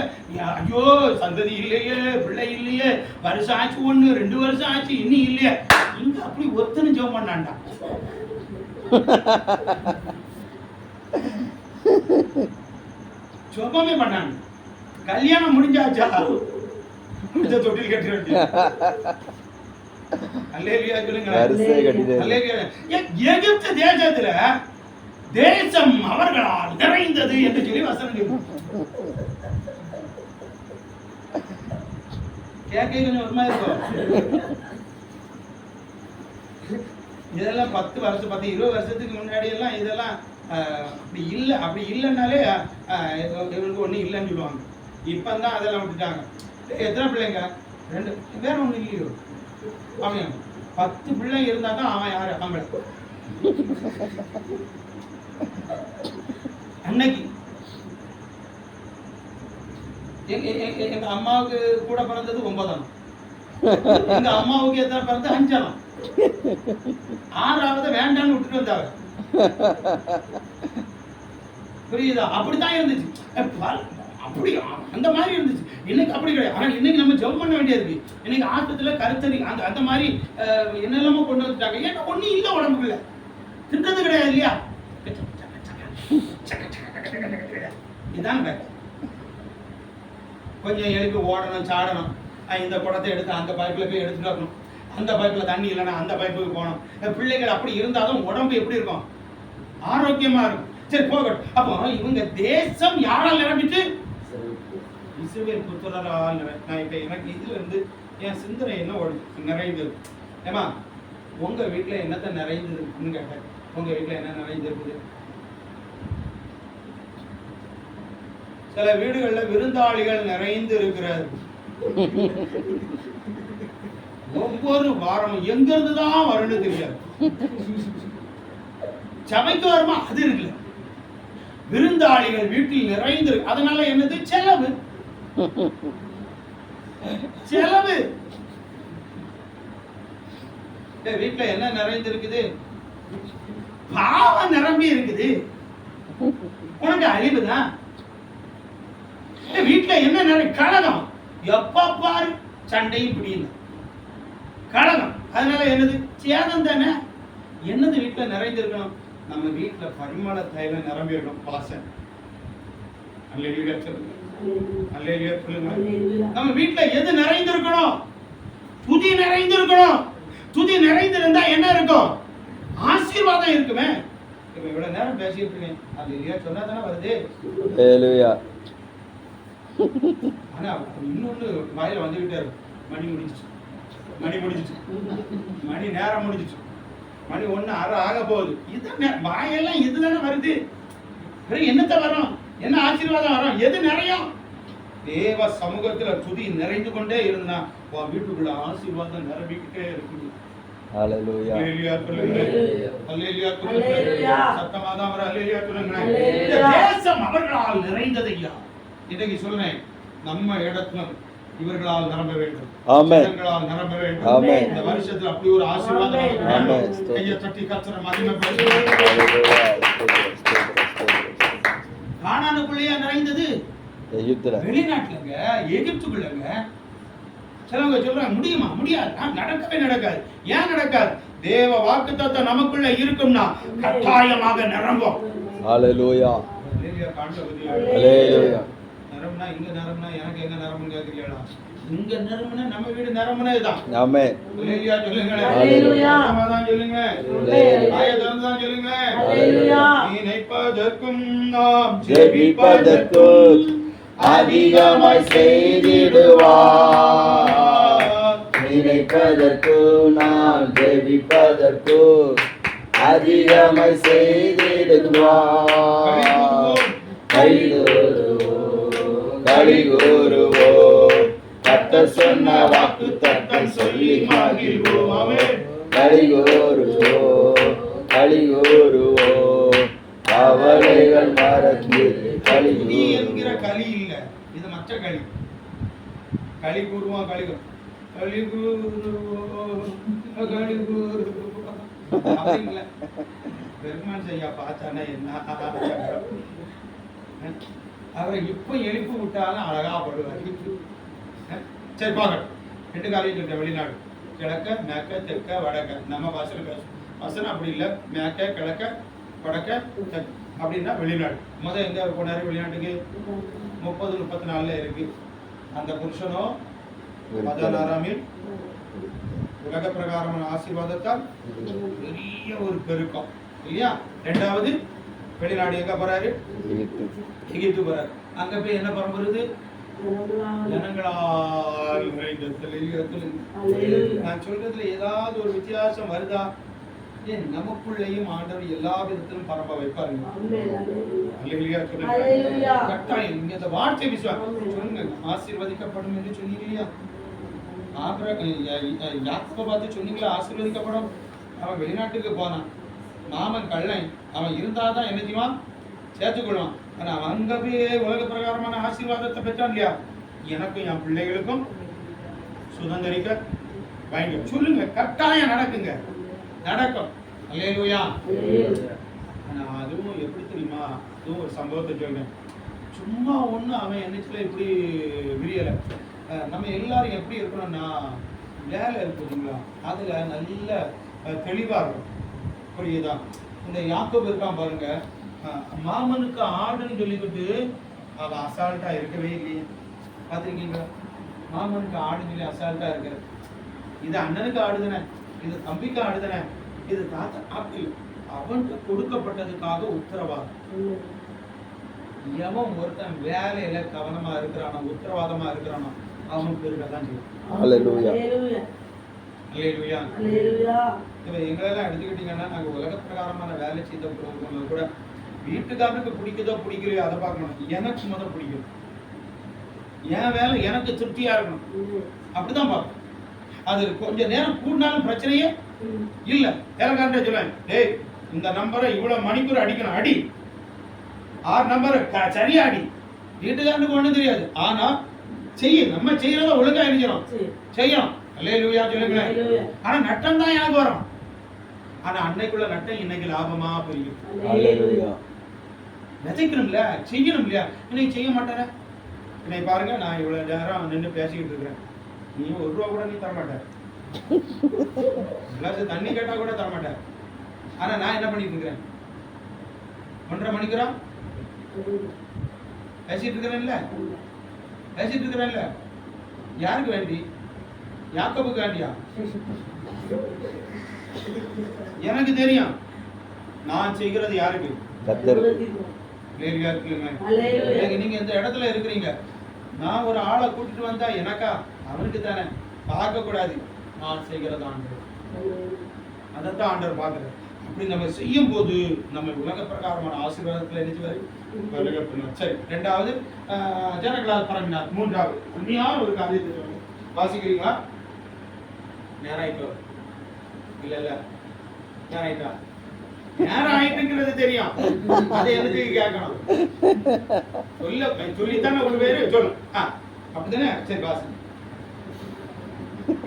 ஐயோ சந்ததி இல்லையே, பிள்ளை இல்லையே, வருஷம் ஆச்சு, 1-2 வருஷம் ஆச்சு, இன்னும் இல்லையே. இங்க அப்படி ஒருத்தனும் ஜெபம் பண்ணாண்டா. ஜெபமே பண்ணாங்க. கல்யாணம் முடிஞ்சாச்சா தொட்டில் கட்டி வேண்டிய அல்லேலூயா சொல்லுங்க. எகிப்து தேசத்துல தேசம் அவர்களால் நிறைந்தது என்று சொல்லி வசனம் கேட்க கொஞ்சம் ஒரு மாதிரி இருக்கும். இதெல்லாம் 10 வருஷம் 20 வருஷத்துக்கு முன்னாடி எல்லாம் இதெல்லாம் அப்படி இல்லைன்னாலே இவங்களுக்கு ஒன்றும் இல்லைன்னு சொல்லுவாங்க. இப்பதான் அதெல்லாம் விட்டுட்டாங்க. எத்தனை பிள்ளைங்க? 2, வேற ஒன்றும் இல்லையோ. அவன் 10 பிள்ளை இருந்தா தான் அவன் யாரு ஆம்பளை. அன்னைக்கு எங்க அம்மாவுக்கு கூட பிறந்தது 9ஆம், எங்க அம்மாவுக்கு எத்தனை பிறந்தது 5ஆம், 6ஆவது வேண்டான்னு விட்டுட்டு வந்தாங்க. புரியுதா? அப்படித்தான் இருந்துச்சு. அப்படி அந்த மாதிரி இருந்துச்சு. இன்னைக்கு அப்படி கிடையாது. ஆனா இன்னைக்கு நம்ம ஜெபம் பண்ண வேண்டியது. இன்னைக்கு ஆட்டத்துல கருத்தறி அந்த மாதிரி என்னெல்லாமோ கொண்டு வந்துட்டாங்க. ஏன்னா ஒன்னும் இல்ல உடம்புக்குள்ள தின்றது கிடையாது இல்லையா? இதான் கொஞ்சம் எழுப்பி ஓடணும், சாடணும். இந்த குடத்தை எடுத்து அந்த பைப்பில் போய் எடுத்துட்டு வரணும். அந்த பைப்பில் தண்ணி இல்லைன்னா அந்த பைப்புக்கு போகணும். பிள்ளைகள் அப்படி இருந்தாலும் உடம்பு எப்படி இருக்கும்? ஆரோக்கியமா இருக்கும். சரி போகட்டும். அப்போ இவங்க தேசம் யாரால் நிரம்பிட்டு? இஸ்ரவேல் புத்திரரால். நான் இப்ப எனக்கு இதுல இருந்து என் சிந்தனை என்ன நிறைந்தது? ஏமா உங்க வீட்டுல என்னத்தை நிறைந்திருக்குன்னு கேட்டேன். உங்க வீட்டுல என்ன நிறைந்திருக்குது? சில வீடுகள்ல விருந்தாளிகள் நிறைந்து இருக்கிறார். ஒவ்வொரு வாரமும் எங்க இருந்துதான் வரணும் தெரியாது. சபைக்கு வருமா அது இருக்குல்ல, விருந்தாளிகள் வீட்டில் நிறைந்து. அதனால என்னது? செலவு. செலவு. வீட்டுல என்ன நிறைந்து இருக்குது? பாவம் நிரம்பி இருக்குது. உனக்கு அழிவுதான். வீட்டுல என்ன நிறைய கழகம். எப்ப பாரு சண்டையும் பிடியும் கழகம். அதனால என்னது? சேதம் தானே. என்னது வீட்டுல நிறைந்திருக்கணும்? நம்ம வீட்டுல பரிமள தைலம் நிரம்பி இருக்கணும். வாசன் அல்லேலூயா சொல்லுங்க. நம்ம வீட்டுல எது நிறைந்திருக்கணும்? துதி நிறைந்திருக்கணும். துதி நிறைந்திருந்தா என்ன இருக்கும்? ஆசீர்வாதம் இருக்குமே. இப்ப இவ்வளவு நேரம் பேசிட்டு இருக்கேன், அல்லேலூயா சொன்னா தானே வருது. அல்லேலூயா. ஆனா இன்னொன்னு வாயில வந்துகிட்டே இருக்கும். மணி முடிஞ்சிச்சு, மணி முடிஞ்சிச்சு, மணி நேரம் முடிஞ்சிச்சு, மணி 1:30 ஆக போகுது. இதுதான் வாயெல்லாம் இதுதானே வருது. என்னத்த வரும்? என்ன ஆசீர்வாதம் வரும்? எது நிறையும்? தேவ சமூகத்துல துதி நிறைந்து கொண்டே இருந்தா உன் வீட்டுக்குள்ள ஆசீர்வாதம் நிரம்பிக்கிட்டே இருக்குது. அல்லேலூயா. அல்லேலூயா சொல்லுங்க. அல்லேலூயா சொல்லுங்க. சத்தமாதான் வர அல்லேலூயா சொல்லுங்க. இந்த தேசம் அவர்களால் நிறைந்ததையா. இன்னைக்கு சொல்றேன், நம்ம இடத்துல இவர்களால் நிரம்ப வேண்டும். ஆமென். ஜனங்களால் நிரம்ப வேண்டும். ஆமென். இந்த வருஷத்துல அப்படி ஒரு ஆசீர்வாதம் நமக்கு வேண்டும். கையை தட்டி கர்த்தரை மகிமைப்படுத்துங்க. கானானுக்குள்ளேயே நிறைந்தது எகிப்துல, வெளிநாட்டுலங்க, எகிப்துக்குள்ளங்க. சிலவங்க சொல்றாங்க முடியுமா? முடியாது. நடக்கவே நடக்காது. ஏன் நடக்காது? தேவ வாக்குத்தத்தம் நமக்குள்ள இருக்கும்னா கட்டாயமாக நிரம்பும். அல்லேலூயா. அல்லேலூயா காண்பது. அல்லேலூயா. நிரம்புனா இங்க நிரம்புனா எனக்கு எங்க நிரம்புன்னு கேக்குறீங்களா? இங்க நிரம்புனா நம்ம வீடு நிரம்புனதுதான். ஆமென். அல்லேலூயா சொல்லுங்க. அல்லேலூயா. ஆமாதான் சொல்லுங்க. அல்லேலூயா. ஆயதான் சொல்லுங்க. அல்லேலூயா. நினைப்பதற்கும் நாம் ஜெபிப்பதற்கும் அதிகமாய் செய்திடுவார். நினைப்பதற்கு நாம் ஜெபிப்பதற்கு அதிகமாய் செய்திடுவார். கலிகூறுவோம், கர்த்தர் சொன்ன வாக்கு தத்தம் சொல்லி மகிழ்வோம். கலிகூறுவோம், கலிகூறுவோம், கவலைகள் மறந்து நீ என்கிற களி இல்ல, இது மற்ற களி. களி கூறுவோம், களி கூறுவோம். பெருமான் செய்யா பார்த்தானே என்ன அவரை இப்ப எழுப்பி விட்டாலும் அழகா படுவார். சரி பாக்கட்டும். 2 காலையும் சொல்லிட்டேன். வெளிநாடு கிழக்க, மேற்க, தெற்க, வடக்க. நம்ம பாசனம் பேசும். பாசனம் அப்படி இல்லை. மேற்க, கிழக்க, வடக்க, தெற்கு அப்படின்னா வெளிநாடு. முதல் எங்க போனாரு வெளிநாட்டுக்கு? 30-34 இருக்கு. அந்த புருஷனோ 16 உலக பிரகாரமான ஆசீர்வாதத்தால் பெரிய ஒரு பெருக்கம் இல்லையா? 2வது வெளிநாடு எங்க போறாரு? எகிப்து போறாரு. அங்க போய் என்ன பரம்புறது? ஜனங்களால் நிறைந்தது. நான் சொல்றதுல ஏதாவது ஒரு வித்தியாசம் வருதா? ஏன் நமக்குள்ளேயும் ஆண்டவர் எல்லா விதத்திலும் பரப்ப வைப்பாருங்க. அல்லேலூயா சொல்லுங்க. கட்டாயம் நீங்க இந்த வார்த்தை விசுவாசம் சொல்லுங்க. ஆசீர்வதிக்கப்படும் என்று சொன்னீங்க இல்லையா? யாக்கோபை பார்த்து சொன்னீங்களா ஆசீர்வதிக்கப்படும்? அவன் வெளிநாட்டுக்கு போனான். மாமன் கள்ளன். அவன் இருந்தாதான் என்ன செய்வான்? சேர்த்துக்கொள்வான். ஆனா அவன் அங்க போய் உலக பிரகாரமான ஆசீர்வாதத்தை பெற்றான் இல்லையா? எனக்கும் என் பிள்ளைகளுக்கும் சுதந்திரிக்க வாங்கி சொல்லுங்க. கட்டாயம் நடக்குங்க, நடக்கும். அல்லேலூயா. ஆனா அதுவும் எப்படி தெரியுமா? அதுவும் ஒரு சம்பவத்தை சொல்றேன். சும்மா ஒண்ணு அவன் என்னச்சுல இப்படி விரியல. நம்ம எல்லாரும் எப்படி இருக்கணும்னா வேலை இருக்குதுங்களா, அதுல நல்ல தெளிவா இருக்கும். புரியுதா? இந்த யாக்கோபு இருக்கான் பாருங்க, மாமனுக்கு ஆடுன்னு சொல்லிக்கிட்டு அவன் அசால்ட்டா இருக்கவே இல்லையே. பார்த்துருக்கீங்களா? மாமனுக்கு ஆடுன்னு சொல்லி அசால்ட்டா இருக்க. இது அண்ணனுக்கு ஆடுதானே, இது தம்பிக்கு ஆடுதானே, இது தாத்தா அப்படி அவனுக்கு கொடுக்கப்பட்டதுக்காக உத்தரவாதம். எவன் ஒருத்தன் வேலையில கவனமா இருக்கிறானோ, உத்தரவாதமா இருக்கிறானோ, அவனுக்கு இருக்கதான் செய்யும். அல்லேலூயா. அல்லேலூயா. இப்ப எங்களெல்லாம் எடுத்துக்கிட்டீங்கன்னா, நாங்க உலக பிரகாரமான வேலை செய்த கூட வீட்டுக்காரனுக்கு பிடிக்குதோ பிடிக்கலையோ அதை பார்க்கணும். எனக்கு முதல் பிடிக்கும், என் வேலை எனக்கு திருப்தியா இருக்கணும், அப்படிதான் பார்க்கணும். அது கொஞ்ச நேரம் கூடினாலும் பிரச்சனையே இல்ல. வேலைக்காரன்ட்ட சொல்லுவேன், டேய் இந்த நம்பரை இவ்வளவு மணிக்கூர் அடிக்கணும், அடி. 6 நம்பரை சரியா அடி. வீட்டுக்காரனுக்கு ஒண்ணும் தெரியாது, ஆனா செய்யும். நம்ம செய்யறத ஒழுங்கா இருக்கிறோம், செய்யணும். அல்லேலூயா சொல்லுங்களேன். ஆனா நட்டம் தான் எனக்கு வரும். ஆனா அன்னைக்குள்ள நட்டம் இன்னைக்கு லாபமா புரியும். விதைக்கணும்ல, செய்யணும் இல்லையா? இன்னைக்கு செய்ய மாட்டேன். இன்னைக்கு பாருங்க, நான் இவ்வளவு நேரம் நின்று பேசிக்கிட்டு இருக்கிறேன். நீ 1 ரூபா கூட நீ தரமாட்ட, கிளாஸ் தண்ணி கேட்டா கூட தரமாட்ட. ஆனா நான் என்ன பண்ணிட்டு இருக்கிறேன்? 1.5 மணிக்கூரா பேசிட்டு இருக்கிறேன்ல. பேசிட்டு இருக்கிறேன்ல, யாருக்கு வேண்டி? யாக்கோபுக்கு வேண்டியா? எனக்கு தெரியும் நான் செய்கிறது யாருக்கு. நீங்க இந்த இடத்துல இருக்கிறீங்க, நான் ஒரு ஆளை கூட்டிட்டு வந்தா எனக்கா? அவனுக்கு தானே. பார்க்க கூடாது, நான் செய்கிறது ஆண்டவர். அதைத்தான் ஆண்டவர் பார்க்கிறார். அப்படி நம்ம செய்யும் போது நம்ம உலக பிரகாரமான ஆசீர்வாதத்துல நினைச்சு. சரி, ரெண்டாவது ஜனங்களால் பரம்பினார். மூன்றாவது உண்மையான ஒரு காரியத்தை வாசிக்கிறீங்களா? நேரம் ஆயிட்டோ? இல்ல நேரம் ஆயிட்டா? நேரம் ஆயிட்டுங்கிறது தெரியும், அதை எதுக்கு கேட்கணும்? சொல்லித்தானே ஒரு பேரு சொல்லு. அப்படித்தானே? சரி, வாசி.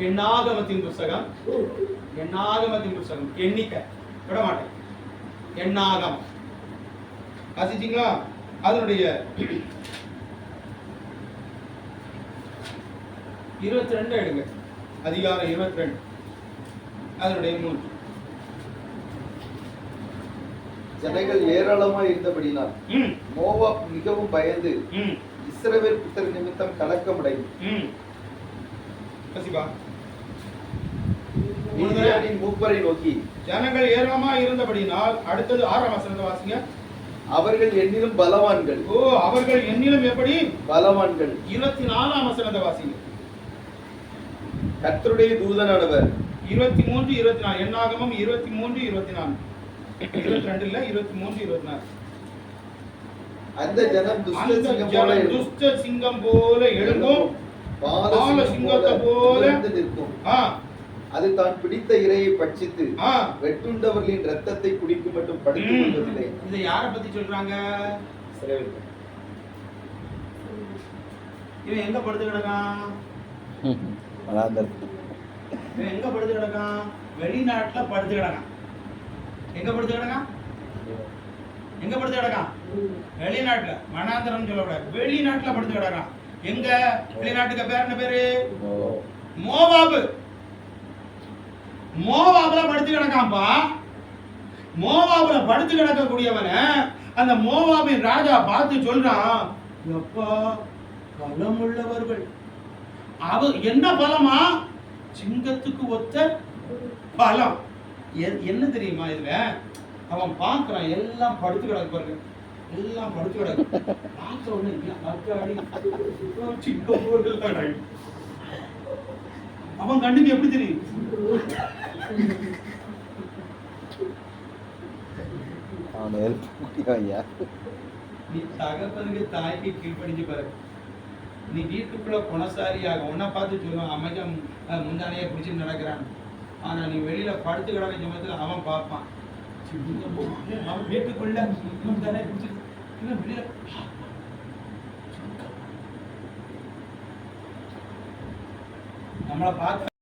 எண்ணாகமத்தின் புஸ்தகம், எண்ணிக்கை விட மாட்டேன். எண்ணாகமம் வாசிச்சீங்களா? அதனுடைய 22 எடுங்க. அதிகாரம் 22 அதனுடைய 3. ஜனங்கள் ஏராளமாய் இருந்தபடினால் மோவாப் மிகவும் பயந்து இஸ்ரவேல் புத்தர் நிமித்தம் கலக்கமடைந்து மீதியானின் மூப்பரை நோக்கி. ஜனங்கள் ஏராளமா இருந்தபடினால், அடுத்தது 6ஆம் வசனத்தை வாசிங்க. அவர்கள் என்னிலும் பலவான்கள். ஓ, அவர்கள் என்னிலும் எப்படி பலவான்கள். 24ஆம் வசனத்தை வாசிங்க. கர்த்தருடைய தூதனானவர். 23 24. எண்ணாகமம் 23 24. 22 இல்ல, 23 24. அந்த ஜனம் துஷ்ட சிங்கம் போல எழும்பும், பால சிங்கத்தை போல நிற்கும். அது தான் பிடித்த இரையை பட்சித்து வெட்டுண்டவர்களின் ரத்தத்தை குடிக்கும் மட்டும் படுத்துக் கொள்வதில்லை. இதை யாரை பத்தி சொல்றாங்க? இவன் எங்க படுத்து கிடக்கான்? இவன் எங்க படுத்து கிடக்கான்? வெளிநாட்டுல படுத்து கிடக்கான். எங்க படுத்து கிடக்கான்? எங்க படுத்து கிடக்கான்? வெளிநாட்டுல. மனாந்தரம் சொல்லக்கூடாது, வெளிநாட்டுல படுத்து கிடக்கான். எங்க? வெளிநாட்டுக்கு பேர் என்ன பேரு? மோவாபு. மோவாபுல படுத்து கிடக்கான்பா. மோவாபுல படுத்து கிடக்கக்கூடியவன அந்த மோவாபின் ராஜா பார்த்து சொல்றான், எப்பா பலம் உள்ளவர்கள். அவ என்ன பலமா? சிங்கத்துக்கு ஒத்த பலம். என்ன தெரியுமா இதுல? அவன் பார்க்கிறான், எல்லாம் படுத்து கிடக்கு பாருங்க, எல்லாம் படுத்து கிடக்கு. பார்த்த உடனே அவன் கண்ணுக்கு எப்படி தெரியும்? நீ தகப்பனுக்கு தாய்க்கு கீழ்படிஞ்சு பாரு. நீ வீட்டுக்குள்ள குணசாரியாக உன்னை பார்த்து சொல்லுவான், அமைச்சம் முந்தானையை பிடிச்சி நடக்கிறான். ஆனா நீ வெளியில படுத்து கிடக்க சமயத்துல அவன் பார்ப்பான், அவன் வீட்டுக்குள்ள முந்தானையை பிடிச்சி வெளியில நம்மளை பார்த்து